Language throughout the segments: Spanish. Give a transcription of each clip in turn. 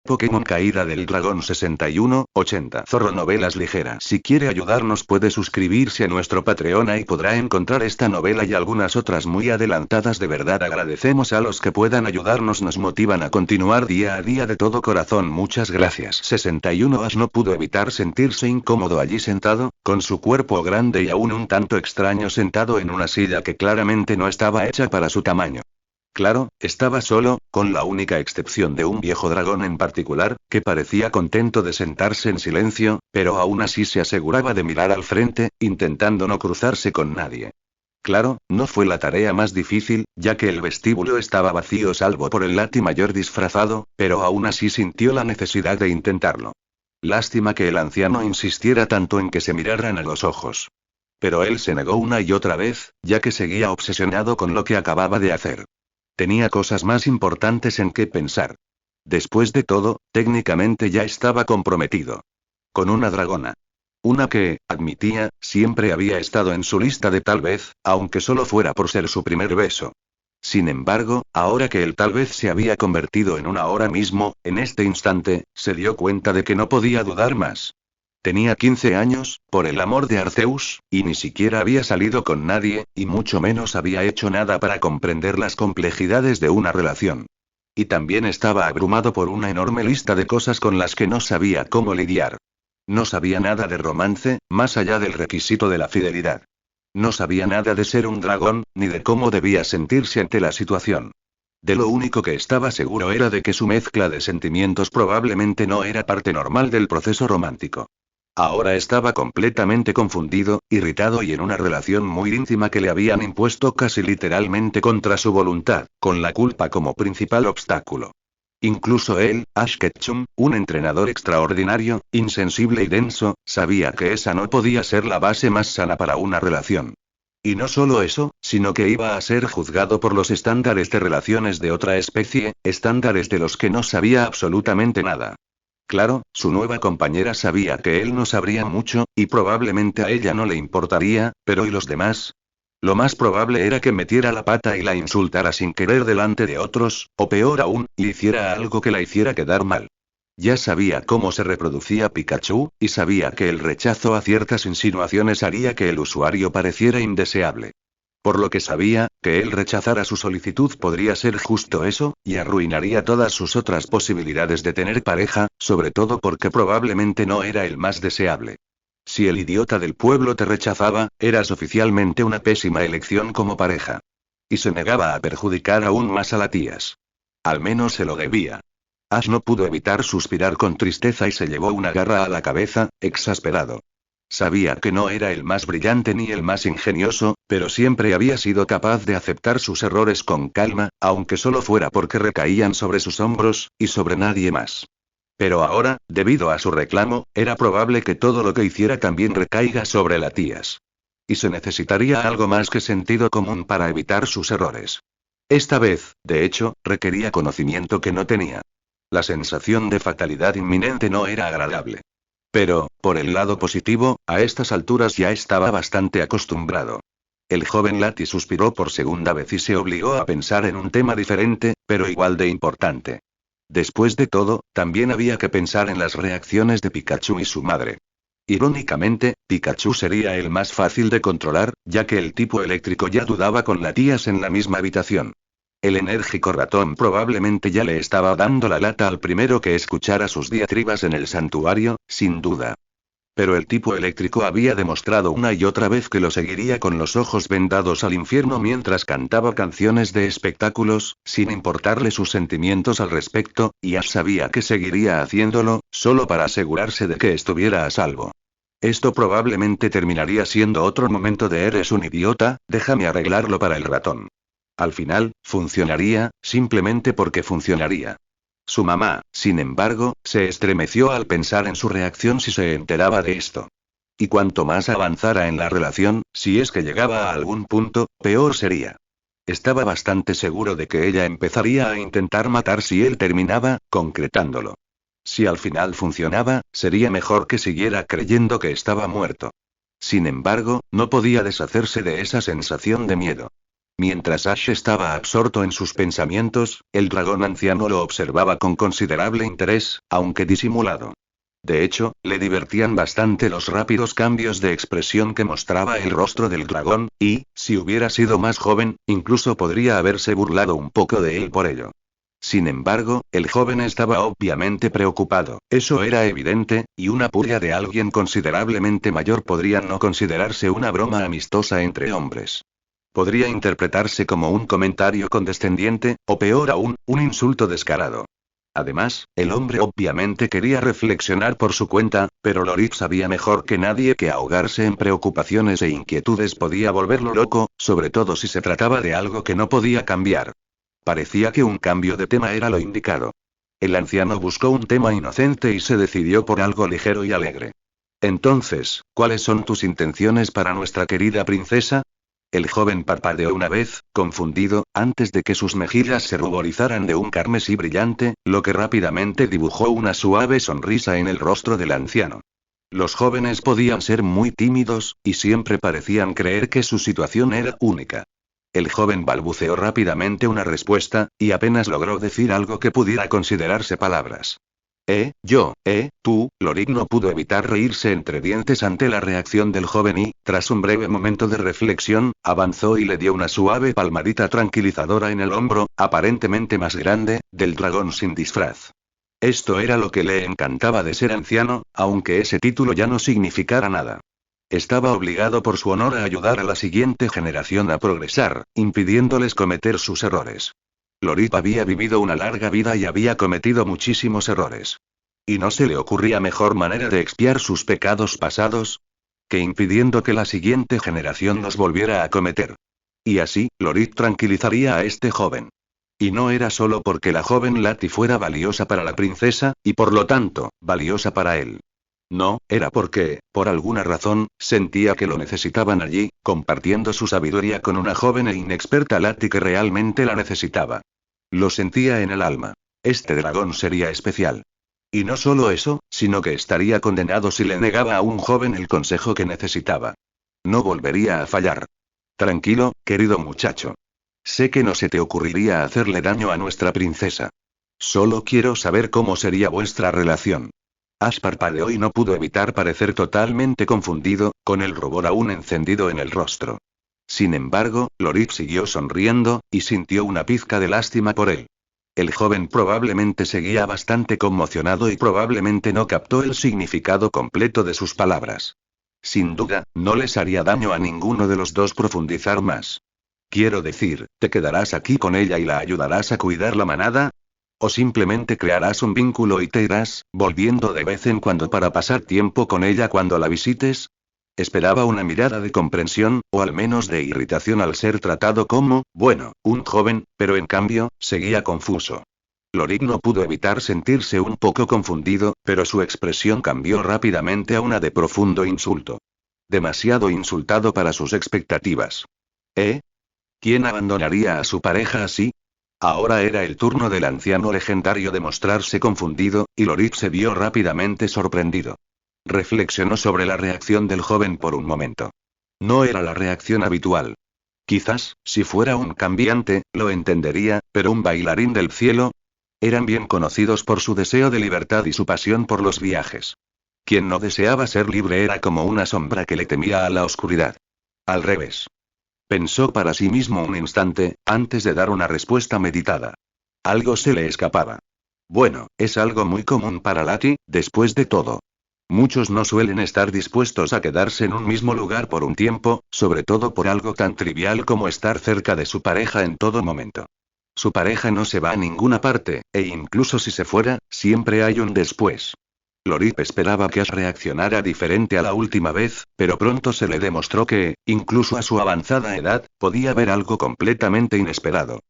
Pokémon Caída del Dragón 6180. Zorro Novelas Ligeras. Si quiere ayudarnos puede suscribirse a nuestro Patreon y podrá encontrar esta novela y algunas otras muy adelantadas. De verdad agradecemos a los que puedan ayudarnos, nos motivan a continuar día a día de todo corazón. Muchas gracias. 61. Ash no pudo evitar sentirse incómodo allí sentado, con su cuerpo grande y aún un tanto extraño sentado en una silla que claramente no estaba hecha para su tamaño. Claro, estaba solo, con la única excepción de un viejo dragón en particular, que parecía contento de sentarse en silencio, pero aún así se aseguraba de mirar al frente, intentando no cruzarse con nadie. Claro, no fue la tarea más difícil, ya que el vestíbulo estaba vacío salvo por el Lati Mayor disfrazado, pero aún así sintió la necesidad de intentarlo. Lástima que el anciano insistiera tanto en que se miraran a los ojos. Pero él se negó una y otra vez, ya que seguía obsesionado con lo que acababa de hacer. Tenía cosas más importantes en que pensar. Después de todo, técnicamente ya estaba comprometido. Con una dragona. Una que, admitía, siempre había estado en su lista de tal vez, aunque solo fuera por ser su primer beso. Sin embargo, ahora que el tal vez se había convertido en una ahora mismo, en este instante, se dio cuenta de que no podía dudar más. Tenía 15 años, por el amor de Arceus, y ni siquiera había salido con nadie, y mucho menos había hecho nada para comprender las complejidades de una relación. Y también estaba abrumado por una enorme lista de cosas con las que no sabía cómo lidiar. No sabía nada de romance, más allá del requisito de la fidelidad. No sabía nada de ser un dragón, ni de cómo debía sentirse ante la situación. De lo único que estaba seguro era de que su mezcla de sentimientos probablemente no era parte normal del proceso romántico. Ahora estaba completamente confundido, irritado y en una relación muy íntima que le habían impuesto casi literalmente contra su voluntad, con la culpa como principal obstáculo. Incluso él, Ash Ketchum, un entrenador extraordinario, insensible y denso, sabía que esa no podía ser la base más sana para una relación. Y no solo eso, sino que iba a ser juzgado por los estándares de relaciones de otra especie, estándares de los que no sabía absolutamente nada. Claro, su nueva compañera sabía que él no sabría mucho, y probablemente a ella no le importaría, pero ¿y los demás? Lo más probable era que metiera la pata y la insultara sin querer delante de otros, o peor aún, le hiciera algo que la hiciera quedar mal. Ya sabía cómo se reproducía Pikachu, y sabía que el rechazo a ciertas insinuaciones haría que el usuario pareciera indeseable. Por lo que sabía, que él rechazara su solicitud podría ser justo eso, y arruinaría todas sus otras posibilidades de tener pareja, sobre todo porque probablemente no era el más deseable. Si el idiota del pueblo te rechazaba, eras oficialmente una pésima elección como pareja. Y se negaba a perjudicar aún más a la tías. Al menos se lo debía. Ash no pudo evitar suspirar con tristeza y se llevó una garra a la cabeza, exasperado. Sabía que no era el más brillante ni el más ingenioso, pero siempre había sido capaz de aceptar sus errores con calma, aunque solo fuera porque recaían sobre sus hombros, y sobre nadie más. Pero ahora, debido a su reclamo, era probable que todo lo que hiciera también recaiga sobre la tías. Y se necesitaría algo más que sentido común para evitar sus errores. Esta vez, de hecho, requería conocimiento que no tenía. La sensación de fatalidad inminente no era agradable. Pero, por el lado positivo, a estas alturas ya estaba bastante acostumbrado. El joven Lati suspiró por segunda vez y se obligó a pensar en un tema diferente, pero igual de importante. Después de todo, también había que pensar en las reacciones de Pikachu y su madre. Irónicamente, Pikachu sería el más fácil de controlar, ya que el tipo eléctrico ya dudaba con la tías en la misma habitación. El enérgico ratón probablemente ya le estaba dando la lata al primero que escuchara sus diatribas en el santuario, sin duda. Pero el tipo eléctrico había demostrado una y otra vez que lo seguiría con los ojos vendados al infierno mientras cantaba canciones de espectáculos, sin importarle sus sentimientos al respecto, y Ash sabía que seguiría haciéndolo, solo para asegurarse de que estuviera a salvo. Esto probablemente terminaría siendo otro momento de eres un idiota, déjame arreglarlo para el ratón. Al final, funcionaría, simplemente porque funcionaría. Su mamá, sin embargo, se estremeció al pensar en su reacción si se enteraba de esto. Y cuanto más avanzara en la relación, si es que llegaba a algún punto, peor sería. Estaba bastante seguro de que ella empezaría a intentar matar si él terminaba, concretándolo. Si al final funcionaba, sería mejor que siguiera creyendo que estaba muerto. Sin embargo, no podía deshacerse de esa sensación de miedo. Mientras Ash estaba absorto en sus pensamientos, el dragón anciano lo observaba con considerable interés, aunque disimulado. De hecho, le divertían bastante los rápidos cambios de expresión que mostraba el rostro del dragón, y, si hubiera sido más joven, incluso podría haberse burlado un poco de él por ello. Sin embargo, el joven estaba obviamente preocupado, eso era evidente, y una puria de alguien considerablemente mayor podría no considerarse una broma amistosa entre hombres. Podría interpretarse como un comentario condescendiente, o peor aún, un insulto descarado. Además, el hombre obviamente quería reflexionar por su cuenta, pero Lorik sabía mejor que nadie que ahogarse en preocupaciones e inquietudes podía volverlo loco, sobre todo si se trataba de algo que no podía cambiar. Parecía que un cambio de tema era lo indicado. El anciano buscó un tema inocente y se decidió por algo ligero y alegre. Entonces, ¿cuáles son tus intenciones para nuestra querida princesa? El joven parpadeó una vez, confundido, antes de que sus mejillas se ruborizaran de un carmesí brillante, lo que rápidamente dibujó una suave sonrisa en el rostro del anciano. Los jóvenes podían ser muy tímidos, y siempre parecían creer que su situación era única. El joven balbuceó rápidamente una respuesta, y apenas logró decir algo que pudiera considerarse palabras. Tú, Lorik no pudo evitar reírse entre dientes ante la reacción del joven y, tras un breve momento de reflexión, avanzó y le dio una suave palmadita tranquilizadora en el hombro, aparentemente más grande, del dragón sin disfraz. Esto era lo que le encantaba de ser anciano, aunque ese título ya no significara nada. Estaba obligado por su honor a ayudar a la siguiente generación a progresar, impidiéndoles cometer sus errores. Lorik había vivido una larga vida y había cometido muchísimos errores. ¿Y no se le ocurría mejor manera de expiar sus pecados pasados? Que impidiendo que la siguiente generación los volviera a cometer. Y así, Lorik tranquilizaría a este joven. Y no era solo porque la joven Lati fuera valiosa para la princesa, y por lo tanto, valiosa para él. No, era porque, por alguna razón, sentía que lo necesitaban allí, compartiendo su sabiduría con una joven e inexperta Lati que realmente la necesitaba. Lo sentía en el alma. Este dragón sería especial. Y no solo eso, sino que estaría condenado si le negaba a un joven el consejo que necesitaba. No volvería a fallar. Tranquilo, querido muchacho. Sé que no se te ocurriría hacerle daño a nuestra princesa. Solo quiero saber cómo sería vuestra relación. Ash parpadeó y no pudo evitar parecer totalmente confundido, con el rubor aún encendido en el rostro. Sin embargo, Lorik siguió sonriendo, y sintió una pizca de lástima por él. El joven probablemente seguía bastante conmocionado y probablemente no captó el significado completo de sus palabras. Sin duda, no les haría daño a ninguno de los dos profundizar más. Quiero decir, ¿te quedarás aquí con ella y la ayudarás a cuidar la manada? ¿O simplemente crearás un vínculo y te irás, volviendo de vez en cuando para pasar tiempo con ella cuando la visites? Esperaba una mirada de comprensión, o al menos de irritación al ser tratado como, bueno, un joven, pero en cambio, seguía confuso. Lorik no pudo evitar sentirse un poco confundido, pero su expresión cambió rápidamente a una de profundo insulto. Demasiado insultado para sus expectativas. ¿Quién abandonaría a su pareja así? Ahora era el turno del anciano legendario de mostrarse confundido, y Lorik se vio rápidamente sorprendido. Reflexionó sobre la reacción del joven por un momento. No era la reacción habitual. Quizás, si fuera un cambiante, lo entendería, pero un bailarín del cielo. Eran bien conocidos por su deseo de libertad y su pasión por los viajes. Quien no deseaba ser libre era como una sombra que le temía a la oscuridad. Al revés. Pensó para sí mismo un instante, antes de dar una respuesta meditada. Algo se le escapaba. Bueno, es algo muy común para Lati, después de todo. Muchos no suelen estar dispuestos a quedarse en un mismo lugar por un tiempo, sobre todo por algo tan trivial como estar cerca de su pareja en todo momento. Su pareja no se va a ninguna parte, e incluso si se fuera, siempre hay un después. Lorik esperaba que Ash reaccionara diferente a la última vez, pero pronto se le demostró que, incluso a su avanzada edad, podía ver algo completamente inesperado.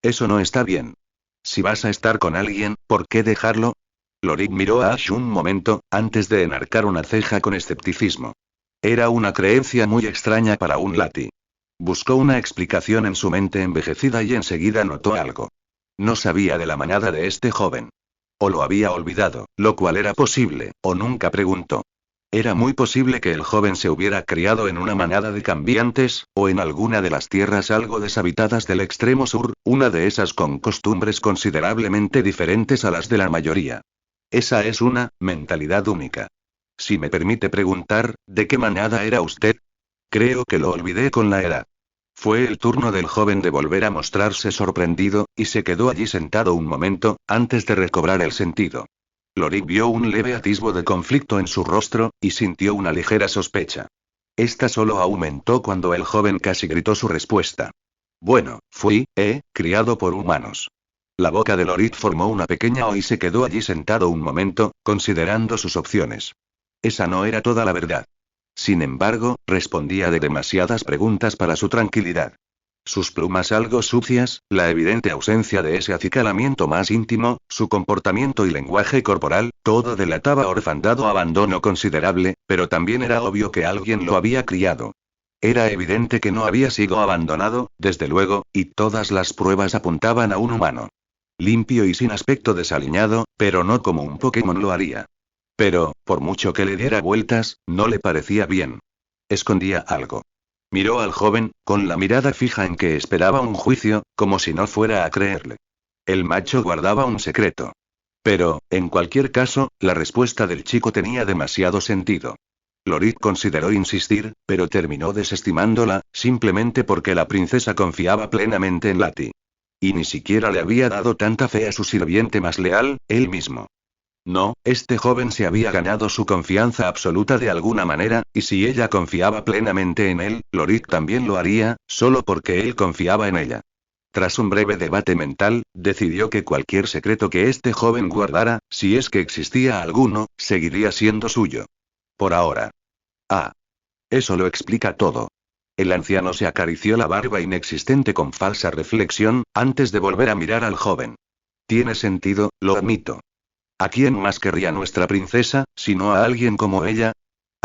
Eso no está bien. Si vas a estar con alguien, ¿por qué dejarlo? Lorik miró a Ash un momento, antes de enarcar una ceja con escepticismo. Era una creencia muy extraña para un Lati. Buscó una explicación en su mente envejecida y enseguida notó algo. No sabía de la manada de este joven. O lo había olvidado, lo cual era posible, o nunca preguntó. Era muy posible que el joven se hubiera criado en una manada de cambiantes, o en alguna de las tierras algo deshabitadas del extremo sur, una de esas con costumbres considerablemente diferentes a las de la mayoría. Esa es una mentalidad única. Si me permite preguntar, ¿de qué manada era usted? Creo que lo olvidé con la edad. Fue el turno del joven de volver a mostrarse sorprendido, y se quedó allí sentado un momento, antes de recobrar el sentido. Lorik vio un leve atisbo de conflicto en su rostro, y sintió una ligera sospecha. Esta solo aumentó cuando el joven casi gritó su respuesta. Bueno, fui, criado por humanos. La boca de Lorik formó una pequeña O y se quedó allí sentado un momento, considerando sus opciones. Esa no era toda la verdad. Sin embargo, respondía de demasiadas preguntas para su tranquilidad. Sus plumas algo sucias, la evidente ausencia de ese acicalamiento más íntimo, su comportamiento y lenguaje corporal, todo delataba orfandad o abandono considerable, pero también era obvio que alguien lo había criado. Era evidente que no había sido abandonado, desde luego, y todas las pruebas apuntaban a un humano. Limpio y sin aspecto desaliñado, pero no como un Pokémon lo haría. Pero, por mucho que le diera vueltas, no le parecía bien. Escondía algo. Miró al joven, con la mirada fija en que esperaba un juicio, como si no fuera a creerle. El macho guardaba un secreto. Pero, en cualquier caso, la respuesta del chico tenía demasiado sentido. Lorik consideró insistir, pero terminó desestimándola, simplemente porque la princesa confiaba plenamente en Lati. Y ni siquiera le había dado tanta fe a su sirviente más leal, él mismo. No, este joven se había ganado su confianza absoluta de alguna manera, y si ella confiaba plenamente en él, Lorik también lo haría, solo porque él confiaba en ella. Tras un breve debate mental, decidió que cualquier secreto que este joven guardara, si es que existía alguno, seguiría siendo suyo. Por ahora. Ah. Eso lo explica todo. El anciano se acarició la barba inexistente con falsa reflexión, antes de volver a mirar al joven. Tiene sentido, lo admito. ¿A quién más querría nuestra princesa, sino a alguien como ella?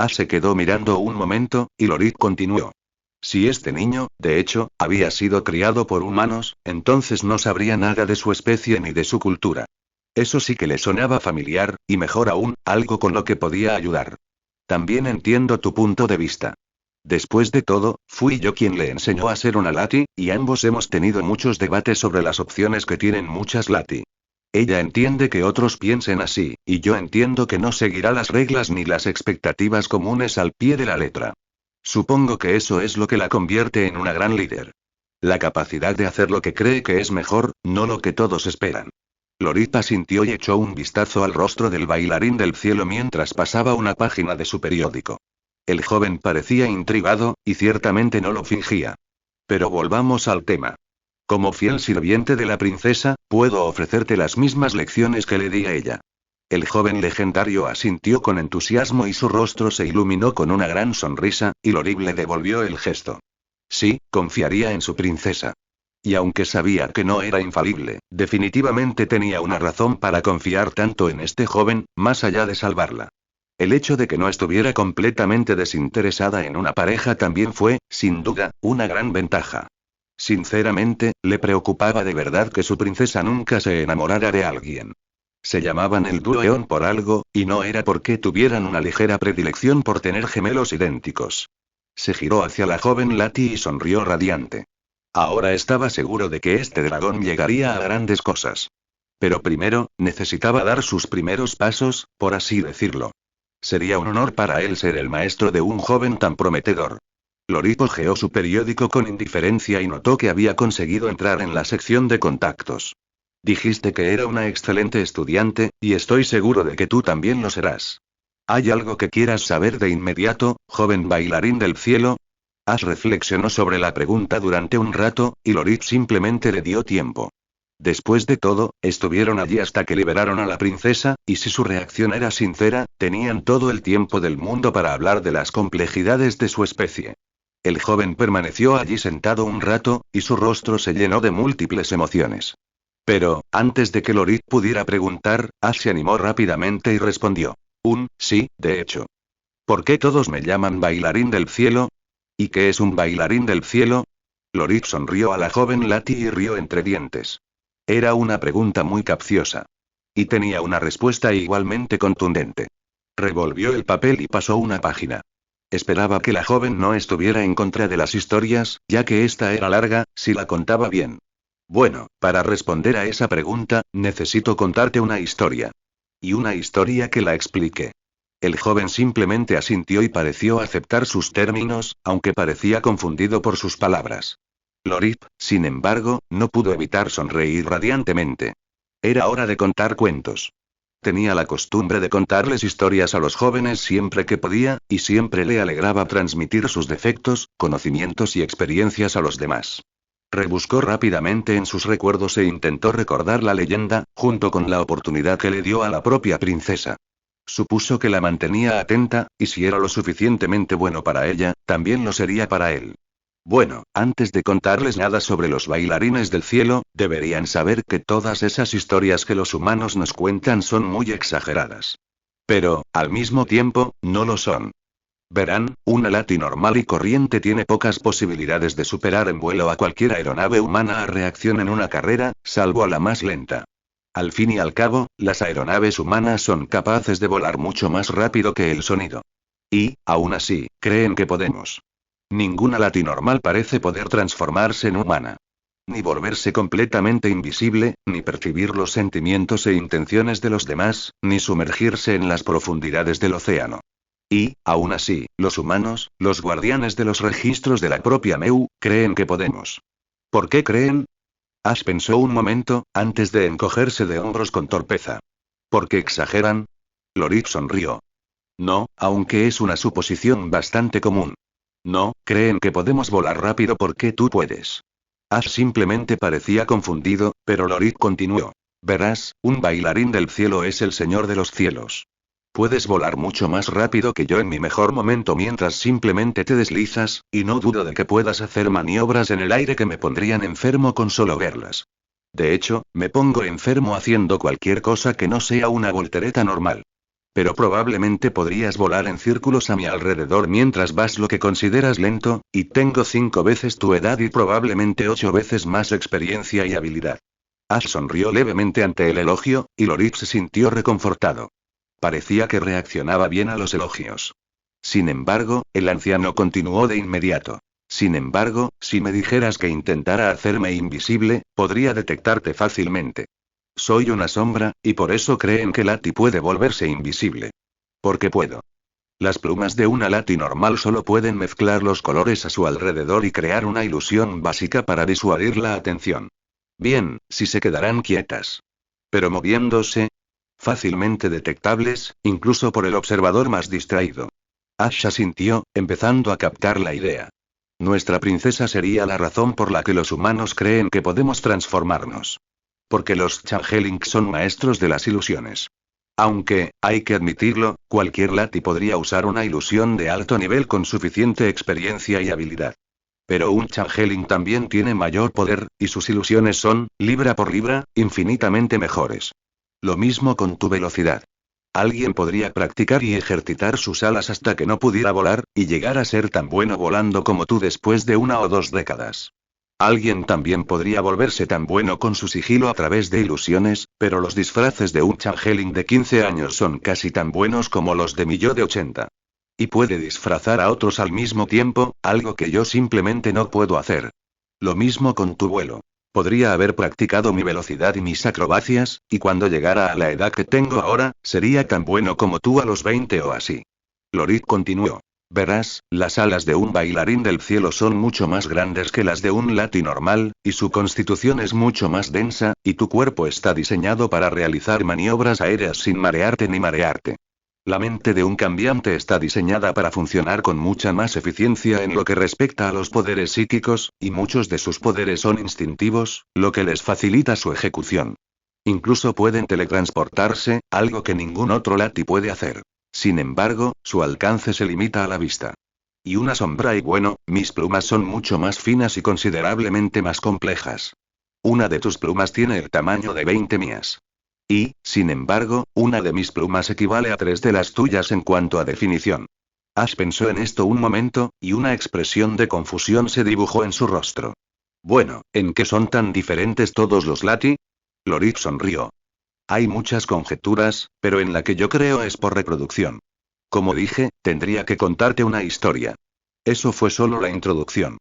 Se quedó mirando un momento, y Lorik continuó. Si este niño, de hecho, había sido criado por humanos, entonces no sabría nada de su especie ni de su cultura. Eso sí que le sonaba familiar, y mejor aún, algo con lo que podía ayudar. También entiendo tu punto de vista. Después de todo, fui yo quien le enseñó a ser una Lati, y ambos hemos tenido muchos debates sobre las opciones que tienen muchas Lati. Ella entiende que otros piensen así, y yo entiendo que no seguirá las reglas ni las expectativas comunes al pie de la letra. Supongo que eso es lo que la convierte en una gran líder. La capacidad de hacer lo que cree que es mejor, no lo que todos esperan. Lorita sintió y echó un vistazo al rostro del bailarín del cielo mientras pasaba una página de su periódico. El joven parecía intrigado, y ciertamente no lo fingía. Pero volvamos al tema. Como fiel sirviente de la princesa, puedo ofrecerte las mismas lecciones que le di a ella. El joven legendario asintió con entusiasmo y su rostro se iluminó con una gran sonrisa, y Lorik le devolvió el gesto. Sí, confiaría en su princesa. Y aunque sabía que no era infalible, definitivamente tenía una razón para confiar tanto en este joven, más allá de salvarla. El hecho de que no estuviera completamente desinteresada en una pareja también fue, sin duda, una gran ventaja. Sinceramente, le preocupaba de verdad que su princesa nunca se enamorara de alguien. Se llamaban el dúo Eon por algo, y no era porque tuvieran una ligera predilección por tener gemelos idénticos. Se giró hacia la joven Lati y sonrió radiante. Ahora estaba seguro de que este dragón llegaría a grandes cosas. Pero primero, necesitaba dar sus primeros pasos, por así decirlo. Sería un honor para él ser el maestro de un joven tan prometedor. Lorik hojeó su periódico con indiferencia y notó que había conseguido entrar en la sección de contactos. Dijiste que era una excelente estudiante, y estoy seguro de que tú también lo serás. ¿Hay algo que quieras saber de inmediato, joven bailarín del cielo? Ash reflexionó sobre la pregunta durante un rato, y Lorik simplemente le dio tiempo. Después de todo, estuvieron allí hasta que liberaron a la princesa, y si su reacción era sincera, tenían todo el tiempo del mundo para hablar de las complejidades de su especie. El joven permaneció allí sentado un rato, y su rostro se llenó de múltiples emociones. Pero, antes de que Lorik pudiera preguntar, Ash se animó rápidamente y respondió. Sí, de hecho. ¿Por qué todos me llaman bailarín del cielo? ¿Y qué es un bailarín del cielo? Lorik sonrió a la joven Lati y rió entre dientes. Era una pregunta muy capciosa. Y tenía una respuesta igualmente contundente. Revolvió el papel y pasó una página. Esperaba que la joven no estuviera en contra de las historias, ya que esta era larga, si la contaba bien. Bueno, para responder a esa pregunta, necesito contarte una historia. Y una historia que la explique. El joven simplemente asintió y pareció aceptar sus términos, aunque parecía confundido por sus palabras. Lorip, sin embargo, no pudo evitar sonreír radiantemente. Era hora de contar cuentos. Tenía la costumbre de contarles historias a los jóvenes siempre que podía, y siempre le alegraba transmitir sus defectos, conocimientos y experiencias a los demás. Rebuscó rápidamente en sus recuerdos e intentó recordar la leyenda, junto con la oportunidad que le dio a la propia princesa. Supuso que la mantenía atenta, y si era lo suficientemente bueno para ella, también lo sería para él. Bueno, antes de contarles nada sobre los bailarines del cielo, deberían saber que todas esas historias que los humanos nos cuentan son muy exageradas. Pero, al mismo tiempo, no lo son. Verán, una Lati normal y corriente tiene pocas posibilidades de superar en vuelo a cualquier aeronave humana a reacción en una carrera, salvo a la más lenta. Al fin y al cabo, las aeronaves humanas son capaces de volar mucho más rápido que el sonido. Y, aún así, creen que podemos. Ninguna Lati normal parece poder transformarse en humana. Ni volverse completamente invisible, ni percibir los sentimientos e intenciones de los demás, ni sumergirse en las profundidades del océano. Y, aún así, los humanos, los guardianes de los registros de la propia Meu, creen que podemos. ¿Por qué creen? Ash pensó un momento, antes de encogerse de hombros con torpeza. ¿Por qué exageran? Lorip sonrió. No, aunque es una suposición bastante común. No, creen que podemos volar rápido porque tú puedes. Ash simplemente parecía confundido, pero Lorip continuó. Verás, un bailarín del cielo es el señor de los cielos. Puedes volar mucho más rápido que yo en mi mejor momento mientras simplemente te deslizas, y no dudo de que puedas hacer maniobras en el aire que me pondrían enfermo con solo verlas. De hecho, me pongo enfermo haciendo cualquier cosa que no sea una voltereta normal. Pero probablemente podrías volar en círculos a mi alrededor mientras vas lo que consideras lento, y tengo 5 veces tu edad y probablemente 8 veces más experiencia y habilidad. Ash sonrió levemente ante el elogio, y Lorip se sintió reconfortado. Parecía que reaccionaba bien a los elogios. Sin embargo, el anciano continuó de inmediato. Sin embargo, si me dijeras que intentara hacerme invisible, podría detectarte fácilmente. Soy una sombra, y por eso creen que Lati puede volverse invisible. Porque puedo. Las plumas de una Lati normal solo pueden mezclar los colores a su alrededor y crear una ilusión básica para disuadir la atención. Bien, si se quedarán quietas. Pero moviéndose, fácilmente detectables, incluso por el observador más distraído. Ash asintió, empezando a captar la idea. Nuestra princesa sería la razón por la que los humanos creen que podemos transformarnos. Porque los Changeling son maestros de las ilusiones. Aunque, hay que admitirlo, cualquier Lati podría usar una ilusión de alto nivel con suficiente experiencia y habilidad. Pero un Changeling también tiene mayor poder, y sus ilusiones son, libra por libra, infinitamente mejores. Lo mismo con tu velocidad. Alguien podría practicar y ejercitar sus alas hasta que no pudiera volar, y llegar a ser tan bueno volando como tú después de 1 o 2 décadas. Alguien también podría volverse tan bueno con su sigilo a través de ilusiones, pero los disfraces de un Changeling de 15 años son casi tan buenos como los de mi yo de 80. Y puede disfrazar a otros al mismo tiempo, algo que yo simplemente no puedo hacer. Lo mismo con tu vuelo. Podría haber practicado mi velocidad y mis acrobacias, y cuando llegara a la edad que tengo ahora, sería tan bueno como tú a los 20 o así. Lorip continuó. Verás, las alas de un bailarín del cielo son mucho más grandes que las de un Lati normal, y su constitución es mucho más densa, y tu cuerpo está diseñado para realizar maniobras aéreas sin marearte ni marearte. La mente de un cambiante está diseñada para funcionar con mucha más eficiencia en lo que respecta a los poderes psíquicos, y muchos de sus poderes son instintivos, lo que les facilita su ejecución. Incluso pueden teletransportarse, algo que ningún otro Lati puede hacer. Sin embargo, su alcance se limita a la vista. Y una sombra y bueno, mis plumas son mucho más finas y considerablemente más complejas. Una de tus plumas tiene el tamaño de 20 mías. Y, sin embargo, una de mis plumas equivale a 3 de las tuyas en cuanto a definición. Ash pensó en esto un momento, y una expresión de confusión se dibujó en su rostro. Bueno, ¿en qué son tan diferentes todos los Lati? Lorip sonrió. Hay muchas conjeturas, pero en la que yo creo es por reproducción. Como dije, tendría que contarte una historia. Eso fue solo la introducción.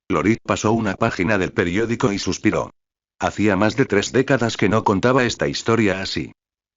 Lorit pasó una página del periódico y suspiró. Hacía más de 3 décadas que no contaba esta historia así.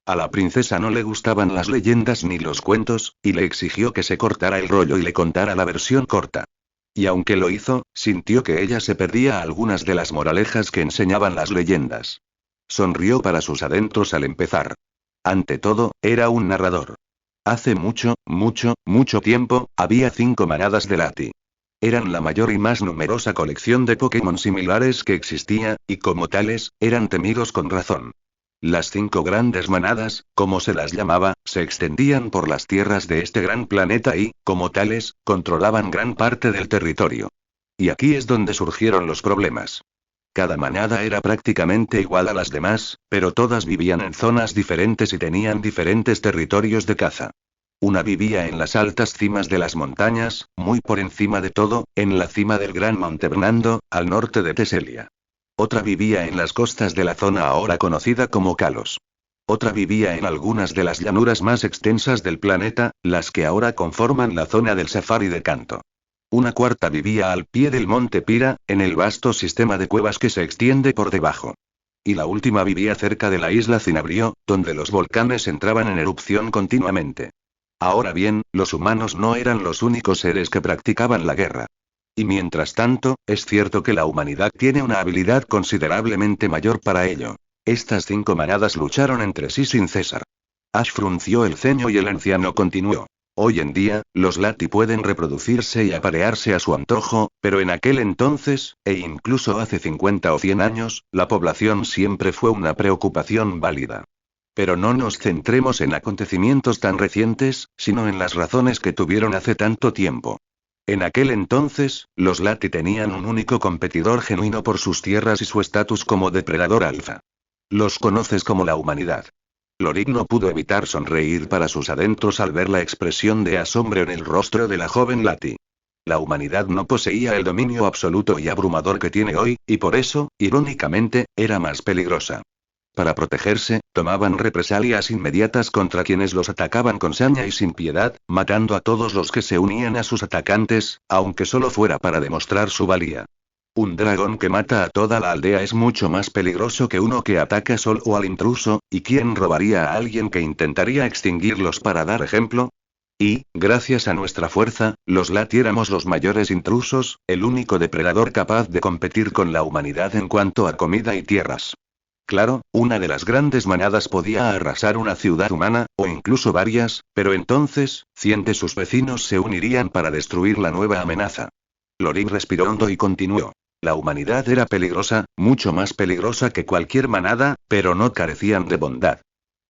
A la princesa no le gustaban las leyendas ni los cuentos, y le exigió que se cortara el rollo y le contara la versión corta. Y aunque lo hizo, sintió que ella se perdía algunas de las moralejas que enseñaban las leyendas. Sonrió para sus adentros al empezar. Ante todo, era un narrador. Hace mucho, mucho tiempo, había 5 manadas de Lati. Eran la mayor y más numerosa colección de Pokémon similares que existía, y como tales, eran temidos con razón. Las 5 grandes manadas, como se las llamaba, se extendían por las tierras de este gran planeta y, como tales, controlaban gran parte del territorio. Y aquí es donde surgieron los problemas. Cada manada era prácticamente igual a las demás, pero todas vivían en zonas diferentes y tenían diferentes territorios de caza. Una vivía en las altas cimas de las montañas, muy por encima de todo, en la cima del Gran Monte Bernando, al norte de Teselia. Otra vivía en las costas de la zona ahora conocida como Kalos. Otra vivía en algunas de las llanuras más extensas del planeta, las que ahora conforman la zona del Safari de Kanto. Una cuarta vivía al pie del monte Pira, en el vasto sistema de cuevas que se extiende por debajo. Y la última vivía cerca de la isla Cinabrio, donde los volcanes entraban en erupción continuamente. Ahora bien, los humanos no eran los únicos seres que practicaban la guerra. Y mientras tanto, es cierto que la humanidad tiene una habilidad considerablemente mayor para ello. Estas 5 manadas lucharon entre sí sin cesar. Ash frunció el ceño y el anciano continuó. Hoy en día, los Lati pueden reproducirse y aparearse a su antojo, pero en aquel entonces, e incluso hace 50 o 100 años, la población siempre fue una preocupación válida. Pero no nos centremos en acontecimientos tan recientes, sino en las razones que tuvieron hace tanto tiempo. En aquel entonces, los Lati tenían un único competidor genuino por sus tierras y su estatus como depredador alfa. Los conoces como la humanidad. Lorik no pudo evitar sonreír para sus adentros al ver la expresión de asombro en el rostro de la joven Lati. La humanidad no poseía el dominio absoluto y abrumador que tiene hoy, y por eso, irónicamente, era más peligrosa. Para protegerse, tomaban represalias inmediatas contra quienes los atacaban con saña y sin piedad, matando a todos los que se unían a sus atacantes, aunque solo fuera para demostrar su valía. Un dragón que mata a toda la aldea es mucho más peligroso que uno que ataca solo al intruso, ¿y quién robaría a alguien que intentaría extinguirlos para dar ejemplo? Y, gracias a nuestra fuerza, los Lati éramos los mayores intrusos, el único depredador capaz de competir con la humanidad en cuanto a comida y tierras. Claro, una de las grandes manadas podía arrasar una ciudad humana, o incluso varias, pero entonces, 100 de sus vecinos se unirían para destruir la nueva amenaza. Lorik respiró hondo y continuó. La humanidad era peligrosa, mucho más peligrosa que cualquier manada, pero no carecían de bondad.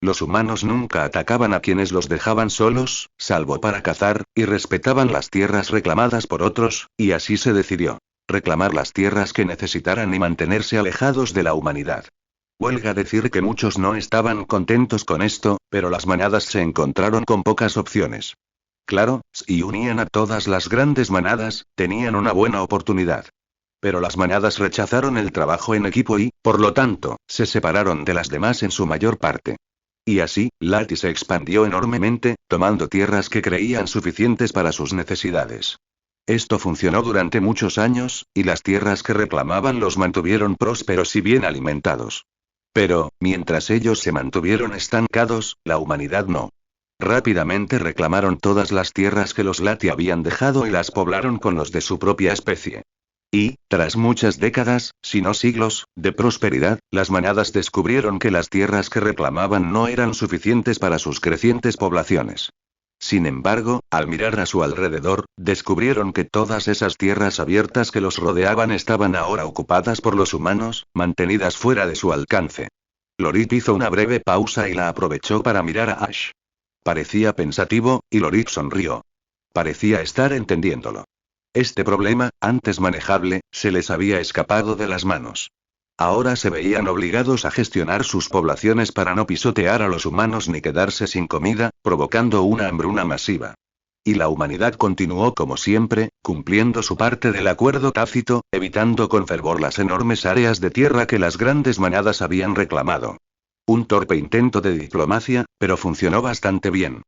Los humanos nunca atacaban a quienes los dejaban solos, salvo para cazar, y respetaban las tierras reclamadas por otros, y así se decidió. Reclamar las tierras que necesitaran y mantenerse alejados de la humanidad. Huelga decir que muchos no estaban contentos con esto, pero las manadas se encontraron con pocas opciones. Claro, si unían a todas las grandes manadas, tenían una buena oportunidad. Pero las manadas rechazaron el trabajo en equipo y, por lo tanto, se separaron de las demás en su mayor parte. Y así, Lati se expandió enormemente, tomando tierras que creían suficientes para sus necesidades. Esto funcionó durante muchos años, y las tierras que reclamaban los mantuvieron prósperos y bien alimentados. Pero, mientras ellos se mantuvieron estancados, la humanidad no. Rápidamente reclamaron todas las tierras que los Lati habían dejado y las poblaron con los de su propia especie. Y, tras muchas décadas, si no siglos, de prosperidad, las manadas descubrieron que las tierras que reclamaban no eran suficientes para sus crecientes poblaciones. Sin embargo, al mirar a su alrededor, descubrieron que todas esas tierras abiertas que los rodeaban estaban ahora ocupadas por los humanos, mantenidas fuera de su alcance. Lorik hizo una breve pausa y la aprovechó para mirar a Ash. Parecía pensativo, y Lorik sonrió. Parecía estar entendiéndolo. Este problema, antes manejable, se les había escapado de las manos. Ahora se veían obligados a gestionar sus poblaciones para no pisotear a los humanos ni quedarse sin comida, provocando una hambruna masiva. Y la humanidad continuó como siempre, cumpliendo su parte del acuerdo tácito, evitando con fervor las enormes áreas de tierra que las grandes manadas habían reclamado. Un torpe intento de diplomacia, pero funcionó bastante bien.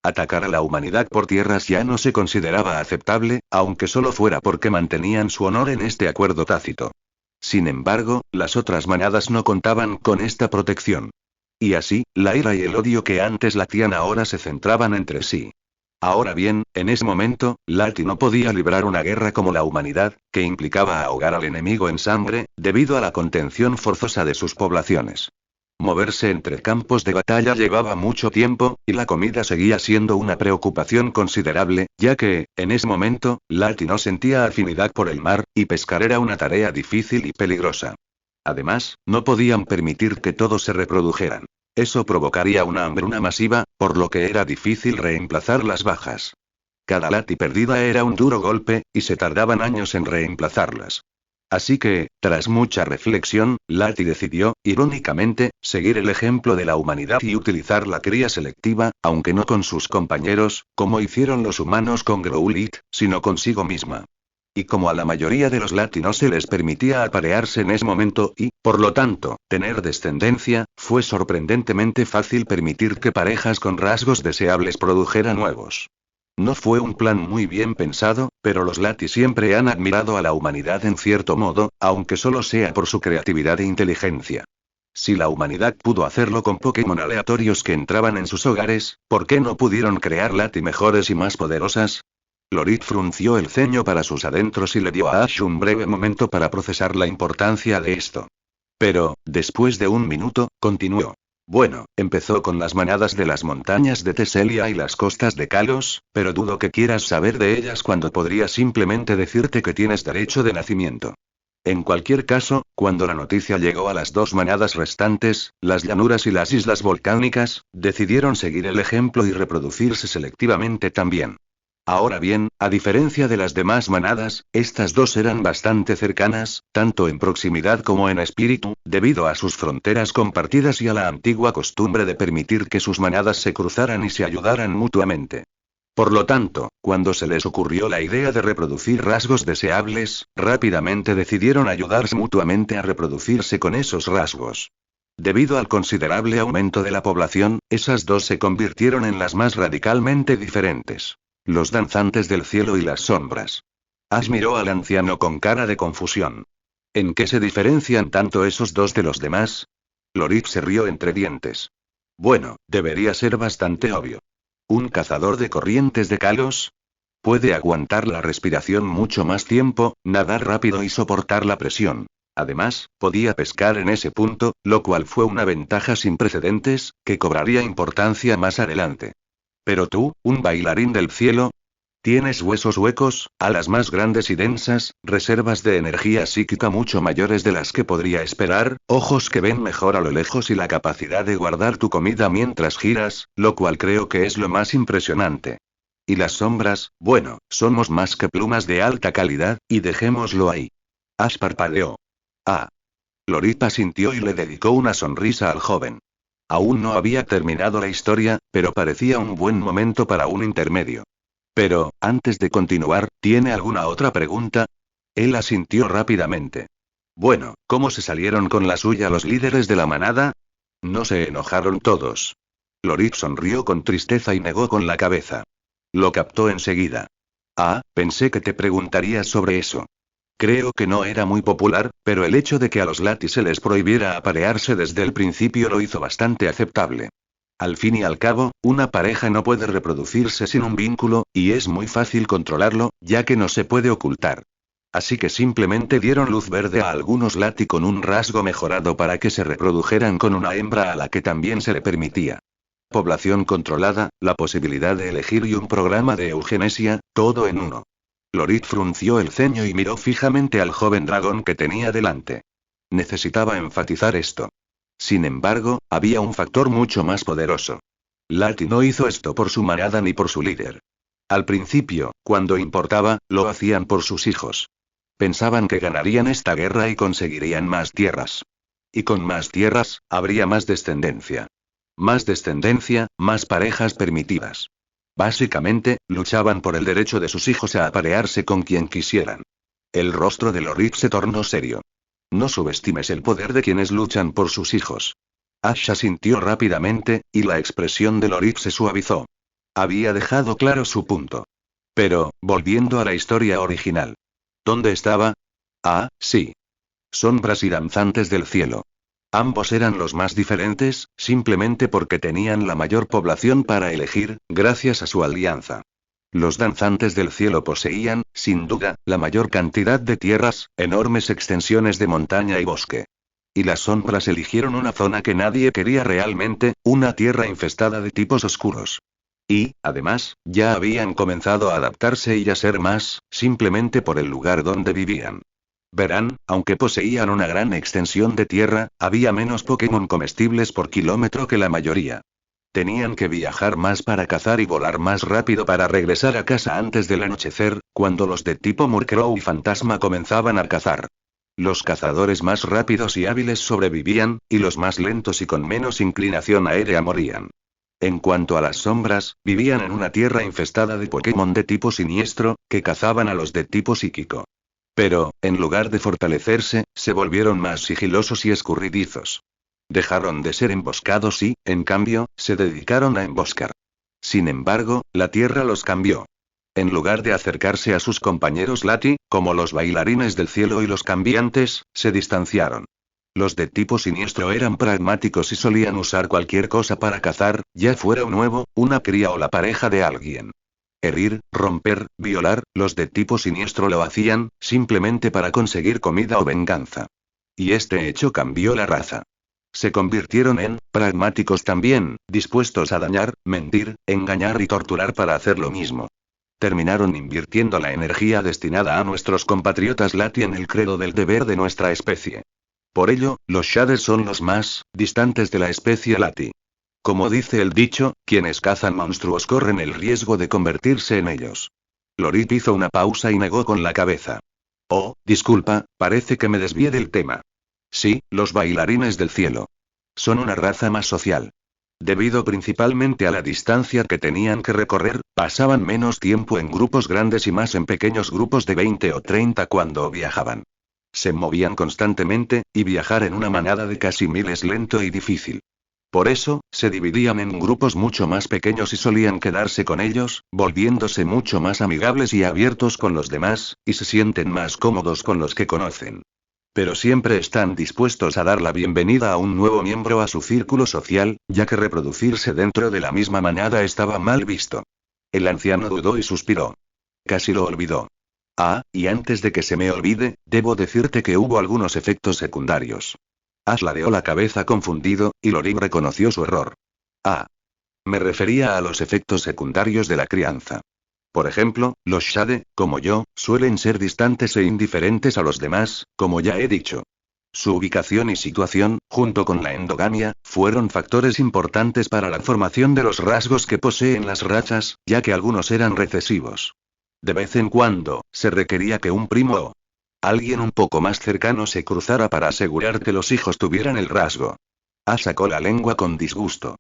Atacar a la humanidad por tierras ya no se consideraba aceptable, aunque solo fuera porque mantenían su honor en este acuerdo tácito. Sin embargo, las otras manadas no contaban con esta protección. Y así, la ira y el odio que antes latían ahora se centraban entre sí. Ahora bien, en ese momento, Lati no podía librar una guerra como la humanidad, que implicaba ahogar al enemigo en sangre, debido a la contención forzosa de sus poblaciones. Moverse entre campos de batalla llevaba mucho tiempo, y la comida seguía siendo una preocupación considerable, ya que, en ese momento, Lati no sentía afinidad por el mar, y pescar era una tarea difícil y peligrosa. Además, no podían permitir que todos se reprodujeran. Eso provocaría una hambruna masiva, por lo que era difícil reemplazar las bajas. Cada Lati perdida era un duro golpe, y se tardaban años en reemplazarlas. Así que, tras mucha reflexión, Lati decidió, irónicamente, seguir el ejemplo de la humanidad y utilizar la cría selectiva, aunque no con sus compañeros, como hicieron los humanos con Growlit, sino consigo misma. Y como a la mayoría de los Lati no se les permitía aparearse en ese momento y, por lo tanto, tener descendencia, fue sorprendentemente fácil permitir que parejas con rasgos deseables produjeran nuevos. No fue un plan muy bien pensado, pero los Lati siempre han admirado a la humanidad en cierto modo, aunque solo sea por su creatividad e inteligencia. Si la humanidad pudo hacerlo con Pokémon aleatorios que entraban en sus hogares, ¿por qué no pudieron crear Lati mejores y más poderosas? Lorit frunció el ceño para sus adentros y le dio a Ash un breve momento para procesar la importancia de esto. Pero, después de un minuto, continuó. Bueno, empezó con las manadas de las montañas de Teselia y las costas de Kalos, pero dudo que quieras saber de ellas cuando podría simplemente decirte que tienes derecho de nacimiento. En cualquier caso, cuando la noticia llegó a las dos manadas restantes, las llanuras y las islas volcánicas, decidieron seguir el ejemplo y reproducirse selectivamente también. Ahora bien, a diferencia de las demás manadas, estas dos eran bastante cercanas, tanto en proximidad como en espíritu, debido a sus fronteras compartidas y a la antigua costumbre de permitir que sus manadas se cruzaran y se ayudaran mutuamente. Por lo tanto, cuando se les ocurrió la idea de reproducir rasgos deseables, rápidamente decidieron ayudarse mutuamente a reproducirse con esos rasgos. Debido al considerable aumento de la población, esas dos se convirtieron en las más radicalmente diferentes. Los danzantes del cielo y las sombras. Ash miró al anciano con cara de confusión. ¿En qué se diferencian tanto esos dos de los demás? Lorit se rió entre dientes. Bueno, debería ser bastante obvio. ¿Un cazador de corrientes de Kalos? Puede aguantar la respiración mucho más tiempo, nadar rápido y soportar la presión. Además, podía pescar en ese punto, lo cual fue una ventaja sin precedentes, que cobraría importancia más adelante. Pero tú, un bailarín del cielo, tienes huesos huecos, alas más grandes y densas, reservas de energía psíquica mucho mayores de las que podría esperar, ojos que ven mejor a lo lejos y la capacidad de guardar tu comida mientras giras, lo cual creo que es lo más impresionante. Y las sombras, bueno, somos más que plumas de alta calidad, y dejémoslo ahí. Ash parpadeó. Ah. Lorit asintió y le dedicó una sonrisa al joven. Aún no había terminado la historia, pero parecía un buen momento para un intermedio. Pero, antes de continuar, ¿tiene alguna otra pregunta? Él asintió rápidamente. Bueno, ¿cómo se salieron con la suya los líderes de la manada? No se enojaron todos. Lorit sonrió con tristeza y negó con la cabeza. Lo captó enseguida. Ah, pensé que te preguntarías sobre eso. Creo que no era muy popular, pero el hecho de que a los Lati se les prohibiera aparearse desde el principio lo hizo bastante aceptable. Al fin y al cabo, una pareja no puede reproducirse sin un vínculo, y es muy fácil controlarlo, ya que no se puede ocultar. Así que simplemente dieron luz verde a algunos Lati con un rasgo mejorado para que se reprodujeran con una hembra a la que también se le permitía. Población controlada, la posibilidad de elegir y un programa de eugenesia, todo en uno. Lorit frunció el ceño y miró fijamente al joven dragón que tenía delante. Necesitaba enfatizar esto. Sin embargo, había un factor mucho más poderoso. Lati no hizo esto por su manada ni por su líder. Al principio, cuando importaba, lo hacían por sus hijos. Pensaban que ganarían esta guerra y conseguirían más tierras. Y con más tierras, habría más descendencia. Más descendencia, más parejas permitidas. Básicamente, luchaban por el derecho de sus hijos a aparearse con quien quisieran. El rostro de Lorit se tornó serio. No subestimes el poder de quienes luchan por sus hijos. Ash asintió rápidamente, y la expresión de Lorit se suavizó. Había dejado claro su punto. Pero, volviendo a la historia original. ¿Dónde estaba? Ah, sí. Sombras y danzantes del cielo. Ambos eran los más diferentes, simplemente porque tenían la mayor población para elegir, gracias a su alianza. Los danzantes del cielo poseían, sin duda, la mayor cantidad de tierras, enormes extensiones de montaña y bosque. Y las sombras eligieron una zona que nadie quería realmente, una tierra infestada de tipos oscuros. Y, además, ya habían comenzado a adaptarse y a ser más, simplemente por el lugar donde vivían. Verán, aunque poseían una gran extensión de tierra, había menos Pokémon comestibles por kilómetro que la mayoría. Tenían que viajar más para cazar y volar más rápido para regresar a casa antes del anochecer, cuando los de tipo Murkrow y Fantasma comenzaban a cazar. Los cazadores más rápidos y hábiles sobrevivían, y los más lentos y con menos inclinación aérea morían. En cuanto a las sombras, vivían en una tierra infestada de Pokémon de tipo siniestro, que cazaban a los de tipo psíquico. Pero, en lugar de fortalecerse, se volvieron más sigilosos y escurridizos. Dejaron de ser emboscados y, en cambio, se dedicaron a emboscar. Sin embargo, la tierra los cambió. En lugar de acercarse a sus compañeros Lati, como los bailarines del cielo y los cambiantes, se distanciaron. Los de tipo siniestro eran pragmáticos y solían usar cualquier cosa para cazar, ya fuera un huevo, una cría o la pareja de alguien. Herir, romper, violar, los de tipo siniestro lo hacían, simplemente para conseguir comida o venganza. Y este hecho cambió la raza. Se convirtieron en pragmáticos también, dispuestos a dañar, mentir, engañar y torturar para hacer lo mismo. Terminaron invirtiendo la energía destinada a nuestros compatriotas Lati en el credo del deber de nuestra especie. Por ello, los Shaders son los más distantes de la especie Lati. Como dice el dicho, quienes cazan monstruos corren el riesgo de convertirse en ellos. Lorit hizo una pausa y negó con la cabeza. Oh, disculpa, parece que me desvié del tema. Sí, los bailarines del cielo. Son una raza más social. Debido principalmente a la distancia que tenían que recorrer, pasaban menos tiempo en grupos grandes y más en pequeños grupos de 20 o 30 cuando viajaban. Se movían constantemente, y viajar en una manada de casi 1000 es lento y difícil. Por eso, se dividían en grupos mucho más pequeños y solían quedarse con ellos, volviéndose mucho más amigables y abiertos con los demás, y se sienten más cómodos con los que conocen. Pero siempre están dispuestos a dar la bienvenida a un nuevo miembro a su círculo social, ya que reproducirse dentro de la misma manada estaba mal visto. El anciano dudó y suspiró. Casi lo olvidó. Ah, y antes de que se me olvide, debo decirte que hubo algunos efectos secundarios. Ash ladeó la cabeza confundido, y Lorik reconoció su error. Ah. Me refería a los efectos secundarios de la crianza. Por ejemplo, los Shade, como yo, suelen ser distantes e indiferentes a los demás, como ya he dicho. Su ubicación y situación, junto con la endogamia, fueron factores importantes para la formación de los rasgos que poseen las razas, ya que algunos eran recesivos. De vez en cuando, se requería que un primo o alguien un poco más cercano se cruzara para asegurar que los hijos tuvieran el rasgo. Ash sacó la lengua con disgusto.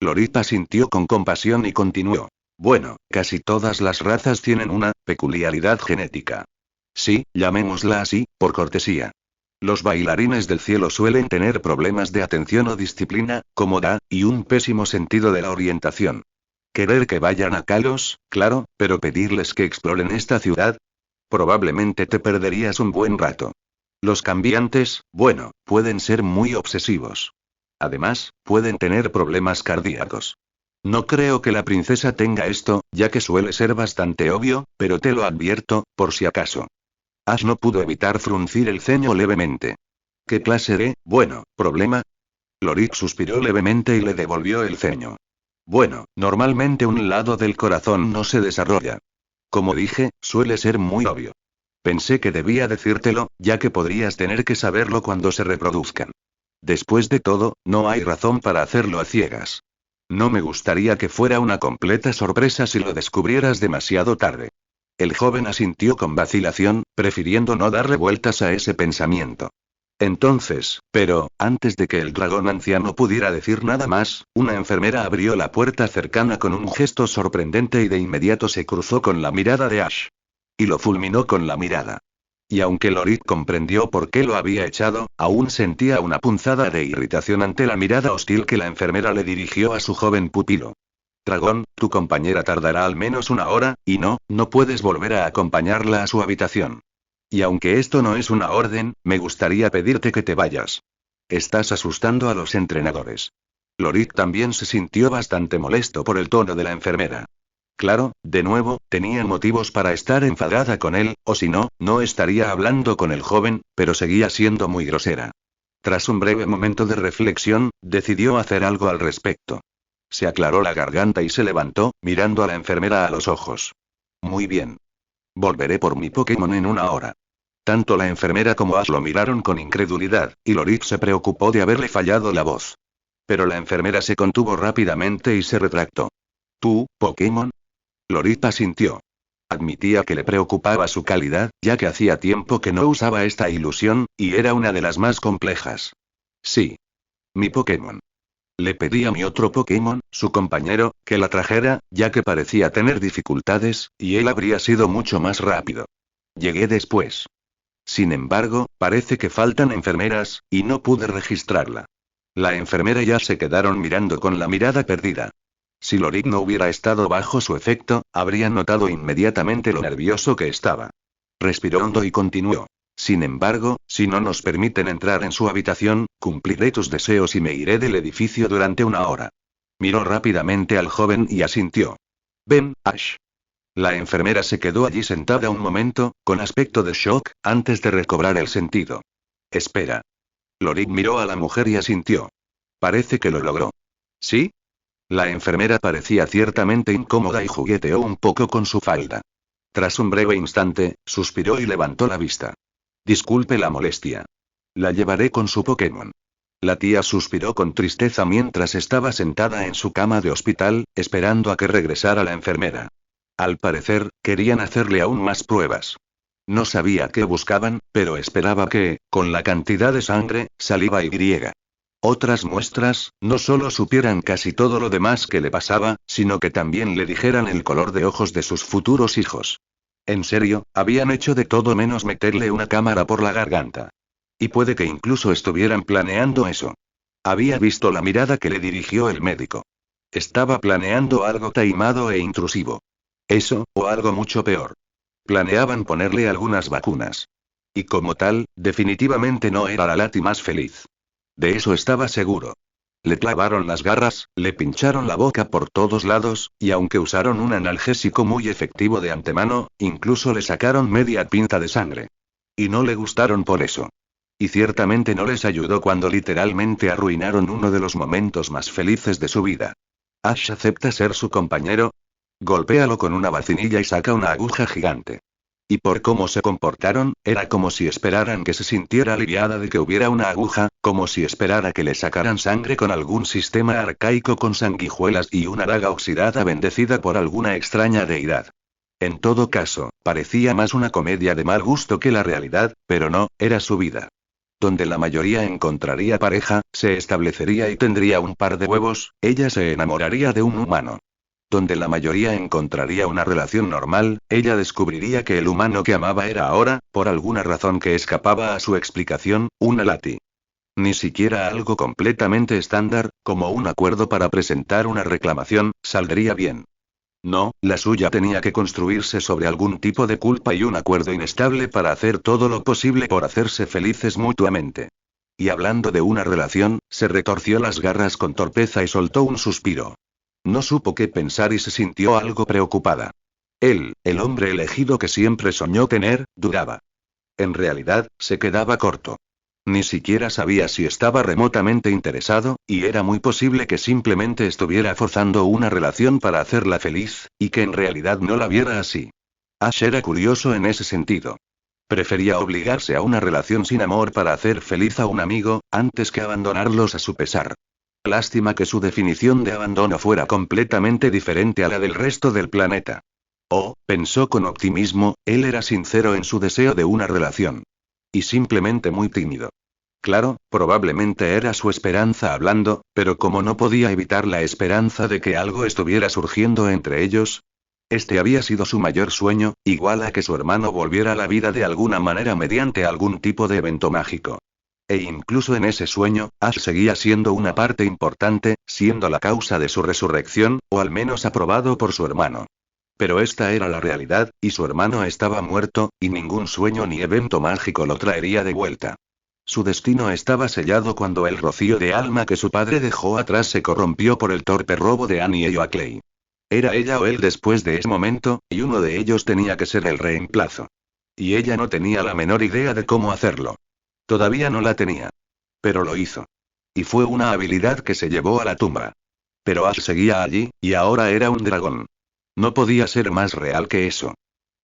Lorita sintió con compasión y continuó. Bueno, casi todas las razas tienen una peculiaridad genética. Sí, llamémosla así, por cortesía. Los bailarines del cielo suelen tener problemas de atención o disciplina, comodidad, y un pésimo sentido de la orientación. Querer que vayan a Kalos, claro, pero pedirles que exploren esta ciudad. Probablemente te perderías un buen rato. Los cambiantes, bueno, pueden ser muy obsesivos. Además, pueden tener problemas cardíacos. No creo que la princesa tenga esto, ya que suele ser bastante obvio, pero te lo advierto, por si acaso. Ash no pudo evitar fruncir el ceño levemente. ¿Qué clase de, problema? Lorik suspiró levemente y le devolvió el ceño. Bueno, normalmente un lado del corazón no se desarrolla. Como dije, suele ser muy obvio. Pensé que debía decírtelo, ya que podrías tener que saberlo cuando se reproduzcan. Después de todo, no hay razón para hacerlo a ciegas. No me gustaría que fuera una completa sorpresa si lo descubrieras demasiado tarde. El joven asintió con vacilación, prefiriendo no darle vueltas a ese pensamiento. Entonces, pero, antes de que el dragón anciano pudiera decir nada más, una enfermera abrió la puerta cercana con un gesto sorprendente y de inmediato se cruzó con la mirada de Ash. Y lo fulminó con la mirada. Y aunque Lorik comprendió por qué lo había echado, aún sentía una punzada de irritación ante la mirada hostil que la enfermera le dirigió a su joven pupilo. Dragón, tu compañera tardará al menos 1 hora, y no puedes volver a acompañarla a su habitación. Y aunque esto no es una orden, me gustaría pedirte que te vayas. Estás asustando a los entrenadores. Lorik también se sintió bastante molesto por el tono de la enfermera. Claro, de nuevo, tenía motivos para estar enfadada con él, o si no, no estaría hablando con el joven, pero seguía siendo muy grosera. Tras un breve momento de reflexión, decidió hacer algo al respecto. Se aclaró la garganta y se levantó, mirando a la enfermera a los ojos. Muy bien. Volveré por mi Pokémon en 1 hora. Tanto la enfermera como Ash lo miraron con incredulidad, y Lorik se preocupó de haberle fallado la voz. Pero la enfermera se contuvo rápidamente y se retractó. ¿Tú, Pokémon? Lorik asintió. Admitía que le preocupaba su calidad, ya que hacía tiempo que no usaba esta ilusión, y era una de las más complejas. Sí. Mi Pokémon. Le pedí a mi otro Pokémon, su compañero, que la trajera, ya que parecía tener dificultades, y él habría sido mucho más rápido. Llegué después. Sin embargo, parece que faltan enfermeras, y no pude registrarla. La enfermera y Ash se quedaron mirando con la mirada perdida. Si Lorik no hubiera estado bajo su efecto, habrían notado inmediatamente lo nervioso que estaba. Respiró hondo y continuó. Sin embargo, si no nos permiten entrar en su habitación, cumpliré tus deseos y me iré del edificio durante 1 hora. Miró rápidamente al joven y asintió. Ven, Ash. La enfermera se quedó allí sentada un momento, con aspecto de shock, antes de recobrar el sentido. Espera. Lorik miró a la mujer y asintió. Parece que lo logró. ¿Sí? La enfermera parecía ciertamente incómoda y jugueteó un poco con su falda. Tras un breve instante, suspiró y levantó la vista. Disculpe la molestia. La llevaré con su Pokémon. La tía suspiró con tristeza mientras estaba sentada en su cama de hospital, esperando a que regresara la enfermera. Al parecer, querían hacerle aún más pruebas. No sabía qué buscaban, pero esperaba que, con la cantidad de sangre, saliva y otras muestras, no solo supieran casi todo lo demás que le pasaba, sino que también le dijeran el color de ojos de sus futuros hijos. En serio, habían hecho de todo menos meterle una cámara por la garganta. Y puede que incluso estuvieran planeando eso. Había visto la mirada que le dirigió el médico. Estaba planeando algo taimado e intrusivo. Eso, o algo mucho peor. Planeaban ponerle algunas vacunas. Y como tal, definitivamente no era la Lati más feliz. De eso estaba seguro. Le clavaron las garras, le pincharon la boca por todos lados, y aunque usaron un analgésico muy efectivo de antemano, incluso le sacaron media pinta de sangre. Y no le gustaron por eso. Y ciertamente no les ayudó cuando literalmente arruinaron uno de los momentos más felices de su vida. ¿Ash acepta ser su compañero? Golpéalo con una vacinilla y saca una aguja gigante. Y por cómo se comportaron, era como si esperaran que se sintiera aliviada de que hubiera una aguja, como si esperara que le sacaran sangre con algún sistema arcaico con sanguijuelas y una daga oxidada bendecida por alguna extraña deidad. En todo caso, parecía más una comedia de mal gusto que la realidad, pero no, era su vida. Donde la mayoría encontraría pareja, se establecería y tendría un par de huevos, ella se enamoraría de un humano. Donde la mayoría encontraría una relación normal, ella descubriría que el humano que amaba era ahora, por alguna razón que escapaba a su explicación, una Lati. Ni siquiera algo completamente estándar, como un acuerdo para presentar una reclamación, saldría bien. No, la suya tenía que construirse sobre algún tipo de culpa y un acuerdo inestable para hacer todo lo posible por hacerse felices mutuamente. Y hablando de una relación, se retorció las garras con torpeza y soltó un suspiro. No supo qué pensar y se sintió algo preocupada. Él, el hombre elegido que siempre soñó tener, dudaba. En realidad, se quedaba corto. Ni siquiera sabía si estaba remotamente interesado, y era muy posible que simplemente estuviera forzando una relación para hacerla feliz, y que en realidad no la viera así. Ash era curioso en ese sentido. Prefería obligarse a una relación sin amor para hacer feliz a un amigo, antes que abandonarlos a su pesar. Lástima que su definición de abandono fuera completamente diferente a la del resto del planeta. Oh, pensó con optimismo, él era sincero en su deseo de una relación. Y simplemente muy tímido. Claro, probablemente era su esperanza hablando, pero como no podía evitar la esperanza de que algo estuviera surgiendo entre ellos. Este había sido su mayor sueño, igual a que su hermano volviera a la vida de alguna manera mediante algún tipo de evento mágico. E incluso en ese sueño, Ash seguía siendo una parte importante, siendo la causa de su resurrección, o al menos aprobado por su hermano. Pero esta era la realidad, y su hermano estaba muerto, y ningún sueño ni evento mágico lo traería de vuelta. Su destino estaba sellado cuando el rocío de alma que su padre dejó atrás se corrompió por el torpe robo de Annie y Oakley. Era ella o él después de ese momento, y uno de ellos tenía que ser el reemplazo. Y ella no tenía la menor idea de cómo hacerlo. Todavía no la tenía. Pero lo hizo. Y fue una habilidad que se llevó a la tumba. Pero Ash seguía allí, y ahora era un dragón. No podía ser más real que eso.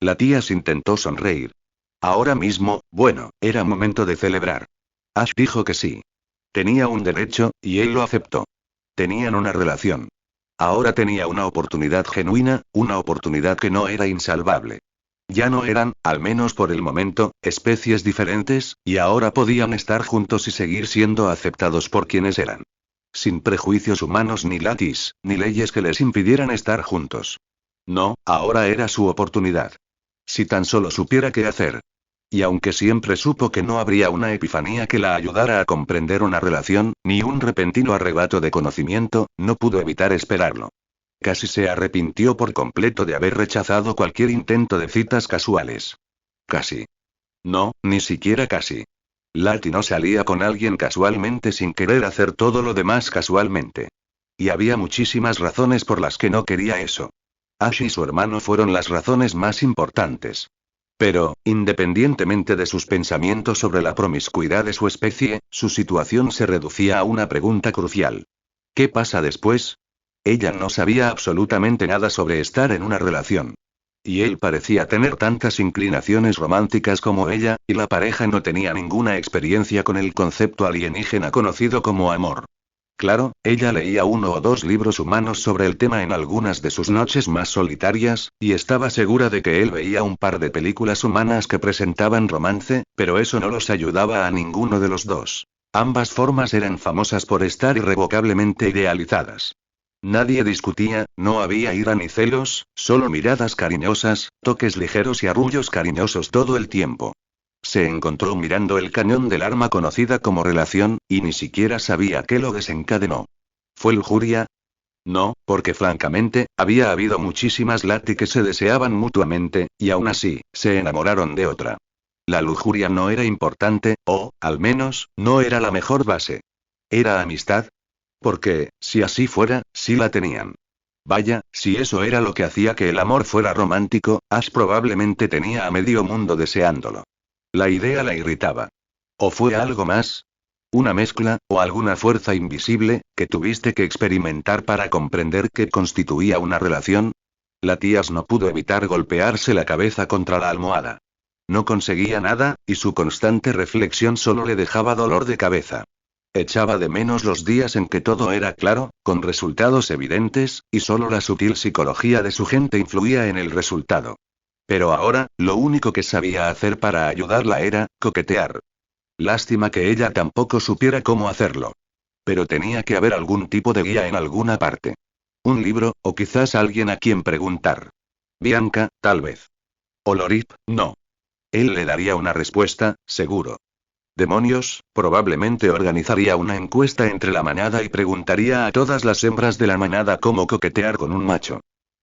La tía intentó sonreír. Ahora mismo, bueno, era momento de celebrar. Ash dijo que sí. Tenía un derecho, y él lo aceptó. Tenían una relación. Ahora tenía una oportunidad genuina, una oportunidad que no era insalvable. Ya no eran, al menos por el momento, especies diferentes, y ahora podían estar juntos y seguir siendo aceptados por quienes eran. Sin prejuicios humanos ni latis, ni leyes que les impidieran estar juntos. No, ahora era su oportunidad. Si tan solo supiera qué hacer. Y aunque siempre supo que no habría una epifanía que la ayudara a comprender una relación, ni un repentino arrebato de conocimiento, no pudo evitar esperarlo. Casi se arrepintió por completo de haber rechazado cualquier intento de citas casuales. Casi. No, ni siquiera casi. Lati no salía con alguien casualmente sin querer hacer todo lo demás casualmente. Y había muchísimas razones por las que no quería eso. Ash y su hermano fueron las razones más importantes. Pero, independientemente de sus pensamientos sobre la promiscuidad de su especie, su situación se reducía a una pregunta crucial. ¿Qué pasa después? Ella no sabía absolutamente nada sobre estar en una relación. Y él parecía tener tantas inclinaciones románticas como ella, y la pareja no tenía ninguna experiencia con el concepto alienígena conocido como amor. Claro, ella leía 1 o 2 libros humanos sobre el tema en algunas de sus noches más solitarias, y estaba segura de que él veía un par de películas humanas que presentaban romance, pero eso no los ayudaba a ninguno de los dos. Ambas formas eran famosas por estar irrevocablemente idealizadas. Nadie discutía, no había ira ni celos, solo miradas cariñosas, toques ligeros y arrullos cariñosos todo el tiempo. Se encontró mirando el cañón del arma conocida como relación, y ni siquiera sabía qué lo desencadenó. ¿Fue lujuria? No, porque francamente, había habido muchísimas Lati que se deseaban mutuamente, y aún así, se enamoraron de otra. La lujuria no era importante, o, al menos, no era la mejor base. ¿Era amistad? Porque, si así fuera, sí la tenían. Vaya, si eso era lo que hacía que el amor fuera romántico, Ash probablemente tenía a medio mundo deseándolo. La idea la irritaba. ¿O fue algo más? ¿Una mezcla, o alguna fuerza invisible, que tuviste que experimentar para comprender qué constituía una relación? La tía no pudo evitar golpearse la cabeza contra la almohada. No conseguía nada, y su constante reflexión solo le dejaba dolor de cabeza. Echaba de menos los días en que todo era claro, con resultados evidentes, y solo la sutil psicología de su gente influía en el resultado. Pero ahora, lo único que sabía hacer para ayudarla era, coquetear. Lástima que ella tampoco supiera cómo hacerlo. Pero tenía que haber algún tipo de guía en alguna parte. Un libro, o quizás alguien a quien preguntar. Bianca, tal vez. O Lorip, no. Él le daría una respuesta, seguro. Demonios, probablemente organizaría una encuesta entre la manada y preguntaría a todas las hembras de la manada cómo coquetear con un macho.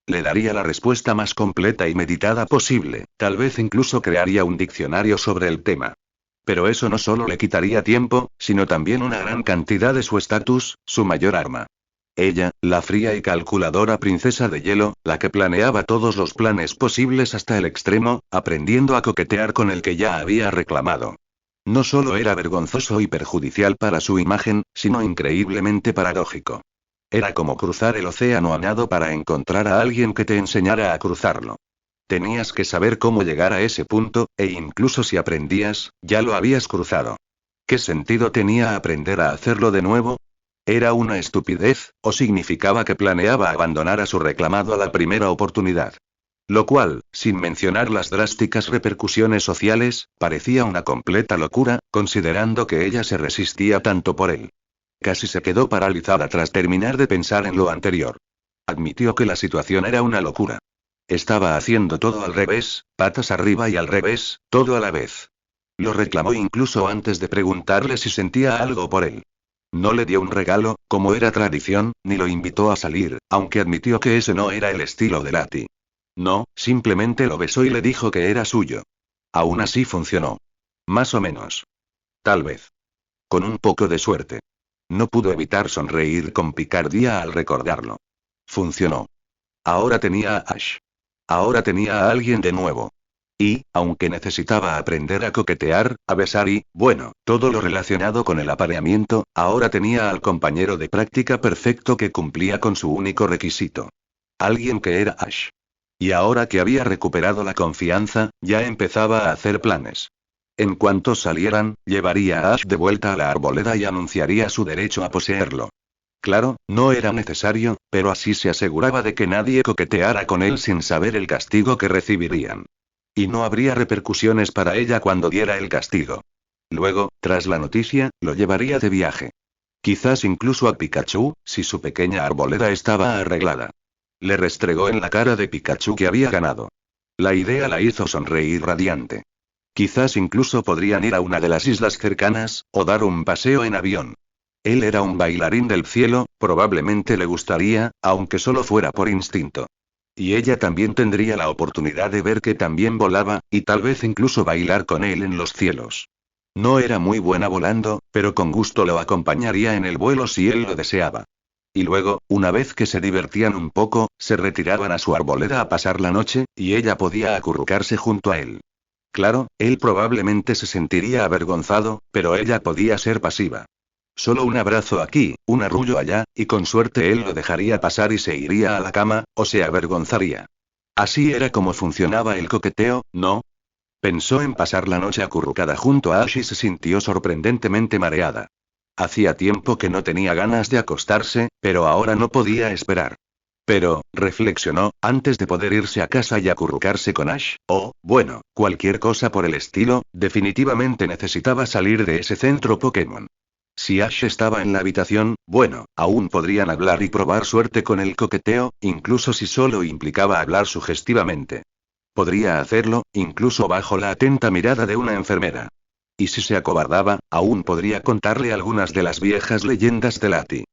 Le daría la respuesta más completa y meditada posible, tal vez incluso crearía un diccionario sobre el tema. Pero eso no solo le quitaría tiempo, sino también una gran cantidad de su estatus, su mayor arma. Ella, la fría y calculadora princesa de hielo, la que planeaba todos los planes posibles hasta el extremo, aprendiendo a coquetear con el que ya había reclamado. No solo era vergonzoso y perjudicial para su imagen, sino increíblemente paradójico. Era como cruzar el océano a nado para encontrar a alguien que te enseñara a cruzarlo. Tenías que saber cómo llegar a ese punto, e incluso si aprendías, ya lo habías cruzado. ¿Qué sentido tenía aprender a hacerlo de nuevo? ¿Era una estupidez, o significaba que planeaba abandonar a su reclamado a la primera oportunidad? Lo cual, sin mencionar las drásticas repercusiones sociales, parecía una completa locura, considerando que ella se resistía tanto por él. Casi se quedó paralizada tras terminar de pensar en lo anterior. Admitió que la situación era una locura. Estaba haciendo todo al revés, patas arriba y al revés, todo a la vez. Lo reclamó incluso antes de preguntarle si sentía algo por él. No le dio un regalo, como era tradición, ni lo invitó a salir, aunque admitió que ese no era el estilo de Lati. No, simplemente lo besó y le dijo que era suyo. Aún así funcionó. Más o menos. Tal vez. Con un poco de suerte. No pudo evitar sonreír con picardía al recordarlo. Funcionó. Ahora tenía a Ash. Ahora tenía a alguien de nuevo. Y, aunque necesitaba aprender a coquetear, a besar y, bueno, todo lo relacionado con el apareamiento, ahora tenía al compañero de práctica perfecto que cumplía con su único requisito. Alguien que era Ash. Y ahora que había recuperado la confianza, ya empezaba a hacer planes. En cuanto salieran, llevaría a Ash de vuelta a la arboleda y anunciaría su derecho a poseerlo. Claro, no era necesario, pero así se aseguraba de que nadie coqueteara con él sin saber el castigo que recibirían. Y no habría repercusiones para ella cuando diera el castigo. Luego, tras la noticia, lo llevaría de viaje. Quizás incluso a Pikachu, si su pequeña arboleda estaba arreglada. Le restregó en la cara de Pikachu que había ganado. La idea la hizo sonreír radiante. Quizás incluso podrían ir a una de las islas cercanas, o dar un paseo en avión. Él era un bailarín del cielo, probablemente le gustaría, aunque solo fuera por instinto. Y ella también tendría la oportunidad de ver que también volaba, y tal vez incluso bailar con él en los cielos. No era muy buena volando, pero con gusto lo acompañaría en el vuelo si él lo deseaba. Y luego, una vez que se divertían un poco, se retiraban a su arboleda a pasar la noche, y ella podía acurrucarse junto a él. Claro, él probablemente se sentiría avergonzado, pero ella podía ser pasiva. Solo un abrazo aquí, un arrullo allá, y con suerte él lo dejaría pasar y se iría a la cama, o se avergonzaría. Así era como funcionaba el coqueteo, ¿no? Pensó en pasar la noche acurrucada junto a Ash y se sintió sorprendentemente mareada. Hacía tiempo que no tenía ganas de acostarse, pero ahora no podía esperar. Pero, reflexionó, antes de poder irse a casa y acurrucarse con Ash, o, bueno, cualquier cosa por el estilo, definitivamente necesitaba salir de ese centro Pokémon. Si Ash estaba en la habitación, bueno, aún podrían hablar y probar suerte con el coqueteo, incluso si solo implicaba hablar sugestivamente. Podría hacerlo, incluso bajo la atenta mirada de una enfermera. Y si se acobardaba, aún podría contarle algunas de las viejas leyendas de Lati.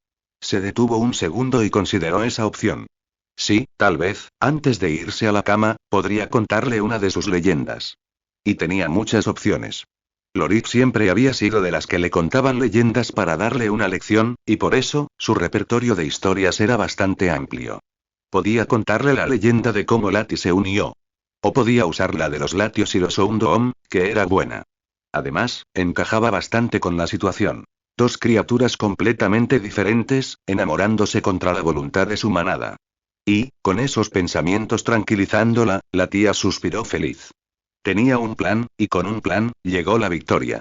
Se detuvo un segundo y consideró esa opción. Sí, tal vez, antes de irse a la cama, podría contarle una de sus leyendas. Y tenía muchas opciones. Lorit siempre había sido de las que le contaban leyendas para darle una lección, y por eso, su repertorio de historias era bastante amplio. Podía contarle la leyenda de cómo Lati se unió. O podía usar la de los Latios y los Houndoom, que era buena. Además, encajaba bastante con la situación. Dos criaturas completamente diferentes, enamorándose contra la voluntad de su manada. Y, con esos pensamientos tranquilizándola, la tía suspiró feliz. Tenía un plan, y con un plan, llegó la victoria.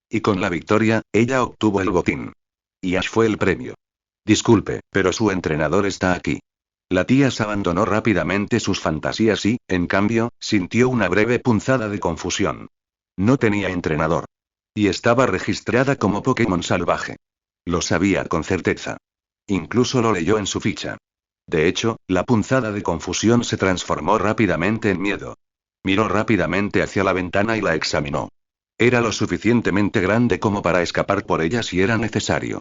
Y con la victoria, ella obtuvo el botín. Y Ash fue el premio. Disculpe, pero su entrenador está aquí. La tía se abandonó rápidamente sus fantasías y, en cambio, sintió una breve punzada de confusión. No tenía entrenador. Y estaba registrada como Pokémon salvaje. Lo sabía con certeza. Incluso lo leyó en su ficha. De hecho, la punzada de confusión se transformó rápidamente en miedo. Miró rápidamente hacia la ventana y la examinó. Era lo suficientemente grande como para escapar por ella si era necesario.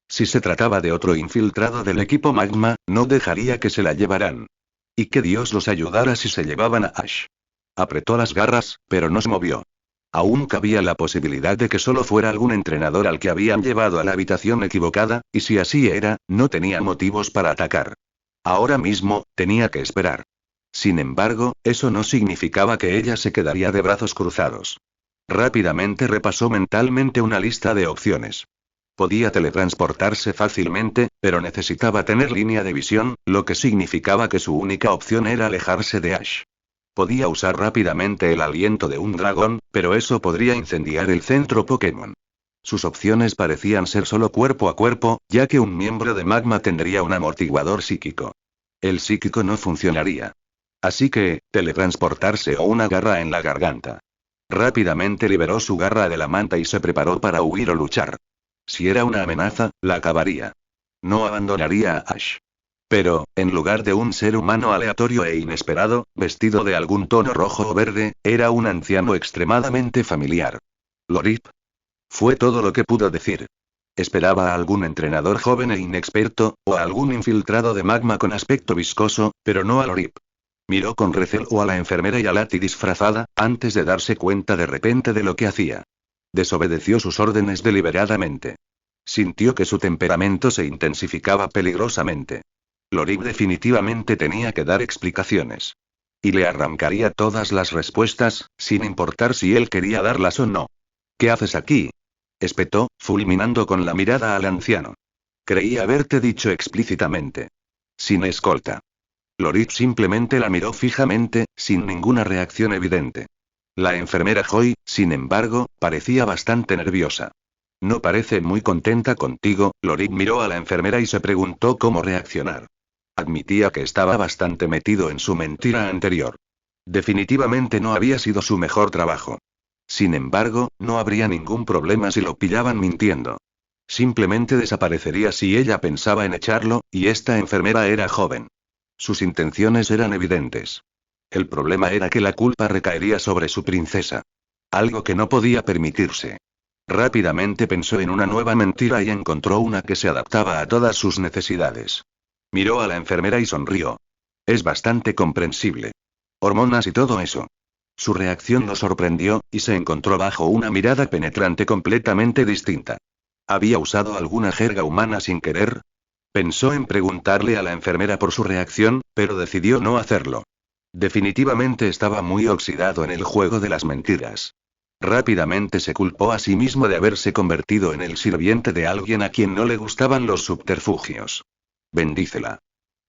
Si se trataba de otro infiltrado del equipo Magma, no dejaría que se la llevaran. Y que Dios los ayudara si se llevaban a Ash. Apretó las garras, pero no se movió. Aún cabía la posibilidad de que solo fuera algún entrenador al que habían llevado a la habitación equivocada, y si así era, no tenía motivos para atacar. Ahora mismo, tenía que esperar. Sin embargo, eso no significaba que ella se quedaría de brazos cruzados. Rápidamente repasó mentalmente una lista de opciones. Podía teletransportarse fácilmente, pero necesitaba tener línea de visión, lo que significaba que su única opción era alejarse de Ash. Podía usar rápidamente el aliento de un dragón, pero eso podría incendiar el centro Pokémon. Sus opciones parecían ser solo cuerpo a cuerpo, ya que un miembro de Magma tendría un amortiguador psíquico. El psíquico no funcionaría. Así que, teletransportarse o una garra en la garganta. Rápidamente liberó su garra de la manta y se preparó para huir o luchar. Si era una amenaza, la acabaría. No abandonaría a Ash. Pero, en lugar de un ser humano aleatorio e inesperado, vestido de algún tono rojo o verde, era un anciano extremadamente familiar. Lorip. Fue todo lo que pudo decir. Esperaba a algún entrenador joven e inexperto, o a algún infiltrado de magma con aspecto viscoso, pero no a Lorip. Miró con recelo a la enfermera y a Lati disfrazada, antes de darse cuenta de repente de lo que hacía. Desobedeció sus órdenes deliberadamente. Sintió que su temperamento se intensificaba peligrosamente. Lorip definitivamente tenía que dar explicaciones. Y le arrancaría todas las respuestas, sin importar si él quería darlas o no. ¿Qué haces aquí? Espetó, fulminando con la mirada al anciano. Creí haberte dicho explícitamente. Sin escolta. Lorip simplemente la miró fijamente, sin ninguna reacción evidente. La enfermera Joy, sin embargo, parecía bastante nerviosa. No parece muy contenta contigo. Lorip miró a la enfermera y se preguntó cómo reaccionar. Admitía que estaba bastante metido en su mentira anterior. Definitivamente no había sido su mejor trabajo. Sin embargo, no habría ningún problema si lo pillaban mintiendo. Simplemente desaparecería si ella pensaba en echarlo, y esta enfermera era joven. Sus intenciones eran evidentes. El problema era que la culpa recaería sobre su princesa. Algo que no podía permitirse. Rápidamente pensó en una nueva mentira y encontró una que se adaptaba a todas sus necesidades. Miró a la enfermera y sonrió. Es bastante comprensible. Hormonas y todo eso. Su reacción lo sorprendió, y se encontró bajo una mirada penetrante completamente distinta. ¿Había usado alguna jerga humana sin querer? Pensó en preguntarle a la enfermera por su reacción, pero decidió no hacerlo. Definitivamente estaba muy oxidado en el juego de las mentiras. Rápidamente se culpó a sí mismo de haberse convertido en el sirviente de alguien a quien no le gustaban los subterfugios. Bendícela.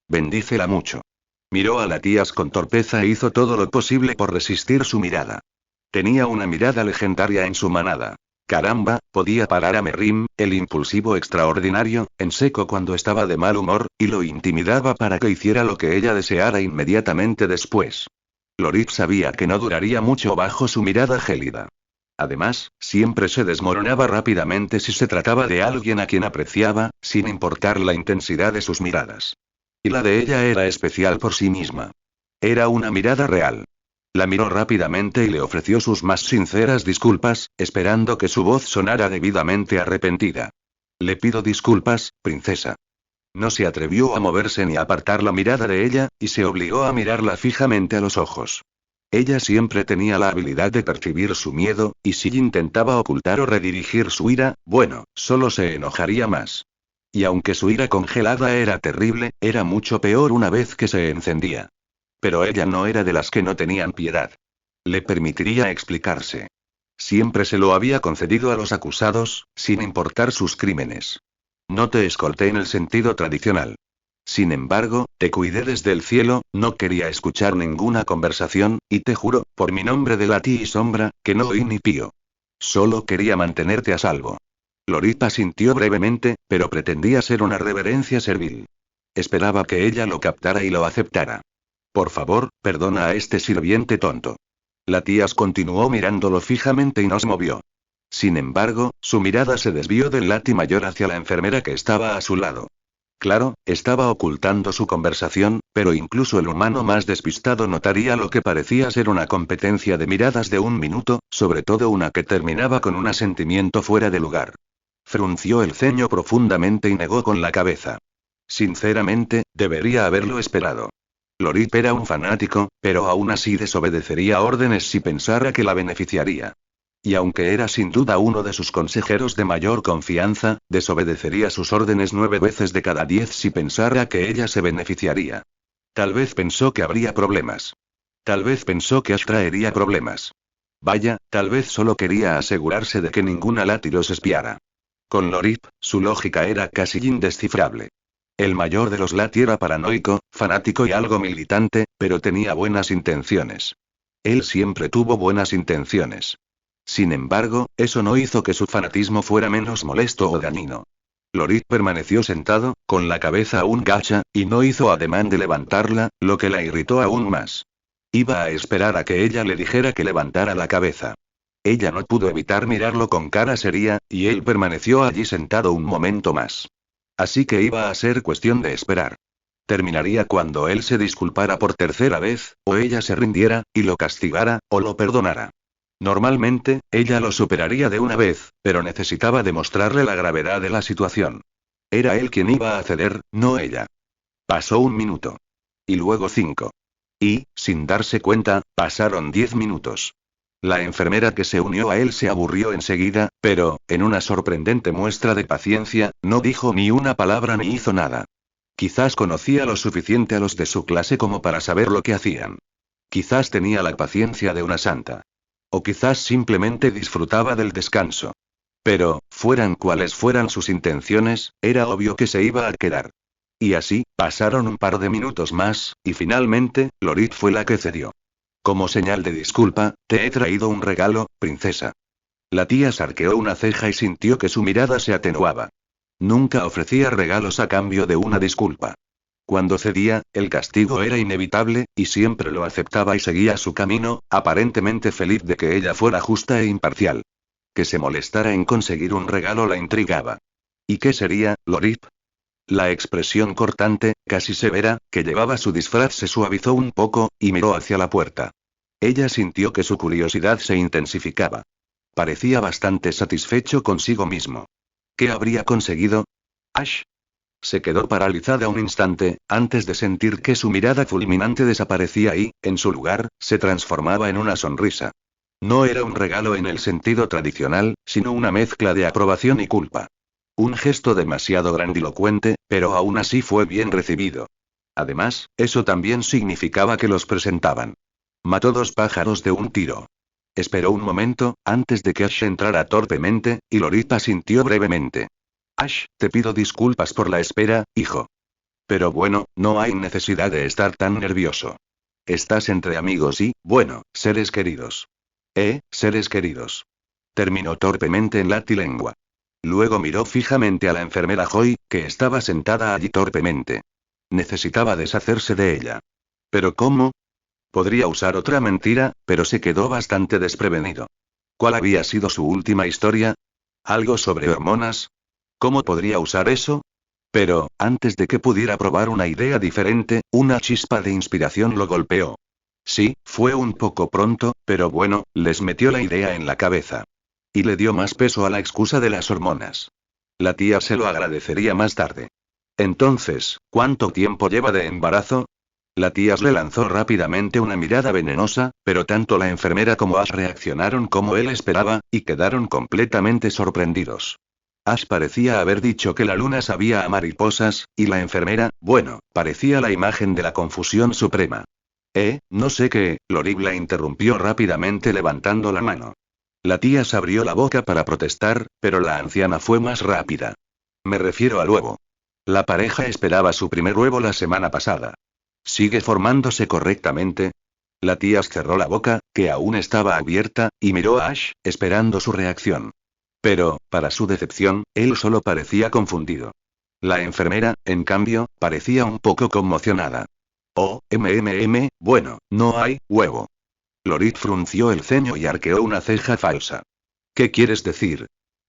Bendícela mucho. Miró a la Tías con torpeza e hizo todo lo posible por resistir su mirada. Tenía una mirada legendaria en su manada. Caramba, podía parar a Merrim, el impulsivo extraordinario, en seco cuando estaba de mal humor, y lo intimidaba para que hiciera lo que ella deseara inmediatamente después. Lorip sabía que no duraría mucho bajo su mirada gélida. Además, siempre se desmoronaba rápidamente si se trataba de alguien a quien apreciaba, sin importar la intensidad de sus miradas. Y la de ella era especial por sí misma. Era una mirada real. La miró rápidamente y le ofreció sus más sinceras disculpas, esperando que su voz sonara debidamente arrepentida. Le pido disculpas, princesa. No se atrevió a moverse ni a apartar la mirada de ella, y se obligó a mirarla fijamente a los ojos. Ella siempre tenía la habilidad de percibir su miedo, y si intentaba ocultar o redirigir su ira, bueno, solo se enojaría más. Y aunque su ira congelada era terrible, era mucho peor una vez que se encendía. Pero ella no era de las que no tenían piedad. Le permitiría explicarse. Siempre se lo había concedido a los acusados, sin importar sus crímenes. No te escolté en el sentido tradicional. Sin embargo, te cuidé desde el cielo, no quería escuchar ninguna conversación, y te juro, por mi nombre de Lati y Sombra, que no oí ni pío. Solo quería mantenerte a salvo. Lorip asintió brevemente, pero pretendía ser una reverencia servil. Esperaba que ella lo captara y lo aceptara. Por favor, perdona a este sirviente tonto. La Tías continuó mirándolo fijamente y no se movió. Sin embargo, su mirada se desvió del Lati mayor hacia la enfermera que estaba a su lado. Claro, estaba ocultando su conversación, pero incluso el humano más despistado notaría lo que parecía ser una competencia de miradas de un minuto, sobre todo una que terminaba con un asentimiento fuera de lugar. Frunció el ceño profundamente y negó con la cabeza. Sinceramente, debería haberlo esperado. Lorip era un fanático, pero aún así desobedecería órdenes si pensara que la beneficiaría. Y aunque era sin duda uno de sus consejeros de mayor confianza, desobedecería sus órdenes 9 veces de cada 10 si pensara que ella se beneficiaría. Tal vez pensó que habría problemas. Tal vez pensó que Ash traería problemas. Vaya, tal vez solo quería asegurarse de que ninguna Lati los espiara. Con Lorip, su lógica era casi indescifrable. El mayor de los Lati era paranoico, fanático y algo militante, pero tenía buenas intenciones. Él siempre tuvo buenas intenciones. Sin embargo, eso no hizo que su fanatismo fuera menos molesto o dañino. Lorip permaneció sentado, con la cabeza aún gacha, y no hizo ademán de levantarla, lo que la irritó aún más. Iba a esperar a que ella le dijera que levantara la cabeza. Ella no pudo evitar mirarlo con cara seria, y él permaneció allí sentado un momento más. Así que iba a ser cuestión de esperar. Terminaría cuando él se disculpara por tercera vez, o ella se rindiera, y lo castigara, o lo perdonara. Normalmente, ella lo superaría de una vez, pero necesitaba demostrarle la gravedad de la situación. Era él quien iba a ceder, no ella. Pasó 1 minuto. Y luego 5. Y, sin darse cuenta, pasaron 10 minutos. La enfermera que se unió a él se aburrió enseguida, pero, en una sorprendente muestra de paciencia, no dijo ni una palabra ni hizo nada. Quizás conocía lo suficiente a los de su clase como para saber lo que hacían. Quizás tenía la paciencia de una santa. O quizás simplemente disfrutaba del descanso. Pero, fueran cuales fueran sus intenciones, era obvio que se iba a quedar. Y así, pasaron un par de minutos más, y finalmente, Lorit fue la que cedió. Como señal de disculpa, te he traído un regalo, princesa. La tía arqueó una ceja y sintió que su mirada se atenuaba. Nunca ofrecía regalos a cambio de una disculpa. Cuando cedía, el castigo era inevitable, y siempre lo aceptaba y seguía su camino, aparentemente feliz de que ella fuera justa e imparcial. Que se molestara en conseguir un regalo la intrigaba. ¿Y qué sería, Lorit? La expresión cortante, casi severa, que llevaba su disfraz se suavizó un poco, y miró hacia la puerta. Ella sintió que su curiosidad se intensificaba. Parecía bastante satisfecho consigo mismo. ¿Qué habría conseguido? Ash. Se quedó paralizada un instante, antes de sentir que su mirada fulminante desaparecía y, en su lugar, se transformaba en una sonrisa. No era un regalo en el sentido tradicional, sino una mezcla de aprobación y culpa. Un gesto demasiado grandilocuente, pero aún así fue bien recibido. Además, eso también significaba que los presentaban. Mató 2 pájaros de un tiro. Esperó un momento, antes de que Ash entrara torpemente, y Lorit asintió brevemente. Ash, te pido disculpas por la espera, hijo. Pero bueno, no hay necesidad de estar tan nervioso. Estás entre amigos y, bueno, seres queridos. Seres queridos. Terminó torpemente en latilengua. Luego miró fijamente a la enfermera Joy, que estaba sentada allí torpemente. Necesitaba deshacerse de ella. ¿Pero cómo? Podría usar otra mentira, pero se quedó bastante desprevenido. ¿Cuál había sido su última historia? ¿Algo sobre hormonas? ¿Cómo podría usar eso? Pero, antes de que pudiera probar una idea diferente, una chispa de inspiración lo golpeó. Sí, fue un poco pronto, pero bueno, les metió la idea en la cabeza. Y le dio más peso a la excusa de las hormonas. La tía se lo agradecería más tarde. Entonces, ¿cuánto tiempo lleva de embarazo? La tía le lanzó rápidamente una mirada venenosa, pero tanto la enfermera como Ash reaccionaron como él esperaba, y quedaron completamente sorprendidos. Ash parecía haber dicho que la luna sabía a mariposas, y la enfermera, bueno, parecía la imagen de la confusión suprema. No sé qué, Lorit la interrumpió rápidamente levantando la mano. La tía se abrió la boca para protestar, pero la anciana fue más rápida. Me refiero al huevo. La pareja esperaba su primer huevo la semana pasada. ¿Sigue formándose correctamente? La tía cerró la boca, que aún estaba abierta, y miró a Ash, esperando su reacción. Pero, para su decepción, él solo parecía confundido. La enfermera, en cambio, parecía un poco conmocionada. Oh, bueno, no hay huevo. Lorit frunció el ceño y arqueó una ceja falsa. ¿Qué quieres decir?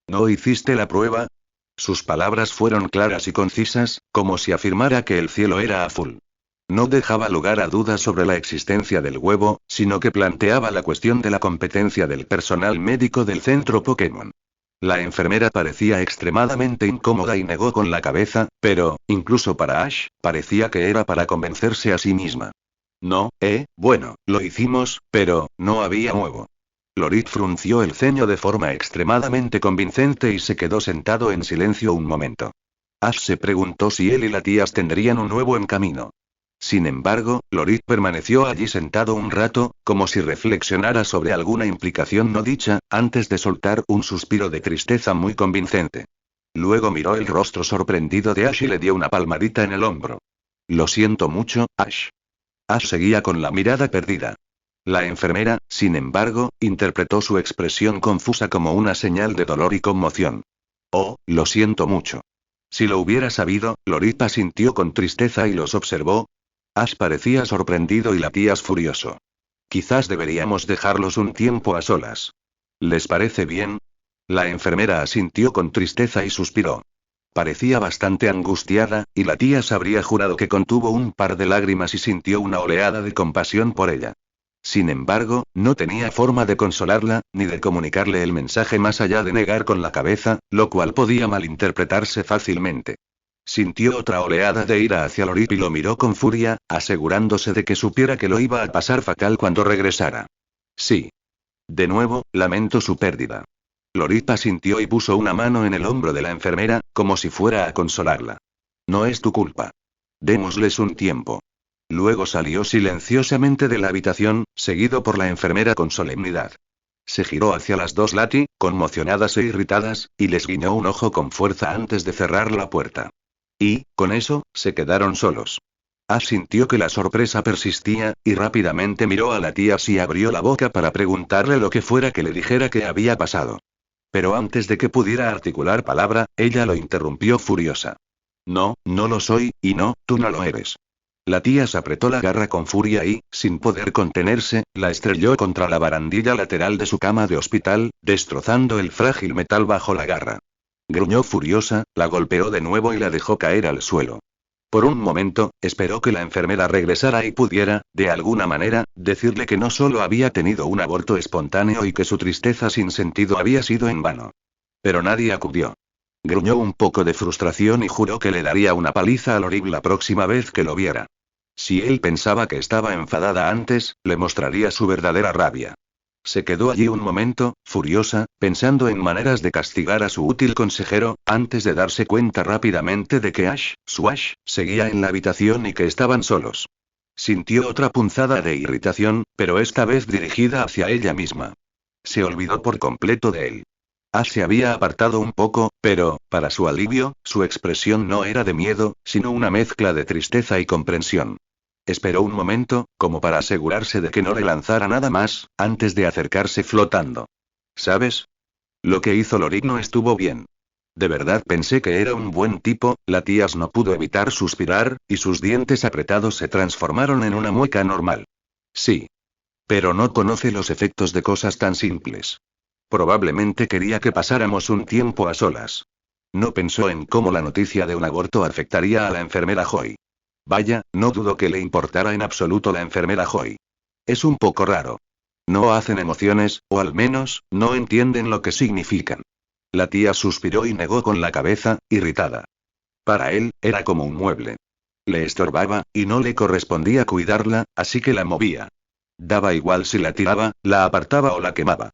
¿No hiciste la prueba? Sus palabras fueron claras y concisas, como si afirmara que el cielo era azul. No dejaba lugar a dudas sobre la existencia del huevo, sino que planteaba la cuestión de la competencia del personal médico del centro Pokémon. La enfermera parecía extremadamente incómoda y negó con la cabeza, pero, incluso para Ash, parecía que era para convencerse a sí misma. No, bueno, lo hicimos, pero, no había huevo. Lorit frunció el ceño de forma extremadamente convincente y se quedó sentado en silencio un momento. Ash se preguntó si él y la tía tendrían un huevo en camino. Sin embargo, Lorit permaneció allí sentado un rato, como si reflexionara sobre alguna implicación no dicha, antes de soltar un suspiro de tristeza muy convincente. Luego miró el rostro sorprendido de Ash y le dio una palmadita en el hombro. Lo siento mucho, Ash. Ash seguía con la mirada perdida. La enfermera, sin embargo, interpretó su expresión confusa como una señal de dolor y conmoción. Oh, lo siento mucho. Si lo hubiera sabido, Lorit asintió con tristeza y los observó. Ash parecía sorprendido y la tía furioso. Quizás deberíamos dejarlos un tiempo a solas. ¿Les parece bien? La enfermera asintió con tristeza y suspiró. Parecía bastante angustiada, y la tía habría jurado que contuvo un par de lágrimas y sintió una oleada de compasión por ella. Sin embargo, no tenía forma de consolarla, ni de comunicarle el mensaje más allá de negar con la cabeza, lo cual podía malinterpretarse fácilmente. Sintió otra oleada de ira hacia Lorip y lo miró con furia, asegurándose de que supiera que lo iba a pasar fatal cuando regresara. Sí. De nuevo, lamento su pérdida. Lorip asintió y puso una mano en el hombro de la enfermera, como si fuera a consolarla. No es tu culpa. Démosles un tiempo. Luego salió silenciosamente de la habitación, seguido por la enfermera con solemnidad. Se giró hacia las dos Lati, conmocionadas e irritadas, y les guiñó un ojo con fuerza antes de cerrar la puerta. Y, con eso, se quedaron solos. Ash sintió que la sorpresa persistía, y rápidamente miró a la tía y abrió la boca para preguntarle lo que fuera que le dijera que había pasado. Pero antes de que pudiera articular palabra, ella lo interrumpió furiosa. No, no lo soy, y no, tú no lo eres. La tía se apretó la garra con furia y, sin poder contenerse, la estrelló contra la barandilla lateral de su cama de hospital, destrozando el frágil metal bajo la garra. Gruñó furiosa, la golpeó de nuevo y la dejó caer al suelo. Por un momento, esperó que la enfermera regresara y pudiera, de alguna manera, decirle que no solo había tenido un aborto espontáneo y que su tristeza sin sentido había sido en vano. Pero nadie acudió. Gruñó un poco de frustración y juró que le daría una paliza a Lorib la próxima vez que lo viera. Si él pensaba que estaba enfadada antes, le mostraría su verdadera rabia. Se quedó allí un momento, furiosa, pensando en maneras de castigar a su útil consejero, antes de darse cuenta rápidamente de que su Ash, seguía en la habitación y que estaban solos. Sintió otra punzada de irritación, pero esta vez dirigida hacia ella misma. Se olvidó por completo de él. Ash se había apartado un poco, pero, para su alivio, su expresión no era de miedo, sino una mezcla de tristeza y comprensión. Esperó un momento, como para asegurarse de que no le lanzara nada más, antes de acercarse flotando. ¿Sabes? Lo que hizo Lorib no estuvo bien. De verdad pensé que era un buen tipo, la tía no pudo evitar suspirar, y sus dientes apretados se transformaron en una mueca normal. Sí. Pero no conoce los efectos de cosas tan simples. Probablemente quería que pasáramos un tiempo a solas. No pensó en cómo la noticia de un aborto afectaría a la enfermera Joy. Vaya, no dudo que le importara en absoluto la enfermera Joy. Es un poco raro. No hacen emociones, o al menos, no entienden lo que significan. La tía suspiró y negó con la cabeza, irritada. Para él, era como un mueble. Le estorbaba, y no le correspondía cuidarla, así que la movía. Daba igual si la tiraba, la apartaba o la quemaba.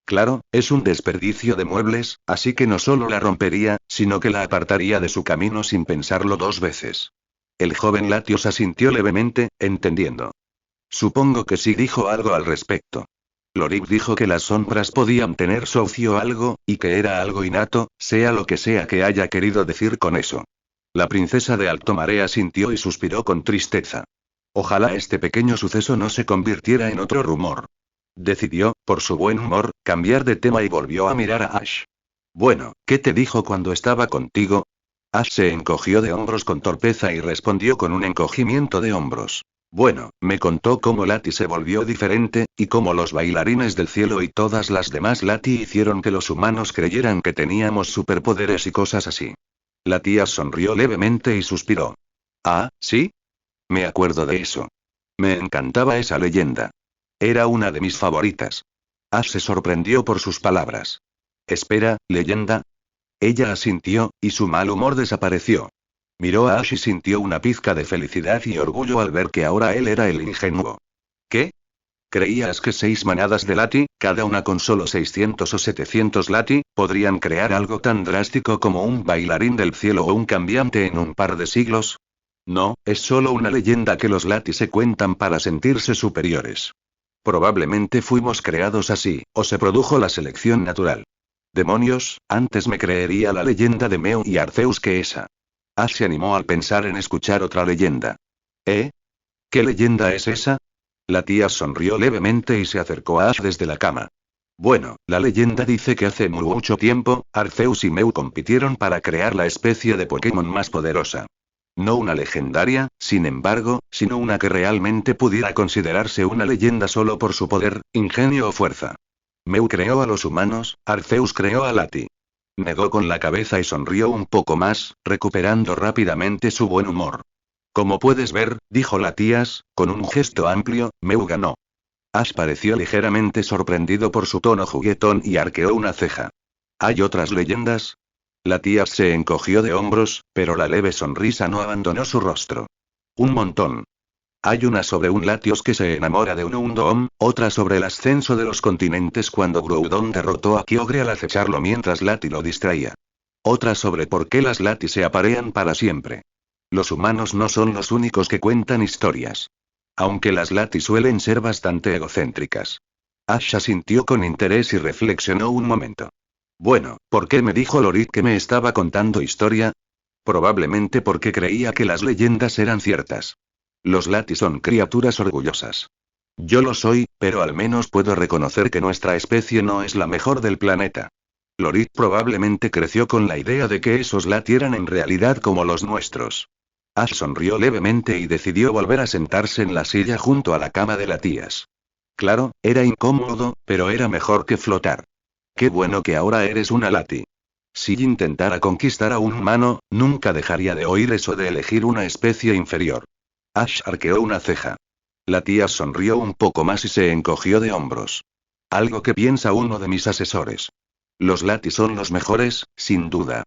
Claro, es un desperdicio de muebles, así que no solo la rompería, sino que la apartaría de su camino sin pensarlo dos veces. El joven Latios asintió levemente, entendiendo. Supongo que sí, dijo algo al respecto. Lorib dijo que las sombras podían tener socio algo, y que era algo innato, sea lo que sea que haya querido decir con eso. La princesa de Alto Marea asintió y suspiró con tristeza. Ojalá este pequeño suceso no se convirtiera en otro rumor. Decidió, por su buen humor, cambiar de tema y volvió a mirar a Ash. Bueno, ¿qué te dijo cuando estaba contigo? Ash se encogió de hombros con torpeza y respondió con un encogimiento de hombros. Bueno, me contó cómo Lati se volvió diferente, y cómo los bailarines del cielo y todas las demás Lati hicieron que los humanos creyeran que teníamos superpoderes y cosas así. La tía sonrió levemente y suspiró. Ah, ¿sí? Me acuerdo de eso. Me encantaba esa leyenda. Era una de mis favoritas. Ash se sorprendió por sus palabras. Espera, ¿leyenda? Ella asintió, y su mal humor desapareció. Miró a Ash y sintió una pizca de felicidad y orgullo al ver que ahora él era el ingenuo. ¿Qué? ¿Creías que 6 manadas de Lati, cada una con solo 600 o 700 Lati, podrían crear algo tan drástico como un bailarín del cielo o un cambiante en un par de siglos? No, es solo una leyenda que los Lati se cuentan para sentirse superiores. Probablemente fuimos creados así, o se produjo la selección natural. Demonios, antes me creería la leyenda de Meu y Arceus que esa. Ash se animó al pensar en escuchar otra leyenda. ¿Eh? ¿Qué leyenda es esa? La tía sonrió levemente y se acercó a Ash desde la cama. Bueno, la leyenda dice que hace mucho tiempo, Arceus y Meu compitieron para crear la especie de Pokémon más poderosa. No una legendaria, sin embargo, sino una que realmente pudiera considerarse una leyenda solo por su poder, ingenio o fuerza. Meu creó a los humanos, Arceus creó a Lati. Negó con la cabeza y sonrió un poco más, recuperando rápidamente su buen humor. Como puedes ver, dijo Latias, con un gesto amplio, Meu ganó. Ash pareció ligeramente sorprendido por su tono juguetón y arqueó una ceja. ¿Hay otras leyendas? La tía se encogió de hombros, pero la leve sonrisa no abandonó su rostro. Un montón. Hay una sobre un Latios que se enamora de un Undoom, otra sobre el ascenso de los continentes cuando Groudon derrotó a Kyogre al acecharlo mientras Lati lo distraía. Otra sobre por qué las Lati se aparean para siempre. Los humanos no son los únicos que cuentan historias. Aunque las Lati suelen ser bastante egocéntricas. Ash asintió con interés y reflexionó un momento. Bueno, ¿por qué me dijo Lorit que me estaba contando historia? Probablemente porque creía que las leyendas eran ciertas. Los Lati son criaturas orgullosas. Yo lo soy, pero al menos puedo reconocer que nuestra especie no es la mejor del planeta. Lorit probablemente creció con la idea de que esos Lati eran en realidad como los nuestros. Ash sonrió levemente y decidió volver a sentarse en la silla junto a la cama de la tías. Claro, era incómodo, pero era mejor que flotar. Qué bueno que ahora eres una Lati. Si intentara conquistar a un humano, nunca dejaría de oír eso de elegir una especie inferior. Ash arqueó una ceja. La tía sonrió un poco más y se encogió de hombros. Algo que piensa uno de mis asesores. Los Lati son los mejores, sin duda.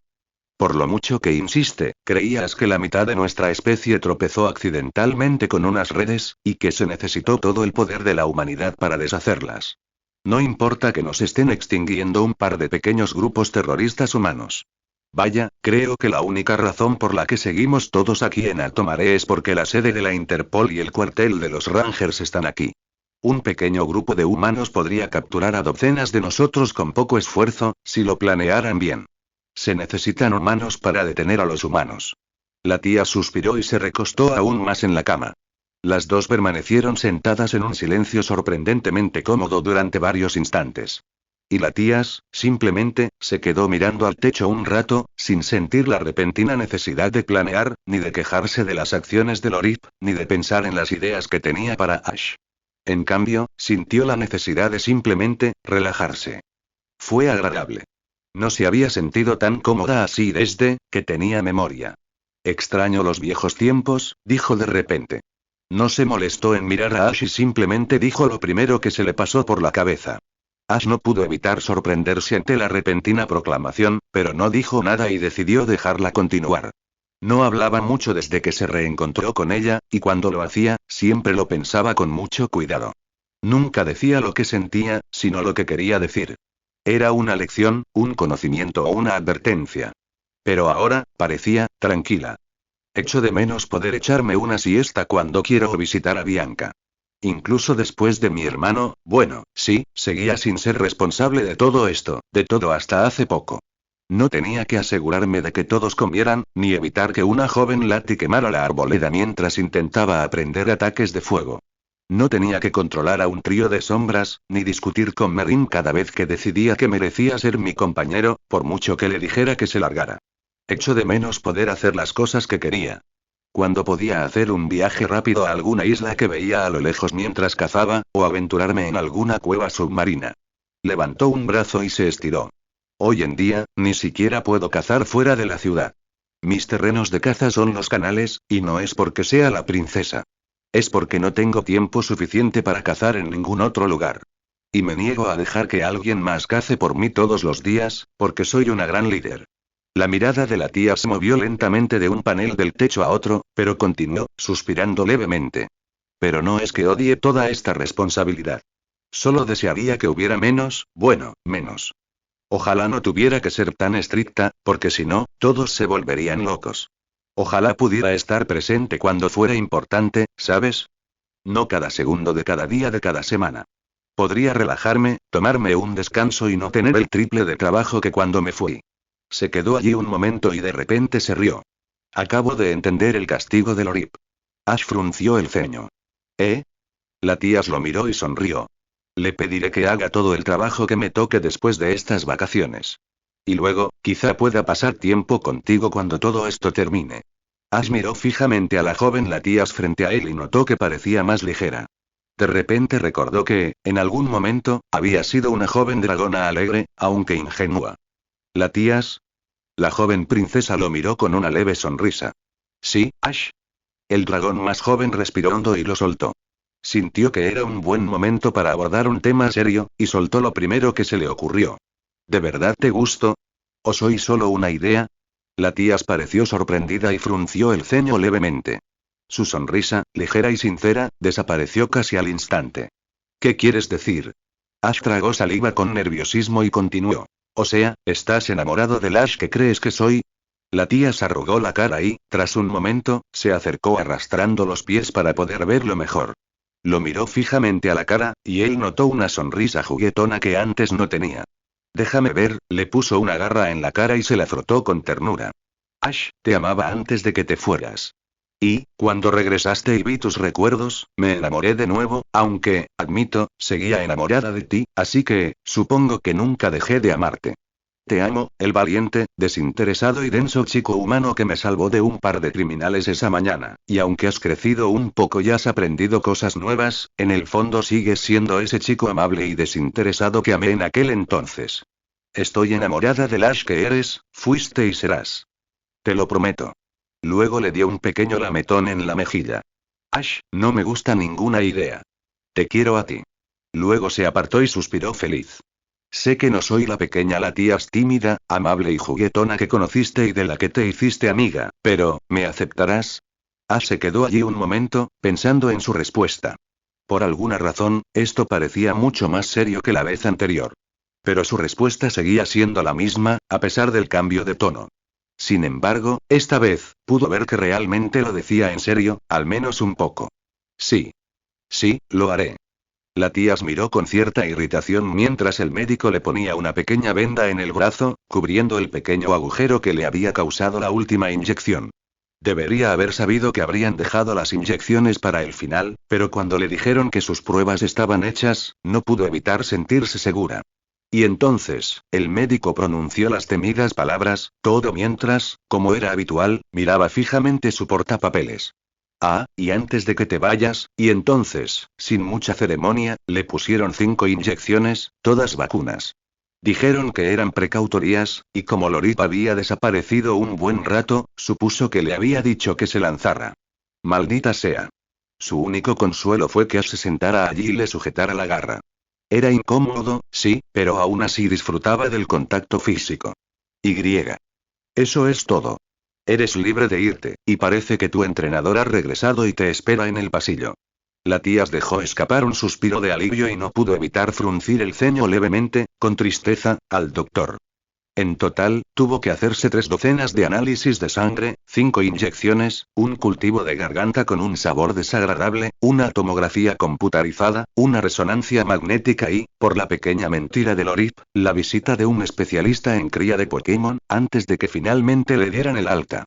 Por lo mucho que insiste, creías que la mitad de nuestra especie tropezó accidentalmente con unas redes, y que se necesitó todo el poder de la humanidad para deshacerlas. No importa que nos estén extinguiendo un par de pequeños grupos terroristas humanos. Vaya, creo que la única razón por la que seguimos todos aquí en Alto Mare es porque la sede de la Interpol y el cuartel de los Rangers están aquí. Un pequeño grupo de humanos podría capturar a docenas de nosotros con poco esfuerzo, si lo planearan bien. Se necesitan humanos para detener a los humanos. La tía suspiró y se recostó aún más en la cama. Las dos permanecieron sentadas en un silencio sorprendentemente cómodo durante varios instantes. Y la tía, simplemente, se quedó mirando al techo un rato, sin sentir la repentina necesidad de planear, ni de quejarse de las acciones de Lorit, ni de pensar en las ideas que tenía para Ash. En cambio, sintió la necesidad de simplemente, relajarse. Fue agradable. No se había sentido tan cómoda así desde que tenía memoria. Extraño los viejos tiempos, dijo de repente. No se molestó en mirar a Ash y simplemente dijo lo primero que se le pasó por la cabeza. Ash no pudo evitar sorprenderse ante la repentina proclamación, pero no dijo nada y decidió dejarla continuar. No hablaba mucho desde que se reencontró con ella, y cuando lo hacía, siempre lo pensaba con mucho cuidado. Nunca decía lo que sentía, sino lo que quería decir. Era una lección, un conocimiento o una advertencia. Pero ahora, parecía, tranquila. Echo de menos poder echarme una siesta cuando quiero visitar a Bianca. Incluso después de mi hermano, bueno, sí, seguía sin ser responsable de todo esto, de todo hasta hace poco. No tenía que asegurarme de que todos comieran, ni evitar que una joven Lati quemara la arboleda mientras intentaba aprender ataques de fuego. No tenía que controlar a un trío de sombras, ni discutir con Merin cada vez que decidía que merecía ser mi compañero, por mucho que le dijera que se largara. Echo de menos poder hacer las cosas que quería. Cuando podía hacer un viaje rápido a alguna isla que veía a lo lejos mientras cazaba, o aventurarme en alguna cueva submarina. Levantó un brazo y se estiró. Hoy en día, ni siquiera puedo cazar fuera de la ciudad. Mis terrenos de caza son los canales, y no es porque sea la princesa. Es porque no tengo tiempo suficiente para cazar en ningún otro lugar. Y me niego a dejar que alguien más cace por mí todos los días, porque soy una gran líder. La mirada de la tía se movió lentamente de un panel del techo a otro, pero continuó, suspirando levemente. Pero no es que odie toda esta responsabilidad. Solo desearía que hubiera menos, bueno, menos. Ojalá no tuviera que ser tan estricta, porque si no, todos se volverían locos. Ojalá pudiera estar presente cuando fuera importante, ¿sabes? No cada segundo de cada día de cada semana. Podría relajarme, tomarme un descanso y no tener el triple de trabajo que cuando me fui. Se quedó allí un momento y de repente se rió. Acabo de entender el castigo de Lorip. Ash frunció el ceño. ¿Eh? La tía lo miró y sonrió. Le pediré que haga todo el trabajo que me toque después de estas vacaciones. Y luego, quizá pueda pasar tiempo contigo cuando todo esto termine. Ash miró fijamente a la joven Latias frente a él y notó que parecía más ligera. De repente recordó que, en algún momento, había sido una joven dragona alegre, aunque ingenua. ¿Latias? La joven princesa lo miró con una leve sonrisa. Sí, Ash. El dragón más joven respiró hondo y lo soltó. Sintió que era un buen momento para abordar un tema serio, y soltó lo primero que se le ocurrió. ¿De verdad te gusto? ¿O soy solo una idea? La tía pareció sorprendida y frunció el ceño levemente. Su sonrisa, ligera y sincera, desapareció casi al instante. ¿Qué quieres decir? Ash tragó saliva con nerviosismo y continuó. O sea, ¿estás enamorado del Ash que crees que soy? La tía se arrugó la cara y, tras un momento, se acercó arrastrando los pies para poder verlo mejor. Lo miró fijamente a la cara, y él notó una sonrisa juguetona que antes no tenía. Déjame ver, le puso una garra en la cara y se la frotó con ternura. Ash, te amaba antes de que te fueras. Y, cuando regresaste y vi tus recuerdos, me enamoré de nuevo, aunque, admito, seguía enamorada de ti, así que, supongo que nunca dejé de amarte. Te amo, el valiente, desinteresado y denso chico humano que me salvó de un par de criminales esa mañana, y aunque has crecido un poco y has aprendido cosas nuevas, en el fondo sigues siendo ese chico amable y desinteresado que amé en aquel entonces. Estoy enamorada del Ash que eres, fuiste y serás. Te lo prometo. Luego le dio un pequeño lametón en la mejilla. Ash, no me gusta ninguna idea. Te quiero a ti. Luego se apartó y suspiró feliz. Sé que no soy la pequeña Latías tímida, amable y juguetona que conociste y de la que te hiciste amiga, pero, ¿me aceptarás? Ash se quedó allí un momento, pensando en su respuesta. Por alguna razón, esto parecía mucho más serio que la vez anterior. Pero su respuesta seguía siendo la misma, a pesar del cambio de tono. Sin embargo, esta vez, pudo ver que realmente lo decía en serio, al menos un poco. Sí. Sí, lo haré. La tía miró con cierta irritación mientras el médico le ponía una pequeña venda en el brazo, cubriendo el pequeño agujero que le había causado la última inyección. Debería haber sabido que habrían dejado las inyecciones para el final, pero cuando le dijeron que sus pruebas estaban hechas, no pudo evitar sentirse segura. Y entonces, el médico pronunció las temidas palabras, todo mientras, como era habitual, miraba fijamente su portapapeles. Ah, y antes de que te vayas, y entonces, sin mucha ceremonia, le pusieron 5 inyecciones, todas vacunas. Dijeron que eran precautorias, y como Lorip había desaparecido un buen rato, supuso que le había dicho que se lanzara. Maldita sea. Su único consuelo fue que Ash se sentara allí y le sujetara la garra. Era incómodo, sí, pero aún así disfrutaba del contacto físico. Y. Eso es todo. Eres libre de irte, y parece que tu entrenador ha regresado y te espera en el pasillo. La tía dejó escapar un suspiro de alivio y no pudo evitar fruncir el ceño levemente, con tristeza, al doctor. En total, tuvo que hacerse 3 docenas de análisis de sangre, 5 inyecciones, un cultivo de garganta con un sabor desagradable, una tomografía computarizada, una resonancia magnética y, por la pequeña mentira de Lorip, la visita de un especialista en cría de Pokémon, antes de que finalmente le dieran el alta.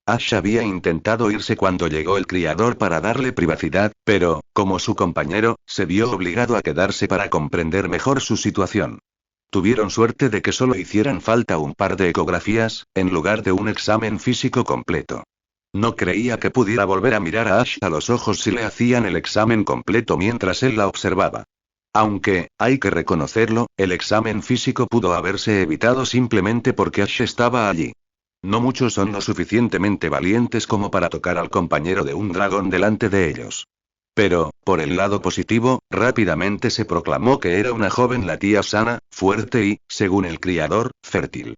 Ash había intentado irse cuando llegó el criador para darle privacidad, pero, como su compañero, se vio obligado a quedarse para comprender mejor su situación. Tuvieron suerte de que solo hicieran falta un par de ecografías, en lugar de un examen físico completo. No creía que pudiera volver a mirar a Ash a los ojos si le hacían el examen completo mientras él la observaba. Aunque, hay que reconocerlo, el examen físico pudo haberse evitado simplemente porque Ash estaba allí. No muchos son lo suficientemente valientes como para tocar al compañero de un dragón delante de ellos. Pero, por el lado positivo, rápidamente se proclamó que era una joven Latia sana, fuerte y, según el criador, fértil.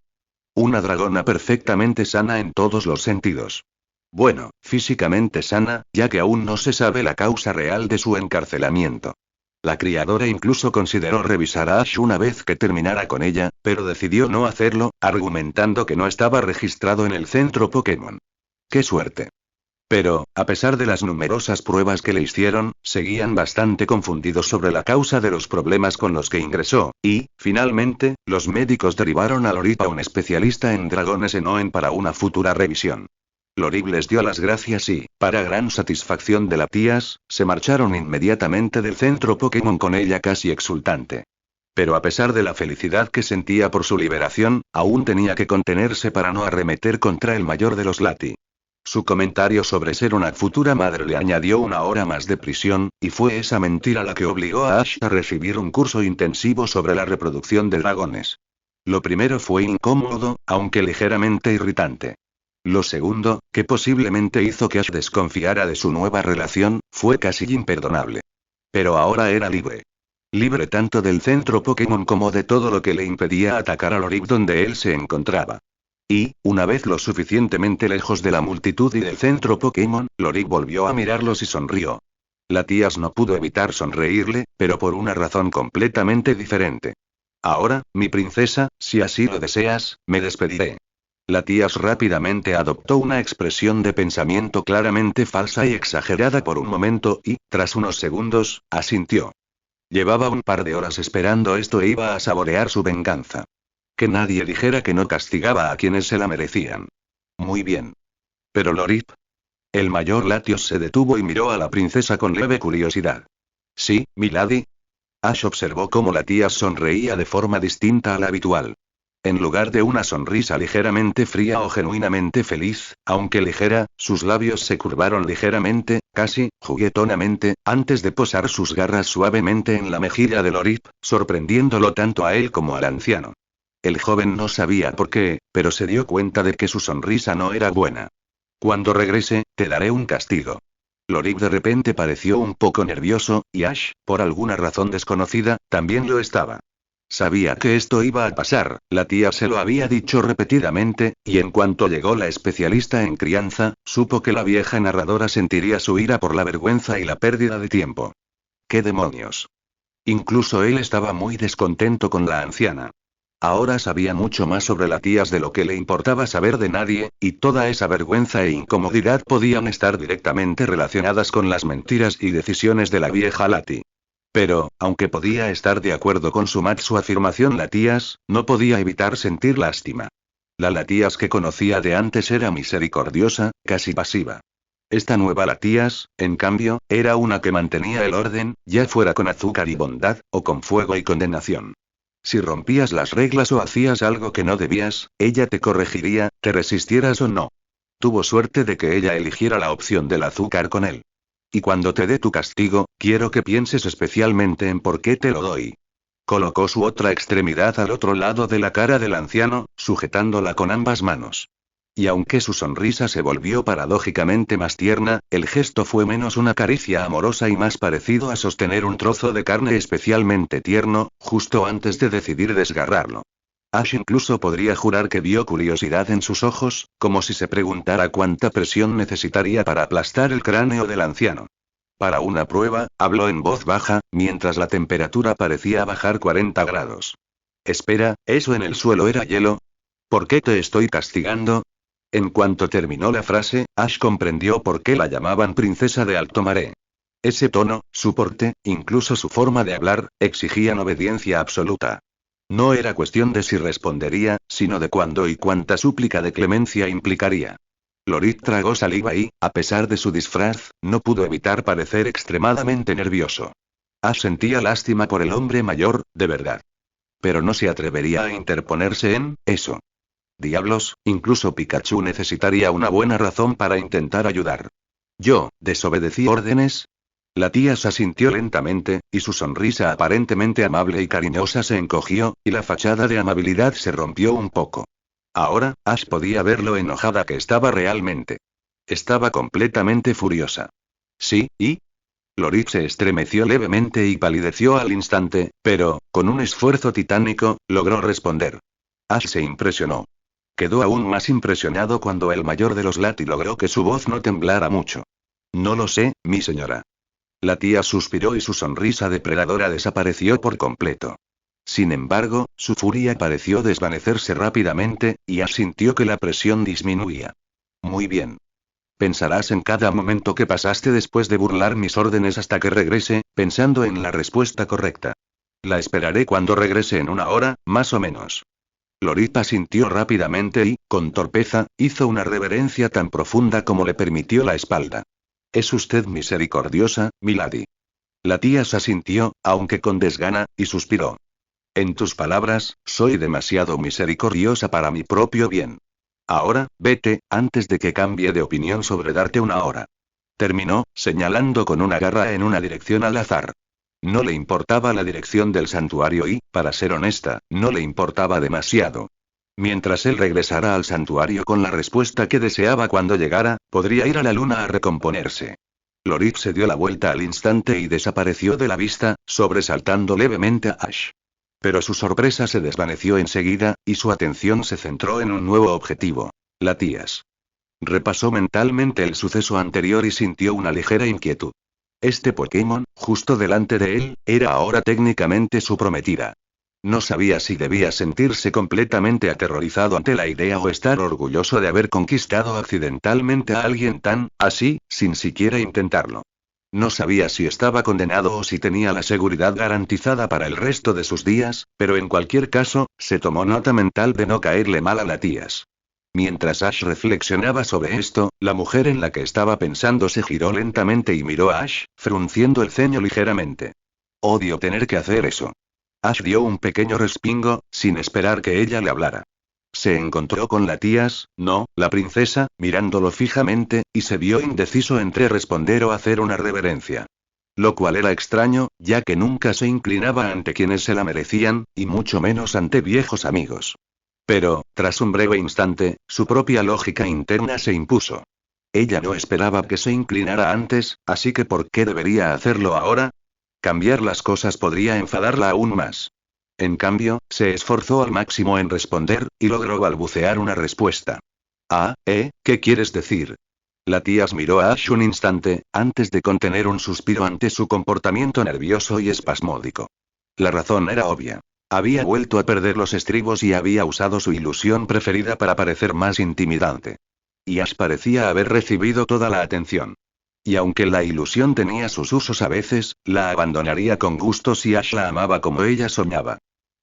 Una dragona perfectamente sana en todos los sentidos. Bueno, físicamente sana, ya que aún no se sabe la causa real de su encarcelamiento. La criadora incluso consideró revisar a Ash una vez que terminara con ella, pero decidió no hacerlo, argumentando que no estaba registrado en el centro Pokémon. ¡Qué suerte! Pero, a pesar de las numerosas pruebas que le hicieron, seguían bastante confundidos sobre la causa de los problemas con los que ingresó, y, finalmente, los médicos derivaron a Lorip a un especialista en dragones en Oen para una futura revisión. Lorip les dio las gracias y, para gran satisfacción de la tías, se marcharon inmediatamente del centro Pokémon con ella casi exultante. Pero a pesar de la felicidad que sentía por su liberación, aún tenía que contenerse para no arremeter contra el mayor de los Lati. Su comentario sobre ser una futura madre le añadió 1 hora más de prisión, y fue esa mentira la que obligó a Ash a recibir un curso intensivo sobre la reproducción de dragones. Lo primero fue incómodo, aunque ligeramente irritante. Lo segundo, que posiblemente hizo que Ash desconfiara de su nueva relación, fue casi imperdonable. Pero ahora era libre. Libre tanto del centro Pokémon como de todo lo que le impedía atacar a Lorip donde él se encontraba. Y, una vez lo suficientemente lejos de la multitud y del centro Pokémon, Lorip volvió a mirarlos y sonrió. Latias no pudo evitar sonreírle, pero por una razón completamente diferente. Ahora, mi princesa, si así lo deseas, me despediré. Latias rápidamente adoptó una expresión de pensamiento claramente falsa y exagerada por un momento y, tras unos segundos, asintió. Llevaba un par de horas esperando esto e iba a saborear su venganza. Que nadie dijera que no castigaba a quienes se la merecían. Muy bien. Pero Lorip. El mayor Latios se detuvo y miró a la princesa con leve curiosidad. Sí, milady. Ash observó cómo Latias sonreía de forma distinta a la habitual. En lugar de una sonrisa ligeramente fría o genuinamente feliz, aunque ligera, sus labios se curvaron ligeramente, casi, juguetonamente, antes de posar sus garras suavemente en la mejilla de Lorip, sorprendiéndolo tanto a él como al anciano. El joven no sabía por qué, pero se dio cuenta de que su sonrisa no era buena. Cuando regrese, te daré un castigo. Lorip de repente pareció un poco nervioso, y Ash, por alguna razón desconocida, también lo estaba. Sabía que esto iba a pasar, la tía se lo había dicho repetidamente, y en cuanto llegó la especialista en crianza, supo que la vieja narradora sentiría su ira por la vergüenza y la pérdida de tiempo. ¡Qué demonios! Incluso él estaba muy descontento con la anciana. Ahora sabía mucho más sobre las tías de lo que le importaba saber de nadie, y toda esa vergüenza e incomodidad podían estar directamente relacionadas con las mentiras y decisiones de la vieja Lati. Pero, aunque podía estar de acuerdo con su afirmación Latías, no podía evitar sentir lástima. La Latías que conocía de antes era misericordiosa, casi pasiva. Esta nueva Latías, en cambio, era una que mantenía el orden, ya fuera con azúcar y bondad, o con fuego y condenación. Si rompías las reglas o hacías algo que no debías, ella te corregiría, te resistieras o no. Tuvo suerte de que ella eligiera la opción del azúcar con él. Y cuando te dé tu castigo, quiero que pienses especialmente en por qué te lo doy. Colocó su otra extremidad al otro lado de la cara del anciano, sujetándola con ambas manos. Y aunque su sonrisa se volvió paradójicamente más tierna, el gesto fue menos una caricia amorosa y más parecido a sostener un trozo de carne especialmente tierno, justo antes de decidir desgarrarlo. Ash incluso podría jurar que vio curiosidad en sus ojos, como si se preguntara cuánta presión necesitaría para aplastar el cráneo del anciano. Para una prueba, habló en voz baja, mientras la temperatura parecía bajar 40 grados. Espera, ¿eso en el suelo era hielo? ¿Por qué te estoy castigando? En cuanto terminó la frase, Ash comprendió por qué la llamaban princesa de alto maré. Ese tono, su porte, incluso su forma de hablar, exigían obediencia absoluta. No era cuestión de si respondería, sino de cuándo y cuánta súplica de clemencia implicaría. Lorip tragó saliva y, a pesar de su disfraz, no pudo evitar parecer extremadamente nervioso. Ash sentía lástima por el hombre mayor, de verdad. Pero no se atrevería a interponerse en eso. Diablos, incluso Pikachu necesitaría una buena razón para intentar ayudar. ¿Yo, desobedecí órdenes? La tía se asintió lentamente, y su sonrisa aparentemente amable y cariñosa se encogió, y la fachada de amabilidad se rompió un poco. Ahora, Ash podía ver lo enojada que estaba realmente. Estaba completamente furiosa. ¿Sí, y? Lorip se estremeció levemente y palideció al instante, pero, con un esfuerzo titánico, logró responder. Ash se impresionó. Quedó aún más impresionado cuando el mayor de los Lati logró que su voz no temblara mucho. No lo sé, mi señora. La tía suspiró y su sonrisa depredadora desapareció por completo. Sin embargo, su furia pareció desvanecerse rápidamente, y Ash sintió que la presión disminuía. Muy bien. Pensarás en cada momento que pasaste después de burlar mis órdenes hasta que regrese, pensando en la respuesta correcta. La esperaré cuando regrese en una hora, más o menos. Lorip asintió rápidamente y, con torpeza, hizo una reverencia tan profunda como le permitió la espalda. Es usted misericordiosa, milady. La tía se asintió, aunque con desgana, y suspiró. En tus palabras, soy demasiado misericordiosa para mi propio bien. Ahora, vete, antes de que cambie de opinión sobre darte una hora. Terminó, señalando con una garra en una dirección al azar. No le importaba la dirección del santuario y, para ser honesta, no le importaba demasiado. Mientras él regresara al santuario con la respuesta que deseaba cuando llegara, podría ir a la luna a recomponerse. Lorit se dio la vuelta al instante y desapareció de la vista, sobresaltando levemente a Ash. Pero su sorpresa se desvaneció enseguida, y su atención se centró en un nuevo objetivo: Latias. Repasó mentalmente el suceso anterior y sintió una ligera inquietud. Este Pokémon, justo delante de él, era ahora técnicamente su prometida. No sabía si debía sentirse completamente aterrorizado ante la idea o estar orgulloso de haber conquistado accidentalmente a alguien tan, así, sin siquiera intentarlo. No sabía si estaba condenado o si tenía la seguridad garantizada para el resto de sus días, pero en cualquier caso, se tomó nota mental de no caerle mal a Latias. Mientras Ash reflexionaba sobre esto, la mujer en la que estaba pensando se giró lentamente y miró a Ash, frunciendo el ceño ligeramente. Odio tener que hacer eso. Ash dio un pequeño respingo, sin esperar que ella le hablara. Se encontró con Latias, no, la princesa, mirándolo fijamente, y se vio indeciso entre responder o hacer una reverencia. Lo cual era extraño, ya que nunca se inclinaba ante quienes se la merecían, y mucho menos ante viejos amigos. Pero, tras un breve instante, su propia lógica interna se impuso. Ella no esperaba que se inclinara antes, así que ¿por qué debería hacerlo ahora? Cambiar las cosas podría enfadarla aún más. En cambio, se esforzó al máximo en responder, y logró balbucear una respuesta. ¿Qué quieres decir? Latias miró a Ash un instante, antes de contener un suspiro ante su comportamiento nervioso y espasmódico. La razón era obvia. Había vuelto a perder los estribos y había usado su ilusión preferida para parecer más intimidante. Y Ash parecía haber recibido toda la atención. Y aunque la ilusión tenía sus usos a veces, la abandonaría con gusto si Ash la amaba como ella soñaba.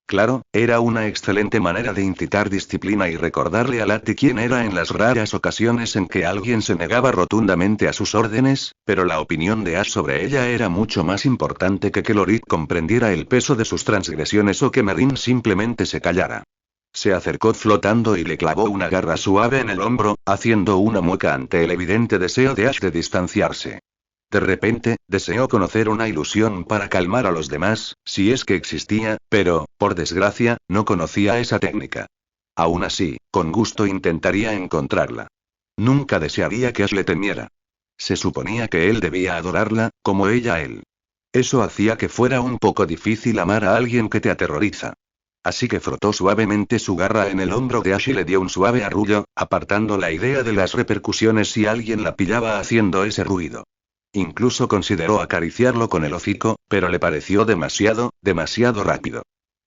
Claro, era una excelente manera de incitar disciplina y recordarle a Lati quién era en las raras ocasiones en que alguien se negaba rotundamente a sus órdenes, pero la opinión de Ash sobre ella era mucho más importante que Lorit comprendiera el peso de sus transgresiones o que Marin simplemente se callara. Se acercó flotando y le clavó una garra suave en el hombro, haciendo una mueca ante el evidente deseo de Ash de distanciarse. De repente, deseó conocer una ilusión para calmar a los demás, si es que existía, pero, por desgracia, no conocía esa técnica. Aún así, con gusto intentaría encontrarla. Nunca desearía que Ash le temiera. Se suponía que él debía adorarla, como ella a él. Eso hacía que fuera un poco difícil amar a alguien que te aterroriza. Así que frotó suavemente su garra en el hombro de Ash y le dio un suave arrullo, apartando la idea de las repercusiones si alguien la pillaba haciendo ese ruido. Incluso consideró acariciarlo con el hocico, pero le pareció demasiado rápido.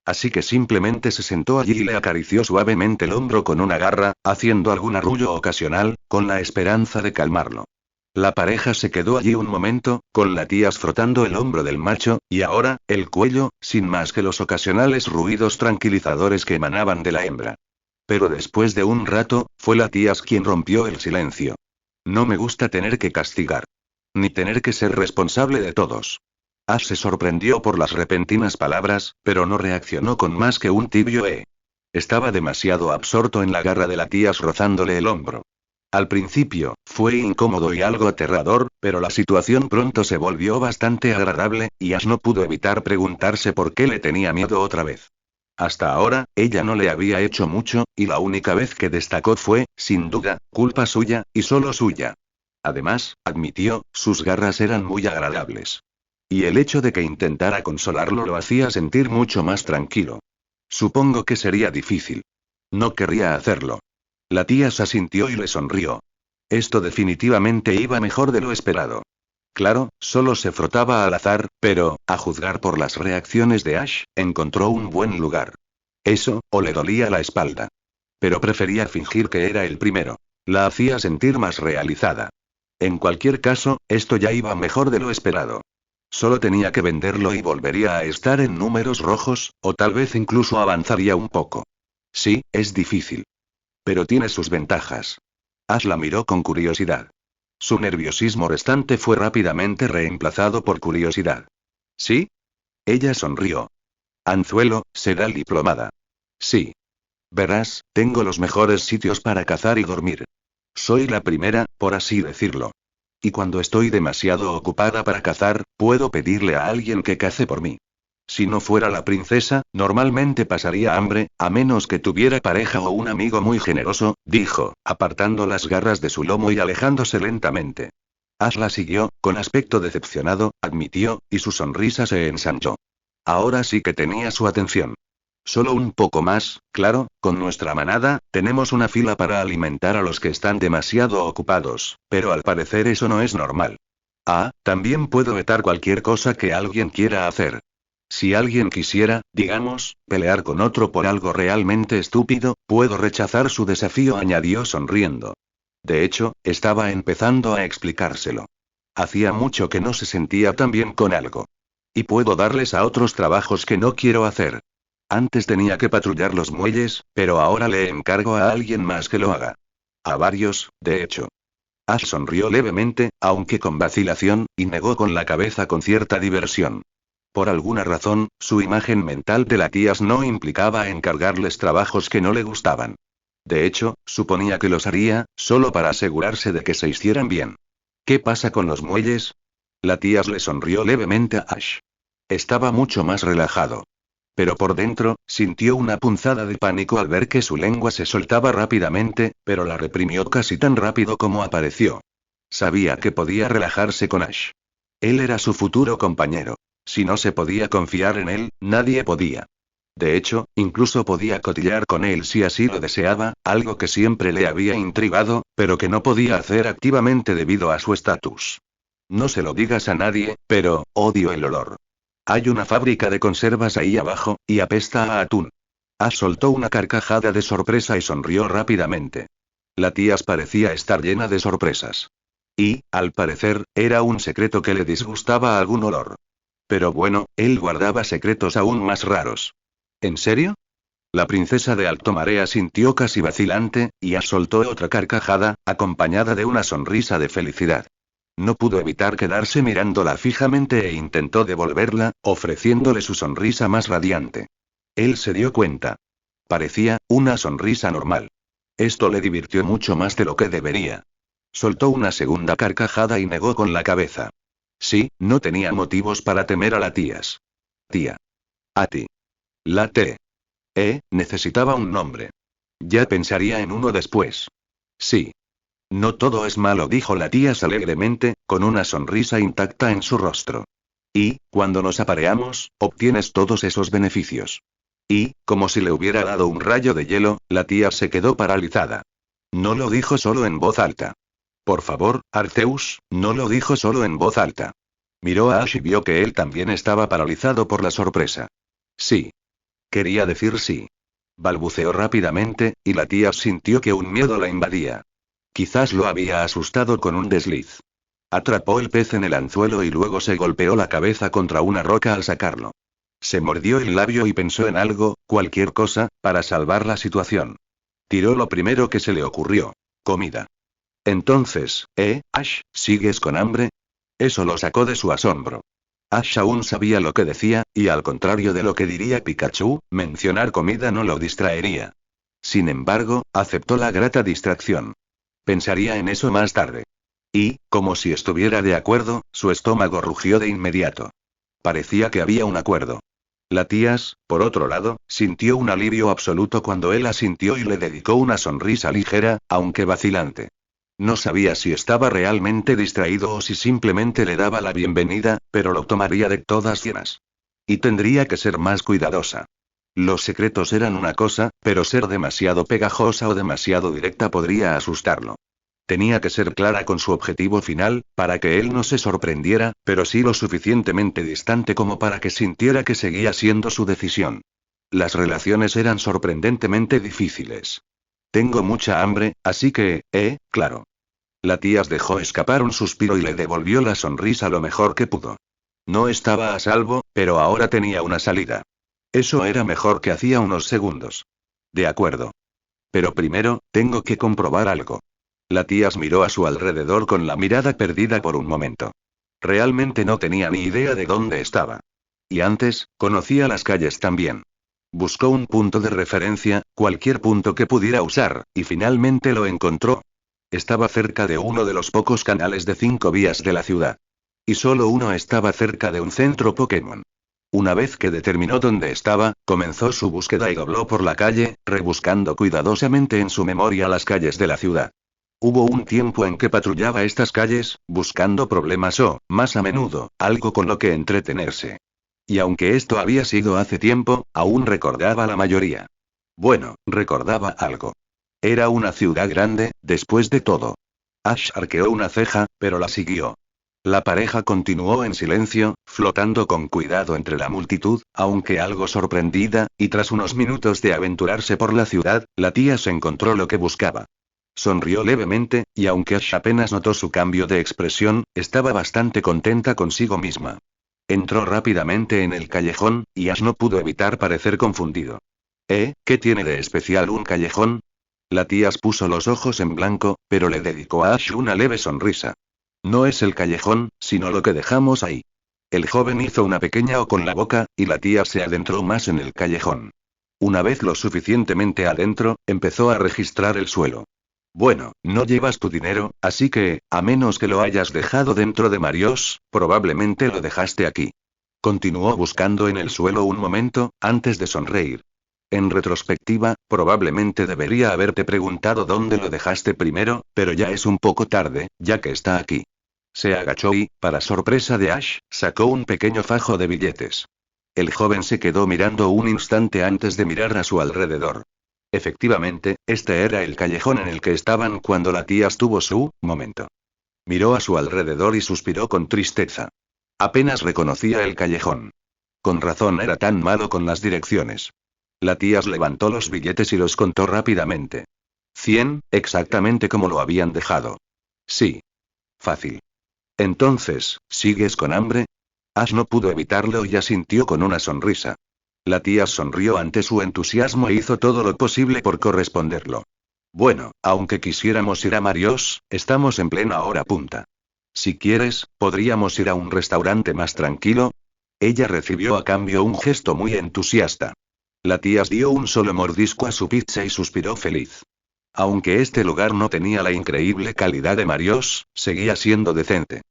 Así que simplemente se sentó allí y le acarició suavemente el hombro con una garra, haciendo algún arrullo ocasional, con la esperanza de calmarlo. La pareja se quedó allí un momento, con Latias frotando el hombro del macho, y ahora, el cuello, sin más que los ocasionales ruidos tranquilizadores que emanaban de la hembra. Pero después de un rato, fue Latias quien rompió el silencio. No me gusta tener que castigar. Ni tener que ser responsable de todos. Ash se sorprendió por las repentinas palabras, pero no reaccionó con más que un tibio Estaba demasiado absorto en la garra de Latias rozándole el hombro. Al principio, fue incómodo y algo aterrador, pero la situación pronto se volvió bastante agradable, y Ash no pudo evitar preguntarse por qué le tenía miedo otra vez. Hasta ahora, ella no le había hecho mucho, y la única vez que destacó fue, sin duda, culpa suya, y solo suya. Además, admitió, sus garras eran muy agradables. Y el hecho de que intentara consolarlo lo hacía sentir mucho más tranquilo. Supongo que sería difícil. No querría hacerlo. Latias asintió y le sonrió. Esto definitivamente iba mejor de lo esperado. Claro, solo se frotaba al azar, pero, a juzgar por las reacciones de Ash, encontró un buen lugar. Eso, o le dolía la espalda. Pero prefería fingir que era el primero. La hacía sentir más realizada. En cualquier caso, esto ya iba mejor de lo esperado. Solo tenía que venderlo y volvería a estar en números rojos, o tal vez incluso avanzaría un poco. Sí, es difícil. Pero tiene sus ventajas. Ash la miró con curiosidad. Su nerviosismo restante fue rápidamente reemplazado por curiosidad. ¿Sí? Ella sonrió. Anzuelo, será diplomada. Sí. Verás, tengo los mejores sitios para cazar y dormir. Soy la primera, por así decirlo. Y cuando estoy demasiado ocupada para cazar, puedo pedirle a alguien que cace por mí. Si no fuera la princesa, normalmente pasaría hambre, a menos que tuviera pareja o un amigo muy generoso, dijo, apartando las garras de su lomo y alejándose lentamente. Ash la siguió, con aspecto decepcionado, admitió, y su sonrisa se ensanchó. Ahora sí que tenía su atención. Solo un poco más, claro, con nuestra manada, tenemos una fila para alimentar a los que están demasiado ocupados, pero al parecer eso no es normal. Ah, también puedo vetar cualquier cosa que alguien quiera hacer. Si alguien quisiera, digamos, pelear con otro por algo realmente estúpido, puedo rechazar su desafío, añadió sonriendo. De hecho, estaba empezando a explicárselo. Hacía mucho que no se sentía tan bien con algo. Y puedo darles a otros trabajos que no quiero hacer. Antes tenía que patrullar los muelles, pero ahora le encargo a alguien más que lo haga. A varios, de hecho. Ash sonrió levemente, aunque con vacilación, y negó con la cabeza con cierta diversión. Por alguna razón, su imagen mental de la tía no implicaba encargarles trabajos que no le gustaban. De hecho, suponía que los haría, solo para asegurarse de que se hicieran bien. ¿Qué pasa con los muelles? La tía le sonrió levemente a Ash. Estaba mucho más relajado. Pero por dentro, sintió una punzada de pánico al ver que su lengua se soltaba rápidamente, pero la reprimió casi tan rápido como apareció. Sabía que podía relajarse con Ash. Él era su futuro compañero. Si no se podía confiar en él, nadie podía. De hecho, incluso podía cotillar con él si así lo deseaba, algo que siempre le había intrigado, pero que no podía hacer activamente debido a su estatus. No se lo digas a nadie, pero, odio el olor. Hay una fábrica de conservas ahí abajo, y apesta a atún. Ash soltó una carcajada de sorpresa y sonrió rápidamente. La tía parecía estar llena de sorpresas. Y, al parecer, era un secreto que le disgustaba algún olor. Pero bueno, él guardaba secretos aún más raros. ¿En serio? La princesa de Alto Marea sintió casi vacilante, y Ash soltó otra carcajada, acompañada de una sonrisa de felicidad. No pudo evitar quedarse mirándola fijamente e intentó devolverla, ofreciéndole su sonrisa más radiante. Él se dio cuenta. Parecía una sonrisa normal. Esto le divirtió mucho más de lo que debería. Soltó una segunda carcajada y negó con la cabeza. Sí, no tenía motivos para temer a la tías. Tía. A ti. La T. Necesitaba un nombre. Ya pensaría en uno después. Sí. No todo es malo, dijo la tía alegremente, con una sonrisa intacta en su rostro. Y, cuando nos apareamos, obtienes todos esos beneficios. Y, como si le hubiera dado un rayo de hielo, la tía se quedó paralizada. No lo dijo solo en voz alta. Por favor, Arceus, no lo dijo solo en voz alta. Miró a Ash y vio que él también estaba paralizado por la sorpresa. Sí. Quería decir sí. Balbuceó rápidamente, y la tía sintió que un miedo la invadía. Quizás lo había asustado con un desliz. Atrapó el pez en el anzuelo y luego se golpeó la cabeza contra una roca al sacarlo. Se mordió el labio y pensó en algo, cualquier cosa, para salvar la situación. Tiró lo primero que se le ocurrió. Comida. Entonces, Ash, ¿sigues con hambre? Eso lo sacó de su asombro. Ash aún sabía lo que decía, y al contrario de lo que diría Pikachu, mencionar comida no lo distraería. Sin embargo, aceptó la grata distracción. Pensaría en eso más tarde. Y, como si estuviera de acuerdo, su estómago rugió de inmediato. Parecía que había un acuerdo. La tías, por otro lado, sintió un alivio absoluto cuando él asintió y le dedicó una sonrisa ligera, aunque vacilante. No sabía si estaba realmente distraído o si simplemente le daba la bienvenida, pero lo tomaría de todas llenas. Y tendría que ser más cuidadosa. Los secretos eran una cosa, pero ser demasiado pegajosa o demasiado directa podría asustarlo. Tenía que ser clara con su objetivo final, para que él no se sorprendiera, pero sí lo suficientemente distante como para que sintiera que seguía siendo su decisión. Las relaciones eran sorprendentemente difíciles. Tengo mucha hambre, así que, claro. La tía dejó escapar un suspiro y le devolvió la sonrisa lo mejor que pudo. No estaba a salvo, pero ahora tenía una salida. Eso era mejor que hacía unos segundos. De acuerdo. Pero primero, tengo que comprobar algo. La tía miró a su alrededor con la mirada perdida por un momento. Realmente no tenía ni idea de dónde estaba. Y antes, conocía las calles también. Buscó un punto de referencia, cualquier punto que pudiera usar, y finalmente lo encontró. Estaba cerca de uno de los pocos canales de 5 vías de la ciudad. Y solo uno estaba cerca de un centro Pokémon. Una vez que determinó dónde estaba, comenzó su búsqueda y dobló por la calle, rebuscando cuidadosamente en su memoria las calles de la ciudad. Hubo un tiempo en que patrullaba estas calles, buscando problemas o, más a menudo, algo con lo que entretenerse. Y aunque esto había sido hace tiempo, aún recordaba la mayoría. Bueno, recordaba algo. Era una ciudad grande, después de todo. Ash arqueó una ceja, pero la siguió. La pareja continuó en silencio, flotando con cuidado entre la multitud, aunque algo sorprendida, y tras unos minutos de aventurarse por la ciudad, la tía se encontró lo que buscaba. Sonrió levemente, y aunque Ash apenas notó su cambio de expresión, estaba bastante contenta consigo misma. Entró rápidamente en el callejón, y Ash no pudo evitar parecer confundido. ¿Qué tiene de especial un callejón? La tía puso los ojos en blanco, pero le dedicó a Ash una leve sonrisa. No es el callejón, sino lo que dejamos ahí. El joven hizo una pequeña O con la boca, y la tía se adentró más en el callejón. Una vez lo suficientemente adentro, empezó a registrar el suelo. Bueno, no llevas tu dinero, así que, a menos que lo hayas dejado dentro de Marios, probablemente lo dejaste aquí. Continuó buscando en el suelo un momento, antes de sonreír. En retrospectiva, probablemente debería haberte preguntado dónde lo dejaste primero, pero ya es un poco tarde, ya que está aquí. Se agachó y, para sorpresa de Ash, sacó un pequeño fajo de billetes. El joven se quedó mirando un instante antes de mirar a su alrededor. Efectivamente, este era el callejón en el que estaban cuando la tía tuvo su momento. Miró a su alrededor y suspiró con tristeza. Apenas reconocía el callejón. Con razón era tan malo con las direcciones. La tía levantó los billetes y los contó rápidamente. 100, exactamente como lo habían dejado. Sí. Fácil. Entonces, ¿sigues con hambre? Ash no pudo evitarlo y asintió con una sonrisa. La tía sonrió ante su entusiasmo e hizo todo lo posible por corresponderlo. Bueno, aunque quisiéramos ir a Marios, estamos en plena hora punta. Si quieres, podríamos ir a un restaurante más tranquilo. Ella recibió a cambio un gesto muy entusiasta. La tía dio un solo mordisco a su pizza y suspiró feliz. Aunque este lugar no tenía la increíble calidad de Marios, seguía siendo decente.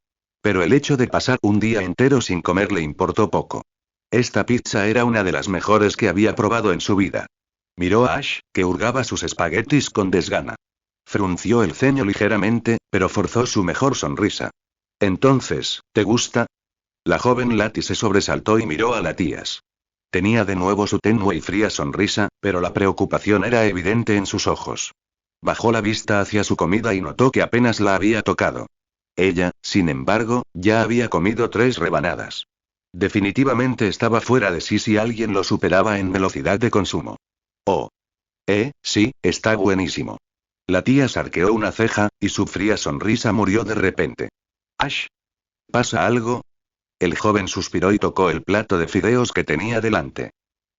Pero el hecho de pasar un día entero sin comer le importó poco. Esta pizza era una de las mejores que había probado en su vida. Miró a Ash, que hurgaba sus espaguetis con desgana. Frunció el ceño ligeramente, pero forzó su mejor sonrisa. Entonces, ¿te gusta? La joven Lati se sobresaltó y miró a la tías. Tenía de nuevo su tenue y fría sonrisa, pero la preocupación era evidente en sus ojos. Bajó la vista hacia su comida y notó que apenas la había tocado. Ella, sin embargo, ya había comido 3 rebanadas. Definitivamente estaba fuera de sí si alguien lo superaba en velocidad de consumo. Oh. Sí, está buenísimo. La tía arqueó una ceja, y su fría sonrisa murió de repente. Ash. ¿Pasa algo? El joven suspiró y tocó el plato de fideos que tenía delante.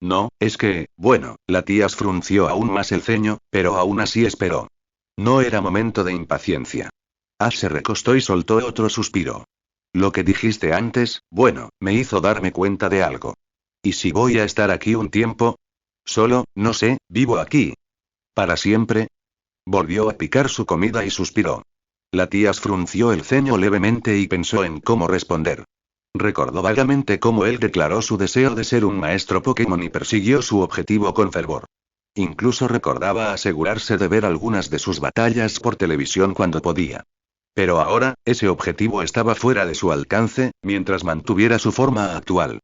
No, es que, bueno, la tía frunció aún más el ceño, pero aún así esperó. No era momento de impaciencia. Ash se recostó y soltó otro suspiro. Lo que dijiste antes, bueno, me hizo darme cuenta de algo. ¿Y si voy a estar aquí un tiempo? Solo, no sé, vivo aquí. ¿Para siempre? Volvió a picar su comida y suspiró. La tía frunció el ceño levemente y pensó en cómo responder. Recordó vagamente cómo él declaró su deseo de ser un maestro Pokémon y persiguió su objetivo con fervor. Incluso recordaba asegurarse de ver algunas de sus batallas por televisión cuando podía. Pero ahora, ese objetivo estaba fuera de su alcance, mientras mantuviera su forma actual.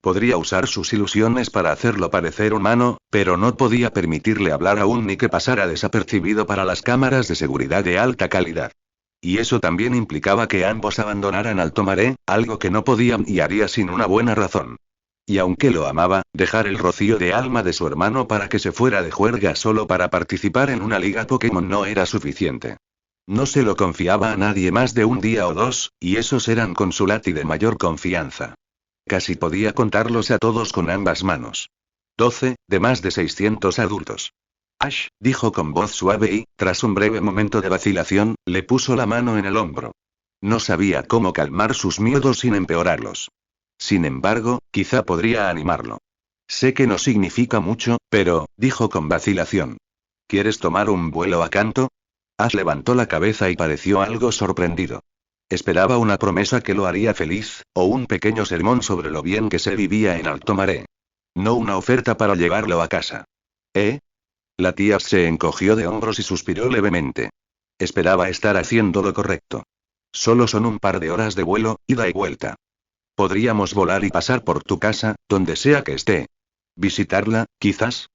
Podría usar sus ilusiones para hacerlo parecer humano, pero no podía permitirle hablar aún ni que pasara desapercibido para las cámaras de seguridad de alta calidad. Y eso también implicaba que ambos abandonaran Alto Maré, algo que no podían y haría sin una buena razón. Y aunque lo amaba, dejar el rocío de alma de su hermano para que se fuera de juerga solo para participar en una liga Pokémon no era suficiente. No se lo confiaba a nadie más de un día o 2, y esos eran con su Lati de mayor confianza. Casi podía contarlos a todos con ambas manos. 12, de más de 600 adultos. Ash, dijo con voz suave y, tras un breve momento de vacilación, le puso la mano en el hombro. No sabía cómo calmar sus miedos sin empeorarlos. Sin embargo, quizá podría animarlo. Sé que no significa mucho, pero, dijo con vacilación. ¿Quieres tomar un vuelo a Kanto? Ash levantó la cabeza y pareció algo sorprendido. Esperaba una promesa que lo haría feliz, o un pequeño sermón sobre lo bien que se vivía en Alto Maré. No una oferta para llevarlo a casa. La tía se encogió de hombros y suspiró levemente. Esperaba estar haciendo lo correcto. Solo son un par de horas de vuelo, ida y vuelta. Podríamos volar y pasar por tu casa, donde sea que esté. Visitarla, quizás.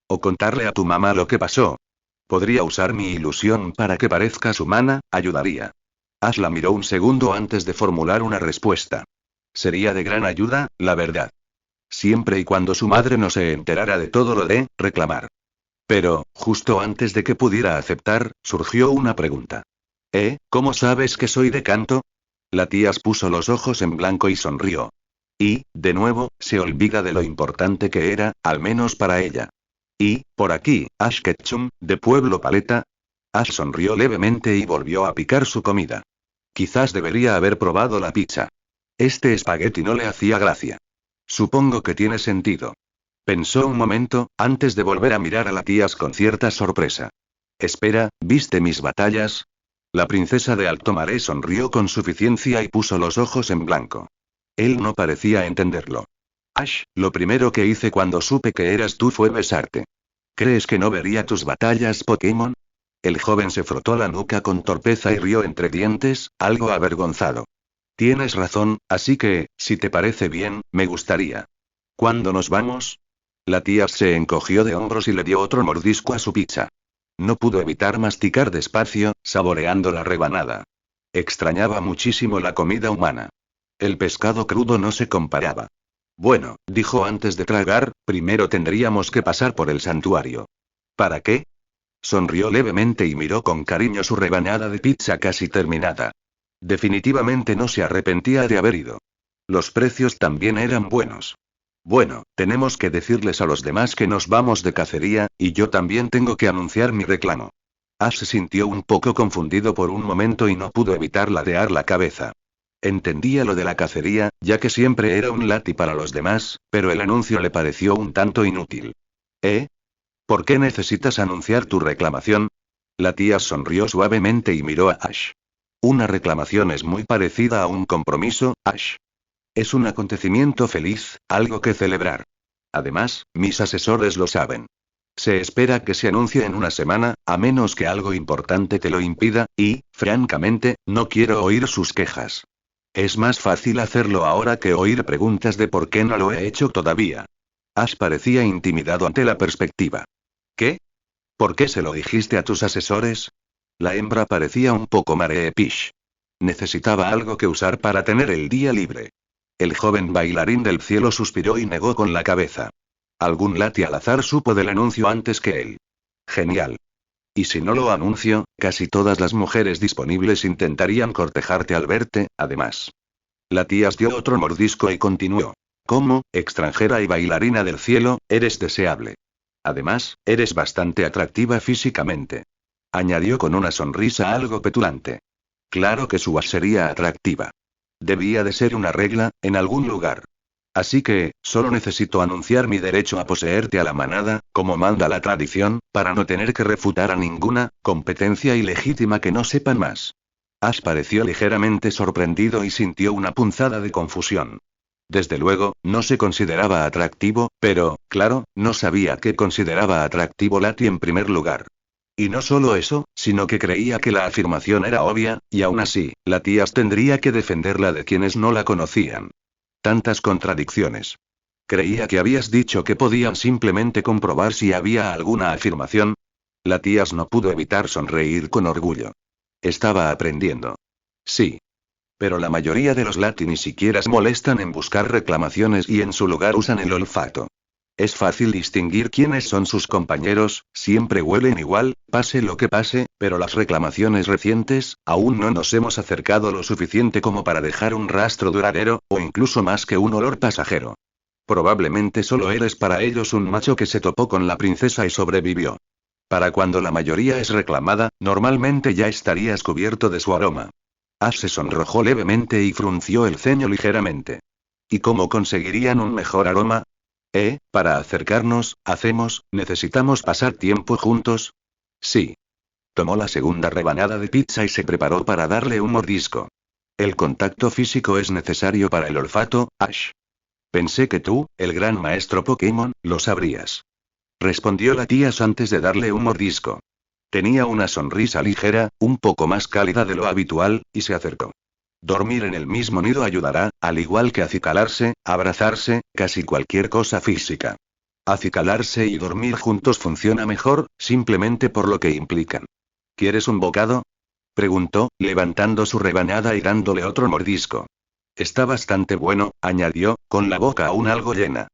O contarle a tu mamá lo que pasó. Podría usar mi ilusión para que parezcas humana, ayudaría. Ash la miró un segundo antes de formular una respuesta. Sería de gran ayuda, la verdad. Siempre y cuando su madre no se enterara de todo lo de reclamar. Pero, justo antes de que pudiera aceptar, surgió una pregunta. ¿Cómo sabes que soy de Canto? La tía puso los ojos en blanco y sonrió. Y, de nuevo, se olvida de lo importante que era, al menos para ella. Y, por aquí, Ash Ketchum, de Pueblo Paleta. Ash sonrió levemente y volvió a picar su comida. Quizás debería haber probado la pizza. Este espagueti no le hacía gracia. Supongo que tiene sentido. Pensó un momento, antes de volver a mirar a la tía con cierta sorpresa. Espera, ¿viste mis batallas? La princesa de Alto Maré sonrió con suficiencia y puso los ojos en blanco. Él no parecía entenderlo. Ash, lo primero que hice cuando supe que eras tú fue besarte. ¿Crees que no vería tus batallas, Pokémon? El joven se frotó la nuca con torpeza y rió entre dientes, algo avergonzado. Tienes razón, así que, si te parece bien, me gustaría. ¿Cuándo nos vamos? La tía se encogió de hombros y le dio otro mordisco a su pizza. No pudo evitar masticar despacio, saboreando la rebanada. Extrañaba muchísimo la comida humana. El pescado crudo no se comparaba. Bueno, dijo antes de tragar, primero tendríamos que pasar por el santuario. ¿Para qué? Sonrió levemente y miró con cariño su rebanada de pizza casi terminada. Definitivamente no se arrepentía de haber ido. Los precios también eran buenos. Bueno, tenemos que decirles a los demás que nos vamos de cacería, y yo también tengo que anunciar mi reclamo. Ash se sintió un poco confundido por un momento y no pudo evitar ladear la cabeza. Entendía lo de la cacería, ya que siempre era un lati para los demás, pero el anuncio le pareció un tanto inútil. ¿Por qué necesitas anunciar tu reclamación? La tía sonrió suavemente y miró a Ash. Una reclamación es muy parecida a un compromiso, Ash. Es un acontecimiento feliz, algo que celebrar. Además, mis asesores lo saben. Se espera que se anuncie en una semana, a menos que algo importante te lo impida, y, francamente, no quiero oír sus quejas. Es más fácil hacerlo ahora que oír preguntas de por qué no lo he hecho todavía. Ash parecía intimidado ante la perspectiva. ¿Qué? ¿Por qué se lo dijiste a tus asesores? La hembra parecía un poco mareepish. Necesitaba algo que usar para tener el día libre. El joven bailarín del cielo suspiró y negó con la cabeza. Algún lati al azar supo del anuncio antes que él. Genial. Y si no lo anuncio, casi todas las mujeres disponibles intentarían cortejarte al verte, además. La tía dio otro mordisco y continuó. Como, extranjera y bailarina del cielo, eres deseable. Además, eres bastante atractiva físicamente. Añadió con una sonrisa algo petulante. Claro que su sería atractiva. Debía de ser una regla, en algún lugar. Así que, solo necesito anunciar mi derecho a poseerte a la manada, como manda la tradición, para no tener que refutar a ninguna competencia ilegítima que no sepan más. Ash pareció ligeramente sorprendido y sintió una punzada de confusión. Desde luego, no se consideraba atractivo, pero, claro, no sabía qué consideraba atractivo Lati en primer lugar. Y no solo eso, sino que creía que la afirmación era obvia, y aún así, la tía tendría que defenderla de quienes no la conocían. Tantas contradicciones. Creía que habías dicho que podían simplemente comprobar si había alguna afirmación. La tía no pudo evitar sonreír con orgullo. Estaba aprendiendo. Sí. Pero la mayoría de los lati ni siquiera se molestan en buscar reclamaciones y en su lugar usan el olfato. Es fácil distinguir quiénes son sus compañeros, siempre huelen igual, pase lo que pase, pero las reclamaciones recientes, aún no nos hemos acercado lo suficiente como para dejar un rastro duradero, o incluso más que un olor pasajero. Probablemente solo eres para ellos un macho que se topó con la princesa y sobrevivió. Para cuando la mayoría es reclamada, normalmente ya estarías cubierto de su aroma. Ash se sonrojó levemente y frunció el ceño ligeramente. ¿Y cómo conseguirían un mejor aroma? Para acercarnos, necesitamos pasar tiempo juntos. Sí. Tomó la segunda rebanada de pizza y se preparó para darle un mordisco. El contacto físico es necesario para el olfato, Ash. Pensé que tú, el gran maestro Pokémon, lo sabrías. Respondió la tía antes de darle un mordisco. Tenía una sonrisa ligera, un poco más cálida de lo habitual, y se acercó. Dormir en el mismo nido ayudará, al igual que acicalarse, abrazarse, casi cualquier cosa física. Acicalarse y dormir juntos funciona mejor, simplemente por lo que implican. ¿Quieres un bocado? Preguntó, levantando su rebanada y dándole otro mordisco. Está bastante bueno, añadió, con la boca aún algo llena.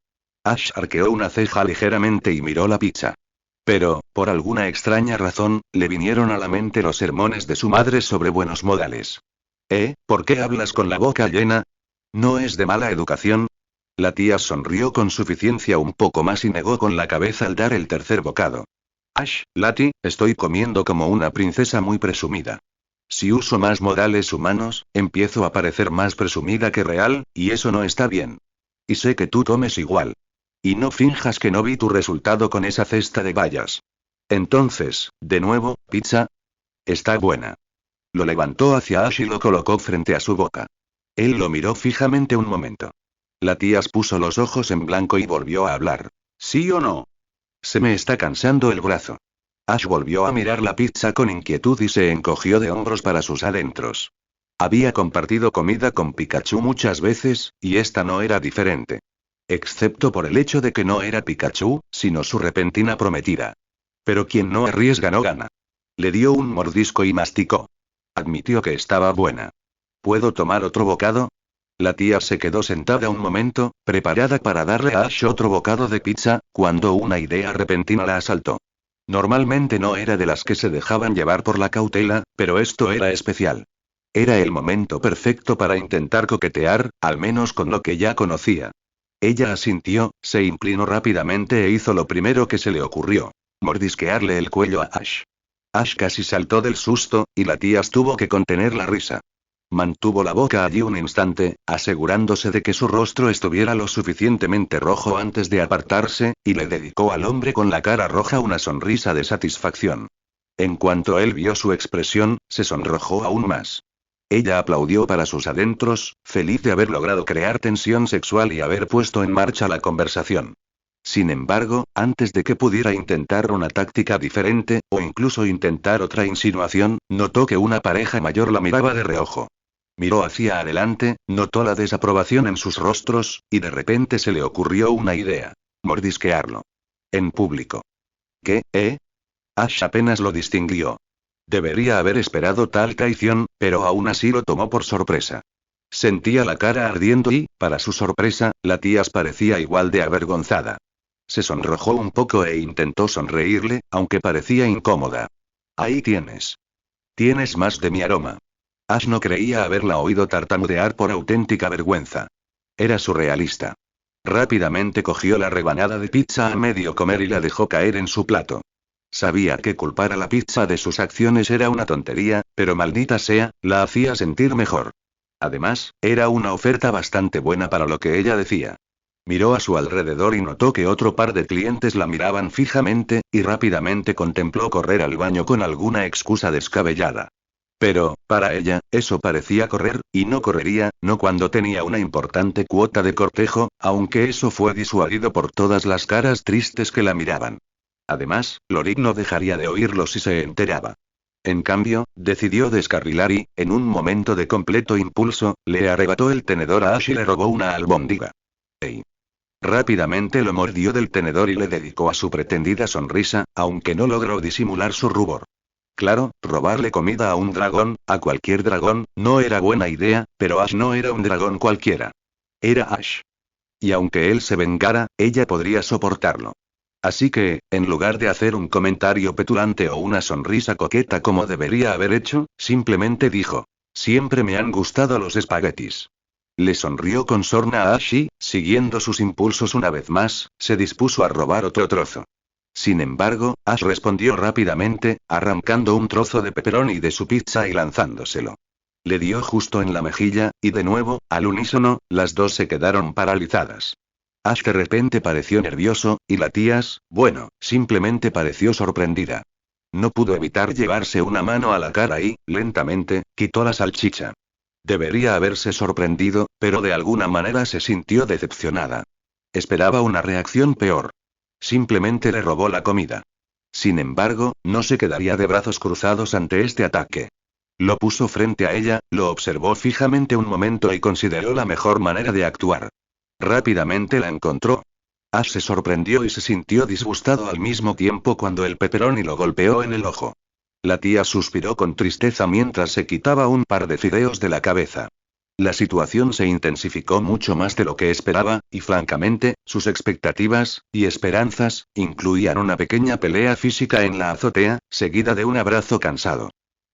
Ash arqueó una ceja ligeramente y miró la pizza. Pero, por alguna extraña razón, le vinieron a la mente los sermones de su madre sobre buenos modales. ¿Por qué hablas con la boca llena? ¿No es de mala educación? La tía sonrió con suficiencia un poco más y negó con la cabeza al dar el tercer bocado. Ash, Lati, estoy comiendo como una princesa muy presumida. Si uso más modales humanos, empiezo a parecer más presumida que real, y eso no está bien. Y sé que tú comes igual. Y no finjas que no vi tu resultado con esa cesta de bayas. Entonces, de nuevo, pizza. Está buena. Lo levantó hacia Ash y lo colocó frente a su boca. Él lo miró fijamente un momento. La tía puso los ojos en blanco y volvió a hablar. ¿Sí o no? Se me está cansando el brazo. Ash volvió a mirar la pizza con inquietud y se encogió de hombros para sus adentros. Había compartido comida con Pikachu muchas veces, y esta no era diferente. Excepto por el hecho de que no era Pikachu, sino su repentina prometida. Pero quien no arriesga no gana. Le dio un mordisco y masticó. Admitió que estaba buena. ¿Puedo tomar otro bocado? La tía se quedó sentada un momento, preparada para darle a Ash otro bocado de pizza, cuando una idea repentina la asaltó. Normalmente no era de las que se dejaban llevar por la cautela, pero esto era especial. Era el momento perfecto para intentar coquetear, al menos con lo que ya conocía. Ella asintió, se inclinó rápidamente e hizo lo primero que se le ocurrió: mordisquearle el cuello a Ash. Ash casi saltó del susto, y la tía tuvo que contener la risa. Mantuvo la boca allí un instante, asegurándose de que su rostro estuviera lo suficientemente rojo antes de apartarse, y le dedicó al hombre con la cara roja una sonrisa de satisfacción. En cuanto él vio su expresión, se sonrojó aún más. Ella aplaudió para sus adentros, feliz de haber logrado crear tensión sexual y haber puesto en marcha la conversación. Sin embargo, antes de que pudiera intentar una táctica diferente, o incluso intentar otra insinuación, notó que una pareja mayor la miraba de reojo. Miró hacia adelante, notó la desaprobación en sus rostros, y de repente se le ocurrió una idea: mordisquearlo. En público. ¿Qué? Ash apenas lo distinguió. Debería haber esperado tal traición, pero aún así lo tomó por sorpresa. Sentía la cara ardiendo y, para su sorpresa, la tía parecía igual de avergonzada. Se sonrojó un poco e intentó sonreírle, aunque parecía incómoda. Ahí tienes. Tienes más de mi aroma. Ash no creía haberla oído tartamudear por auténtica vergüenza. Era surrealista. Rápidamente cogió la rebanada de pizza a medio comer y la dejó caer en su plato. Sabía que culpar a la pizza de sus acciones era una tontería, pero maldita sea, la hacía sentir mejor. Además, era una oferta bastante buena para lo que ella decía. Miró a su alrededor y notó que otro par de clientes la miraban fijamente, y rápidamente contempló correr al baño con alguna excusa descabellada. Pero, para ella, eso parecía correr, y no correría, no cuando tenía una importante cuota de cortejo, aunque eso fue disuadido por todas las caras tristes que la miraban. Además, Lorik no dejaría de oírlo si se enteraba. En cambio, decidió descarrilar y, en un momento de completo impulso, le arrebató el tenedor a Ash y le robó una albóndiga. ¡Ey! Rápidamente lo mordió del tenedor y le dedicó a su pretendida sonrisa, aunque no logró disimular su rubor. Claro, robarle comida a un dragón, a cualquier dragón, no era buena idea, pero Ash no era un dragón cualquiera. Era Ash. Y aunque él se vengara, ella podría soportarlo. Así que, en lugar de hacer un comentario petulante o una sonrisa coqueta como debería haber hecho, simplemente dijo: siempre me han gustado los espaguetis. Le sonrió con sorna a Ash y, siguiendo sus impulsos una vez más, se dispuso a robar otro trozo. Sin embargo, Ash respondió rápidamente, arrancando un trozo de pepperoni de su pizza y lanzándoselo. Le dio justo en la mejilla, y de nuevo, al unísono, las dos se quedaron paralizadas. Ash de repente pareció nervioso, y la tía, bueno, simplemente pareció sorprendida. No pudo evitar llevarse una mano a la cara y, lentamente, quitó la salchicha. Debería haberse sorprendido, pero de alguna manera se sintió decepcionada. Esperaba una reacción peor. Simplemente le robó la comida. Sin embargo, no se quedaría de brazos cruzados ante este ataque. Lo puso frente a ella, lo observó fijamente un momento y consideró la mejor manera de actuar. Rápidamente la encontró. Ash se sorprendió y se sintió disgustado al mismo tiempo cuando el pepperoni lo golpeó en el ojo. La tía suspiró con tristeza mientras se quitaba un par de fideos de la cabeza. La situación se intensificó mucho más de lo que esperaba, y francamente, sus expectativas y esperanzas incluían una pequeña pelea física en la azotea, seguida de un abrazo cansado.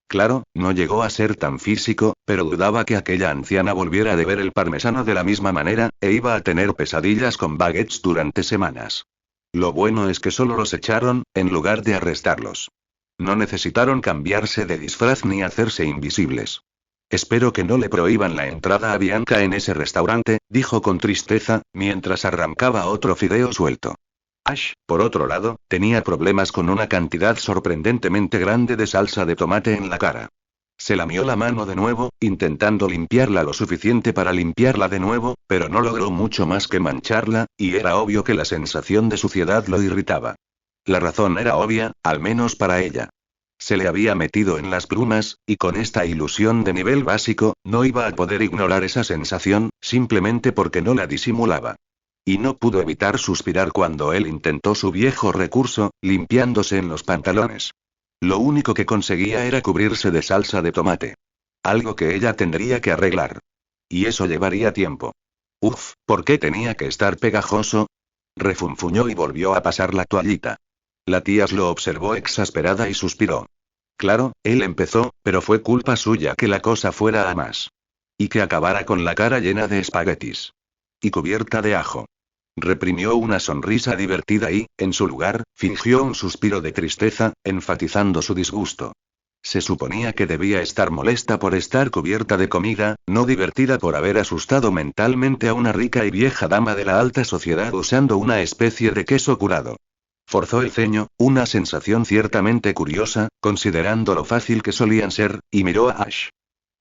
Claro, no llegó a ser tan físico, pero dudaba que aquella anciana volviera a beber el parmesano de la misma manera, e iba a tener pesadillas con baguettes durante semanas. Lo bueno es que solo los echaron, en lugar de arrestarlos. No necesitaron cambiarse de disfraz ni hacerse invisibles. Espero que no le prohíban la entrada a Bianca en ese restaurante, dijo con tristeza, mientras arrancaba otro fideo suelto. Ash, por otro lado, tenía problemas con una cantidad sorprendentemente grande de salsa de tomate en la cara. Se lamió la mano de nuevo, intentando limpiarla lo suficiente para limpiarla de nuevo, pero no logró mucho más que mancharla, y era obvio que la sensación de suciedad lo irritaba. La razón era obvia, al menos para ella. Se le había metido en las plumas, y con esta ilusión de nivel básico, no iba a poder ignorar esa sensación, simplemente porque no la disimulaba. Y no pudo evitar suspirar cuando él intentó su viejo recurso, limpiándose en los pantalones. Lo único que conseguía era cubrirse de salsa de tomate. Algo que ella tendría que arreglar. Y eso llevaría tiempo. Uf, ¿por qué tenía que estar pegajoso? Refunfuñó y volvió a pasar la toallita. La tía lo observó exasperada y suspiró. Claro, él empezó, pero fue culpa suya que la cosa fuera a más. Y que acabara con la cara llena de espaguetis. Y cubierta de ajo. Reprimió una sonrisa divertida y, en su lugar, fingió un suspiro de tristeza, enfatizando su disgusto. Se suponía que debía estar molesta por estar cubierta de comida, no divertida por haber asustado mentalmente a una rica y vieja dama de la alta sociedad usando una especie de queso curado. Forzó el ceño, una sensación ciertamente curiosa, considerando lo fácil que solían ser, y miró a Ash.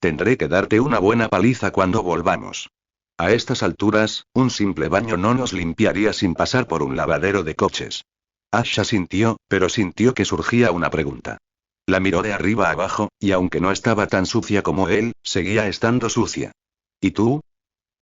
Tendré que darte una buena paliza cuando volvamos. A estas alturas, un simple baño no nos limpiaría sin pasar por un lavadero de coches. Ash asintió, pero sintió que surgía una pregunta. La miró de arriba abajo, y aunque no estaba tan sucia como él, seguía estando sucia. ¿Y tú?